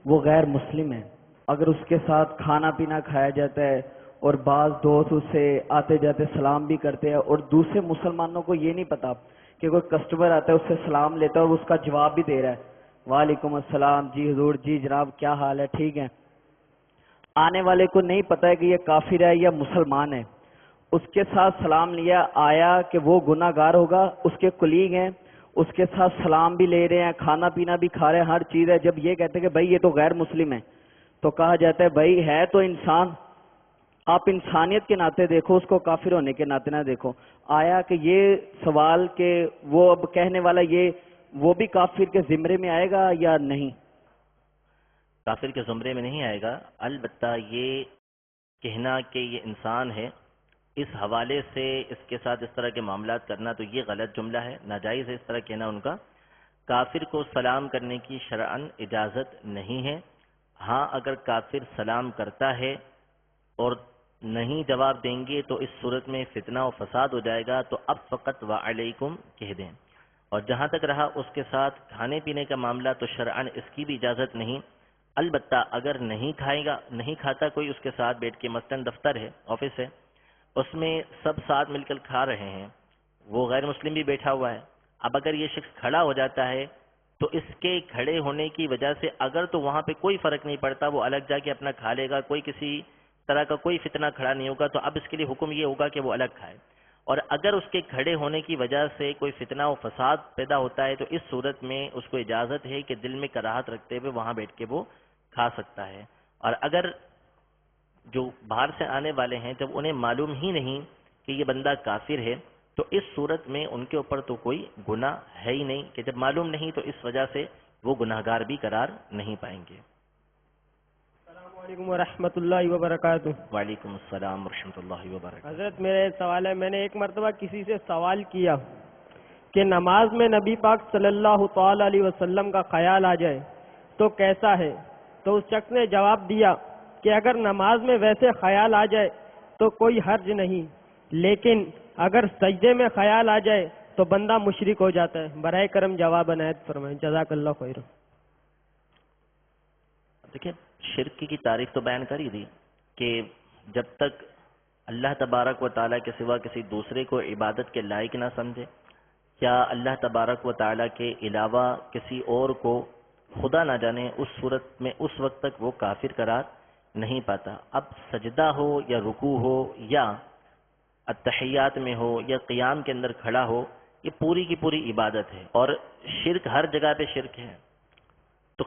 وہ غیر مسلم ہے، اگر اس کے ساتھ کھانا پینا کھایا جاتا ہے اور بعض دوست اسے آتے جاتے سلام بھی کرتے ہیں اور دوسرے مسلمانوں کو یہ نہیں پتا کہ کوئی کسٹمر آتا ہے اس سے سلام لیتا ہے اور اس کا جواب بھی دے رہا ہے، وعلیکم السلام، جی حضور، جی جناب، کیا حال ہے، ٹھیک ہے۔ آنے والے کو نہیں پتا ہے کہ یہ کافر ہے یا مسلمان ہے، اس کے ساتھ سلام لیا، آیا کہ وہ گناہ گار ہوگا، اس کے کلیگ ہیں، اس کے ساتھ سلام بھی لے رہے ہیں، کھانا پینا بھی کھا رہے ہیں، ہر چیز ہے، جب یہ کہتے ہیں کہ بھائی یہ تو غیر مسلم ہے تو کہا جاتا ہے بھائی ہے تو انسان، آپ انسانیت کے ناطے دیکھو، اس کو کافر ہونے کے ناطے نہ دیکھو۔ آیا کہ یہ سوال کہ وہ اب کہنے والا یہ وہ بھی کافر کے زمرے میں آئے گا یا نہیں؟ کافر کے زمرے میں نہیں آئے گا، البتہ یہ کہنا کہ یہ انسان ہے، اس حوالے سے اس کے ساتھ اس طرح کے معاملات کرنا تو یہ غلط جملہ ہے، ناجائز ہے اس طرح کہنا ان کا۔ کافر کو سلام کرنے کی شرعاً اجازت نہیں ہے۔ ہاں اگر کافر سلام کرتا ہے اور نہیں جواب دیں گے تو اس صورت میں فتنہ و فساد ہو جائے گا، تو اب فقط وعلیکم کہہ دیں۔ اور جہاں تک رہا اس کے ساتھ کھانے پینے کا معاملہ تو شرعاً اس کی بھی اجازت نہیں، البتہ اگر نہیں کھاتا کوئی اس کے ساتھ بیٹھ کے، مثلاً دفتر ہے، آفس ہے، اس میں سب ساتھ مل کر کھا رہے ہیں، وہ غیر مسلم بھی بیٹھا ہوا ہے، اب اگر یہ شخص کھڑا ہو جاتا ہے تو اس کے کھڑے ہونے کی وجہ سے اگر تو وہاں پہ کوئی فرق نہیں پڑتا، وہ الگ جا کے اپنا کھا لے گا، کوئی کسی طرح کا کوئی فتنہ کھڑا نہیں ہوگا، تو اب اس کے لیے حکم یہ ہوگا کہ وہ الگ کھائے۔ اور اگر اس کے کھڑے ہونے کی وجہ سے کوئی فتنہ و فساد پیدا ہوتا ہے تو اس صورت میں اس کو اجازت ہے کہ دل میں کراہت رکھتے ہوئے وہاں بیٹھ کے وہ کھا سکتا ہے۔ اور اگر جو باہر سے آنے والے ہیں جب انہیں معلوم ہی نہیں کہ یہ بندہ کافر ہے تو اس صورت میں ان کے اوپر تو کوئی گناہ ہے ہی نہیں، کہ جب معلوم نہیں تو اس وجہ سے وہ گناہگار بھی قرار نہیں پائیں گے۔ السلام علیکم ورحمۃ اللہ وبرکاتہ۔ وعلیکم السلام ورحمۃ اللہ وبرکاتہ۔ حضرت میرا ایک سوال ہے، میں نے ایک مرتبہ کسی سے سوال کیا کہ نماز میں نبی پاک صلی اللہ تعالی علیہ وسلم کا خیال آ جائے تو کیسا ہے؟ تو اس شخص نے جواب دیا کہ اگر نماز میں ویسے خیال آ جائے تو کوئی حرج نہیں، لیکن اگر سجدے میں خیال آ جائے تو بندہ مشرک ہو جاتا ہے۔ برائے کرم جواب عنایت فرمائیں، جزاک اللہ خیر۔ دیکھیں، شرک کی تعریف تو بیان کر ہی دی کہ جب تک اللہ تبارک و تعالیٰ کے سوا کسی دوسرے کو عبادت کے لائق نہ سمجھے یا اللہ تبارک و تعالیٰ کے علاوہ کسی اور کو خدا نہ جانے، اس صورت میں اس وقت تک وہ کافر قرار نہیں پاتا۔ اب سجدہ ہو یا رکوع ہو یا التحیات میں ہو یا قیام کے اندر کھڑا ہو، یہ پوری کی پوری عبادت ہے، اور شرک ہر جگہ پہ شرک ہے۔ تو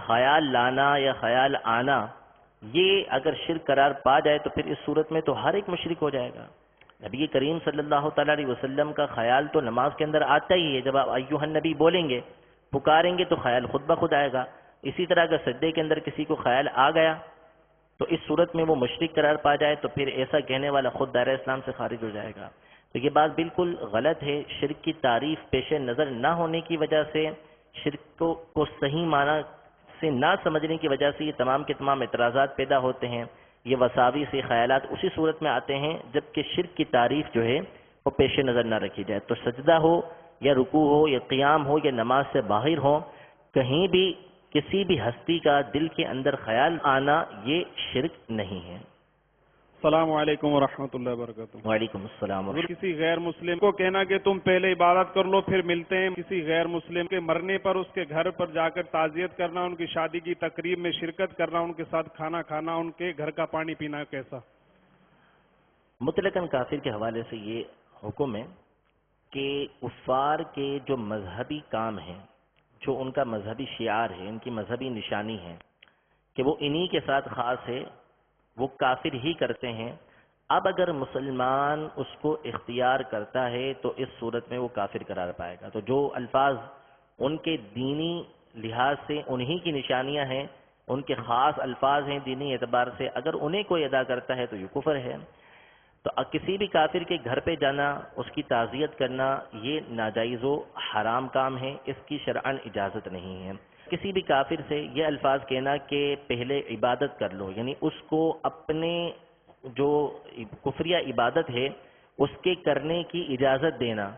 خیال لانا یا خیال آنا یہ اگر شرک قرار پا جائے تو پھر اس صورت میں تو ہر ایک مشرک ہو جائے گا۔ نبی کریم صلی اللہ تعالیٰ علیہ وسلم کا خیال تو نماز کے اندر آتا ہی ہے، جب آپ ایھا النبی بولیں گے، پکاریں گے تو خیال خود بخود آئے گا۔ اسی طرح اگر سجدے کے اندر کسی کو خیال آ گیا تو اس صورت میں وہ مشرک قرار پا جائے تو پھر ایسا کہنے والا خود دائرہ اسلام سے خارج ہو جائے گا۔ تو یہ بات بالکل غلط ہے۔ شرک کی تعریف پیش نظر نہ ہونے کی وجہ سے، شرک کو صحیح معنی سے نہ سمجھنے کی وجہ سے یہ تمام کے تمام اعتراضات پیدا ہوتے ہیں، یہ وساوی سے خیالات اسی صورت میں آتے ہیں جبکہ شرک کی تعریف جو ہے وہ پیش نظر نہ رکھی جائے۔ تو سجدہ ہو یا رکوع ہو یا قیام ہو یا نماز سے باہر ہو، کہیں بھی کسی بھی ہستی کا دل کے اندر خیال آنا یہ شرک نہیں ہے۔ السلام علیکم ورحمۃ اللہ وبرکاتہ۔ وعلیکم السلام ورحمۃ کسی غیر مسلم کو کہنا کہ تم پہلے عبادت کر لو پھر ملتے ہیں، کسی غیر مسلم کے مرنے پر اس کے گھر پر جا کر تعزیت کرنا، ان کی شادی کی تقریب میں شرکت کرنا، ان کے ساتھ کھانا کھانا، ان کے گھر کا پانی پینا، کیسا؟ مطلقاً کافر کے حوالے سے یہ حکم ہے کہ کفار کے جو مذہبی کام ہیں، جو ان کا مذہبی شعار ہے، ان کی مذہبی نشانی ہے کہ وہ انہی کے ساتھ خاص ہے، وہ کافر ہی کرتے ہیں۔ اب اگر مسلمان اس کو اختیار کرتا ہے تو اس صورت میں وہ کافر قرار پائے گا۔ تو جو الفاظ ان کے دینی لحاظ سے انہی کی نشانیاں ہیں، ان کے خاص الفاظ ہیں دینی اعتبار سے، اگر انہیں کوئی ادا کرتا ہے تو یہ کفر ہے۔ تو کسی بھی کافر کے گھر پہ جانا، اس کی تعزیت کرنا، یہ ناجائز و حرام کام ہے، اس کی شرعاً اجازت نہیں ہے۔ کسی بھی کافر سے یہ الفاظ کہنا کہ پہلے عبادت کر لو، یعنی اس کو اپنے جو کفریہ عبادت ہے اس کے کرنے کی اجازت دینا،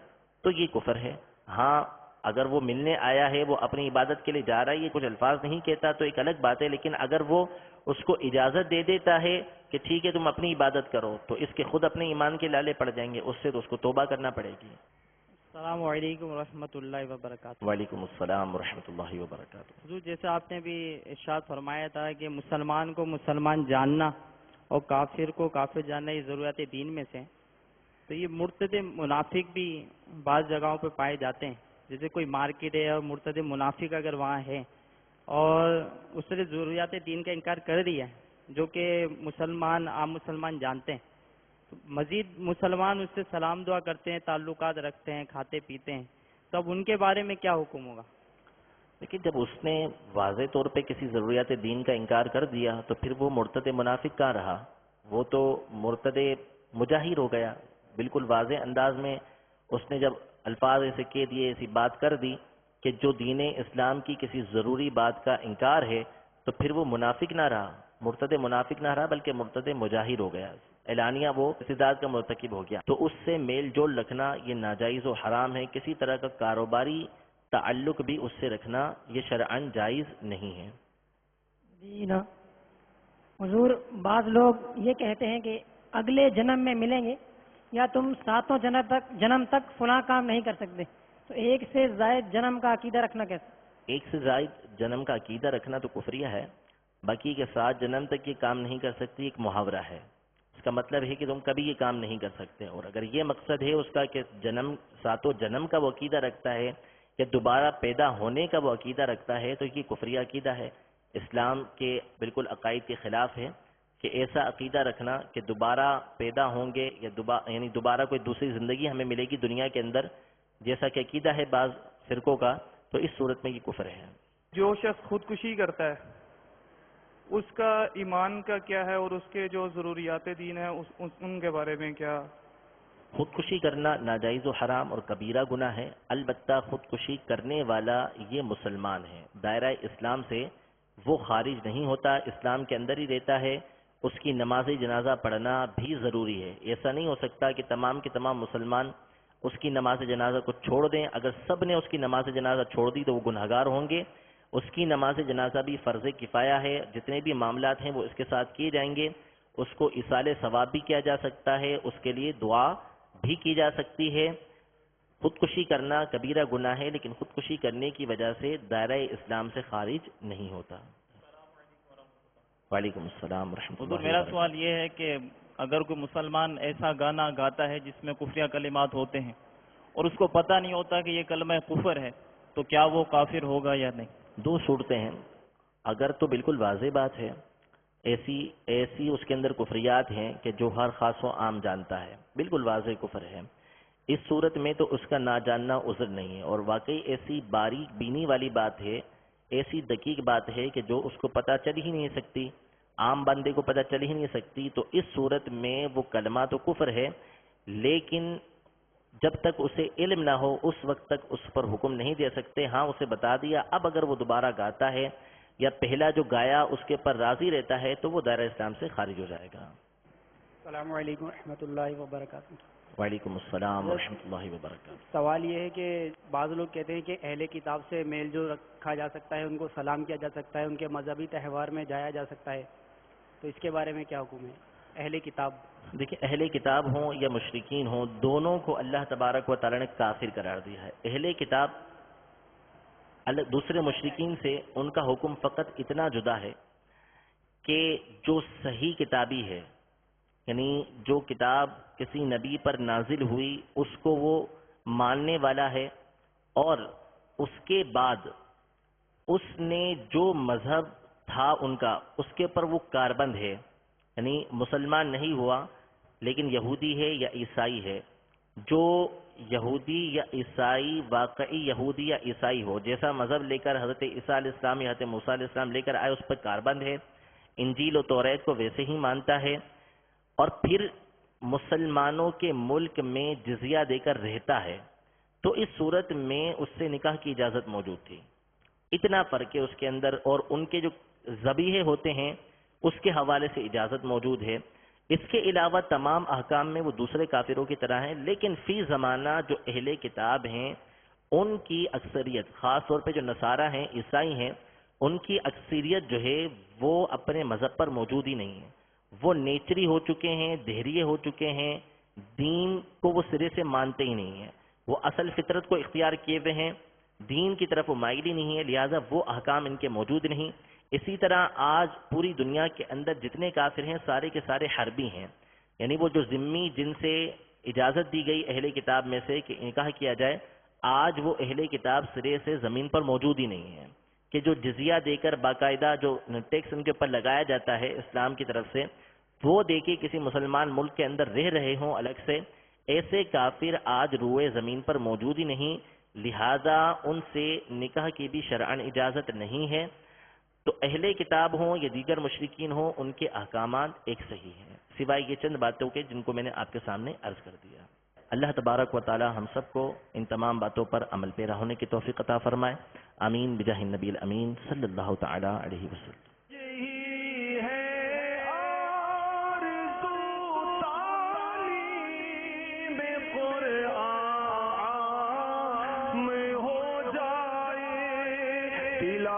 تو یہ کفر ہے۔ ہاں اگر وہ ملنے آیا ہے، وہ اپنی عبادت کے لیے جا رہا ہے، یہ کچھ الفاظ نہیں کہتا تو ایک الگ بات ہے، لیکن اگر وہ اس کو اجازت دے دیتا ہے کہ ٹھیک ہے تم اپنی عبادت کرو، تو اس کے خود اپنے ایمان کے لالے پڑ جائیں گے، اس سے تو اس کو توبہ کرنا پڑے گی۔ السلام علیکم ورحمۃ اللہ وبرکاتہ۔ وعلیکم السلام ورحمۃ اللہ وبرکاتہ۔ حضور جیسے آپ نے بھی ارشاد فرمایا تھا کہ مسلمان کو مسلمان جاننا اور کافر کو کافر جاننا یہ ضرورت دین میں سے، تو یہ مرتد منافق بھی بعض جگہوں پہ پائے جاتے ہیں، جیسے کوئی مارکیٹ ہے اور مرتد منافق اگر وہاں ہے اور اس نے ضروریات دین کا انکار کر دیا ہے جو کہ مسلمان عام مسلمان جانتے ہیں، تو مزید مسلمان اس سے سلام دعا کرتے ہیں، تعلقات رکھتے ہیں، کھاتے پیتے ہیں، تو اب ان کے بارے میں کیا حکم ہوگا؟ لیکن جب اس نے واضح طور پہ کسی ضروریات دین کا انکار کر دیا تو پھر وہ مرتد منافق کہاں رہا؟ وہ تو مرتد مجاہر ہو گیا۔ بالکل واضح انداز میں اس نے جب الفاظ ایسے کہہ دیے، ایسی بات کر دی کہ جو دین اسلام کی کسی ضروری بات کا انکار ہے، تو پھر وہ منافق نہ رہا، مرتد منافق نہ رہا بلکہ مرتد مجاہر ہو گیا، اعلانیہ وہ ارتداد کا مرتکب ہو گیا۔ تو اس سے میل جول رکھنا یہ ناجائز و حرام ہے، کسی طرح کا کاروباری تعلق بھی اس سے رکھنا یہ شرعاً جائز نہیں ہے۔ جی نا حضور، بعض لوگ یہ کہتے ہیں کہ اگلے جنم میں ملیں گے یا تم ساتوں جنم تک فلاں کام نہیں کر سکتے، تو ایک سے زائد جنم کا عقیدہ رکھنا کیسے؟ ایک سے زائد جنم کا عقیدہ رکھنا تو کفریہ ہے، باقی کے 7 جنم تک یہ کام نہیں کر سکتی ایک محاورہ ہے، اس کا مطلب ہے کہ تم کبھی یہ کام نہیں کر سکتے، اور اگر یہ مقصد ہے اس کا کہ ساتوں جنم کا وہ عقیدہ رکھتا ہے کہ دوبارہ پیدا ہونے کا وہ عقیدہ رکھتا ہے، تو یہ کفریہ عقیدہ ہے، اسلام کے بالکل عقائد کے خلاف ہے کہ ایسا عقیدہ رکھنا کہ دوبارہ پیدا ہوں گے یا یعنی دوبارہ کوئی دوسری زندگی ہمیں ملے گی دنیا کے اندر، جیسا کہ عقیدہ ہے بعض فرقوں کا، تو اس صورت میں یہ کفر ہے۔ جو شخص خودکشی کرتا ہے اس کا ایمان کا کیا ہے، اور اس کے جو ضروریات دین ہیں ان کے بارے میں کیا؟ خودکشی کرنا ناجائز و حرام اور کبیرہ گناہ ہے، البتہ خودکشی کرنے والا یہ مسلمان ہے، دائرہ اسلام سے وہ خارج نہیں ہوتا، اسلام کے اندر ہی رہتا ہے، اس کی نماز جنازہ پڑھنا بھی ضروری ہے۔ ایسا نہیں ہو سکتا کہ تمام کے تمام مسلمان اس کی نماز جنازہ کو چھوڑ دیں، اگر سب نے اس کی نماز جنازہ چھوڑ دی تو وہ گنہگار ہوں گے۔ اس کی نماز جنازہ بھی فرض کفایہ ہے، جتنے بھی معاملات ہیں وہ اس کے ساتھ کیے جائیں گے، اس کو ایصال ثواب بھی کیا جا سکتا ہے، اس کے لیے دعا بھی کی جا سکتی ہے۔ خودکشی کرنا کبیرہ گناہ ہے، لیکن خودکشی کرنے کی وجہ سے دائرہ اسلام سے خارج نہیں ہوتا۔ وعلیکم السلام ورحمۃ اللہ حضور میرا وبرکاتہ۔ سوال یہ ہے کہ اگر کوئی مسلمان ایسا گانا گاتا ہے جس میں کفریہ کلمات ہوتے ہیں اور اس کو پتہ نہیں ہوتا کہ یہ کلمہ کفر ہے، تو کیا وہ کافر ہوگا یا نہیں؟ 2 صورتیں ہیں، اگر تو بالکل واضح بات ہے، ایسی اس کے اندر کفریات ہیں کہ جو ہر خاص و عام جانتا ہے، بالکل واضح کفر ہے، اس صورت میں تو اس کا نہ جاننا عذر نہیں ہے، اور واقعی ایسی باریک بینی والی بات ہے، ایسی دقیق بات ہے کہ جو اس کو پتہ چل ہی نہیں سکتی، عام بندے کو پتہ چل ہی نہیں سکتی، تو اس صورت میں وہ کلمہ تو کفر ہے، لیکن جب تک اسے علم نہ ہو اس وقت تک اس پر حکم نہیں دے سکتے۔ ہاں اسے بتا دیا، اب اگر وہ دوبارہ گاتا ہے یا پہلا جو گایا اس کے پر راضی رہتا ہے تو وہ دائرہ اسلام سے خارج ہو جائے گا۔ السلام علیکم ورحمۃ اللہ وبرکاتہ۔ وعلیکم السلام ورحمۃ اللہ وبرکاتہ۔ سوال یہ ہے کہ بعض لوگ کہتے ہیں کہ اہل کتاب سے میل جو رکھا جا سکتا ہے، ان کو سلام کیا جا سکتا ہے، ان کے مذہبی تہوار میں جایا جا سکتا ہے، تو اس کے بارے میں کیا حکم ہے؟ اہل کتاب، دیکھیں اہل کتاب ہوں یا مشرکین ہوں، دونوں کو اللہ تبارک و تعالی نے کافر قرار دیا ہے۔ اہل کتاب دوسرے مشرکین سے ان کا حکم فقط اتنا جدا ہے کہ جو صحیح کتابی ہے، یعنی جو کتاب کسی نبی پر نازل ہوئی اس کو وہ ماننے والا ہے، اور اس کے بعد اس نے جو مذہب تھا ان کا اس کے پر وہ کاربند ہے، یعنی مسلمان نہیں ہوا لیکن یہودی ہے یا عیسائی ہے، جو یہودی یا عیسائی واقعی یہودی یا عیسائی ہو، جیسا مذہب لے کر حضرت عیسیٰ علیہ السلام یا حضرت موسیٰ علیہ السلام لے کر آئے اس پر کاربند ہے، انجیل و توریت کو ویسے ہی مانتا ہے، اور پھر مسلمانوں کے ملک میں جزیہ دے کر رہتا ہے، تو اس صورت میں اس سے نکاح کی اجازت موجود تھی۔ اتنا فرق ہے اس کے اندر، اور ان کے جو ذبیحے ہوتے ہیں اس کے حوالے سے اجازت موجود ہے۔ اس کے علاوہ تمام احکام میں وہ دوسرے کافروں کی طرح ہیں، لیکن فی زمانہ جو اہل کتاب ہیں ان کی اکثریت، خاص طور پہ جو نصارہ ہیں، عیسائی ہیں، ان کی اکثریت جو ہے وہ اپنے مذہب پر موجود ہی نہیں ہے۔ وہ نیچری ہو چکے ہیں، دہریے ہو چکے ہیں، دین کو وہ سرے سے مانتے ہی نہیں ہیں، وہ اصل فطرت کو اختیار کیے ہوئے ہیں، دین کی طرف وہ مائل ہی نہیں ہے، لہٰذا وہ احکام ان کے موجود نہیں۔ اسی طرح آج پوری دنیا کے اندر جتنے کافر ہیں سارے کے سارے حربی ہیں، یعنی وہ جو ذمی جن سے اجازت دی گئی اہل کتاب میں سے کہ نکاح کیا جائے، آج وہ اہل کتاب سرے سے زمین پر موجود ہی نہیں ہے، کہ جو جزیہ دے کر باقاعدہ جو ٹیکس ان کے اوپر لگایا جاتا ہے اسلام کی طرف سے، وہ دے کے کسی مسلمان ملک کے اندر رہ رہے ہوں الگ سے، ایسے کافر آج روئے زمین پر موجود ہی نہیں، لہذا ان سے نکاح کی بھی شرعاً اجازت نہیں ہے۔ تو اہل کتاب ہوں یا دیگر مشرکین ہوں، ان کے احکامات ایک صحیح ہیں، سوائے یہ چند باتوں کے جن کو میں نے آپ کے سامنے عرض کر دیا۔ اللہ تبارک و تعالی ہم سب کو ان تمام باتوں پر عمل پیرا ہونے کی توفیق عطا فرمائے، آمین بجاہ النبی الامین صلی اللہ تعالی علیہ وسلم۔ یہی ہے آرزو تعلیم قرآن میں ہو جائے تلاوت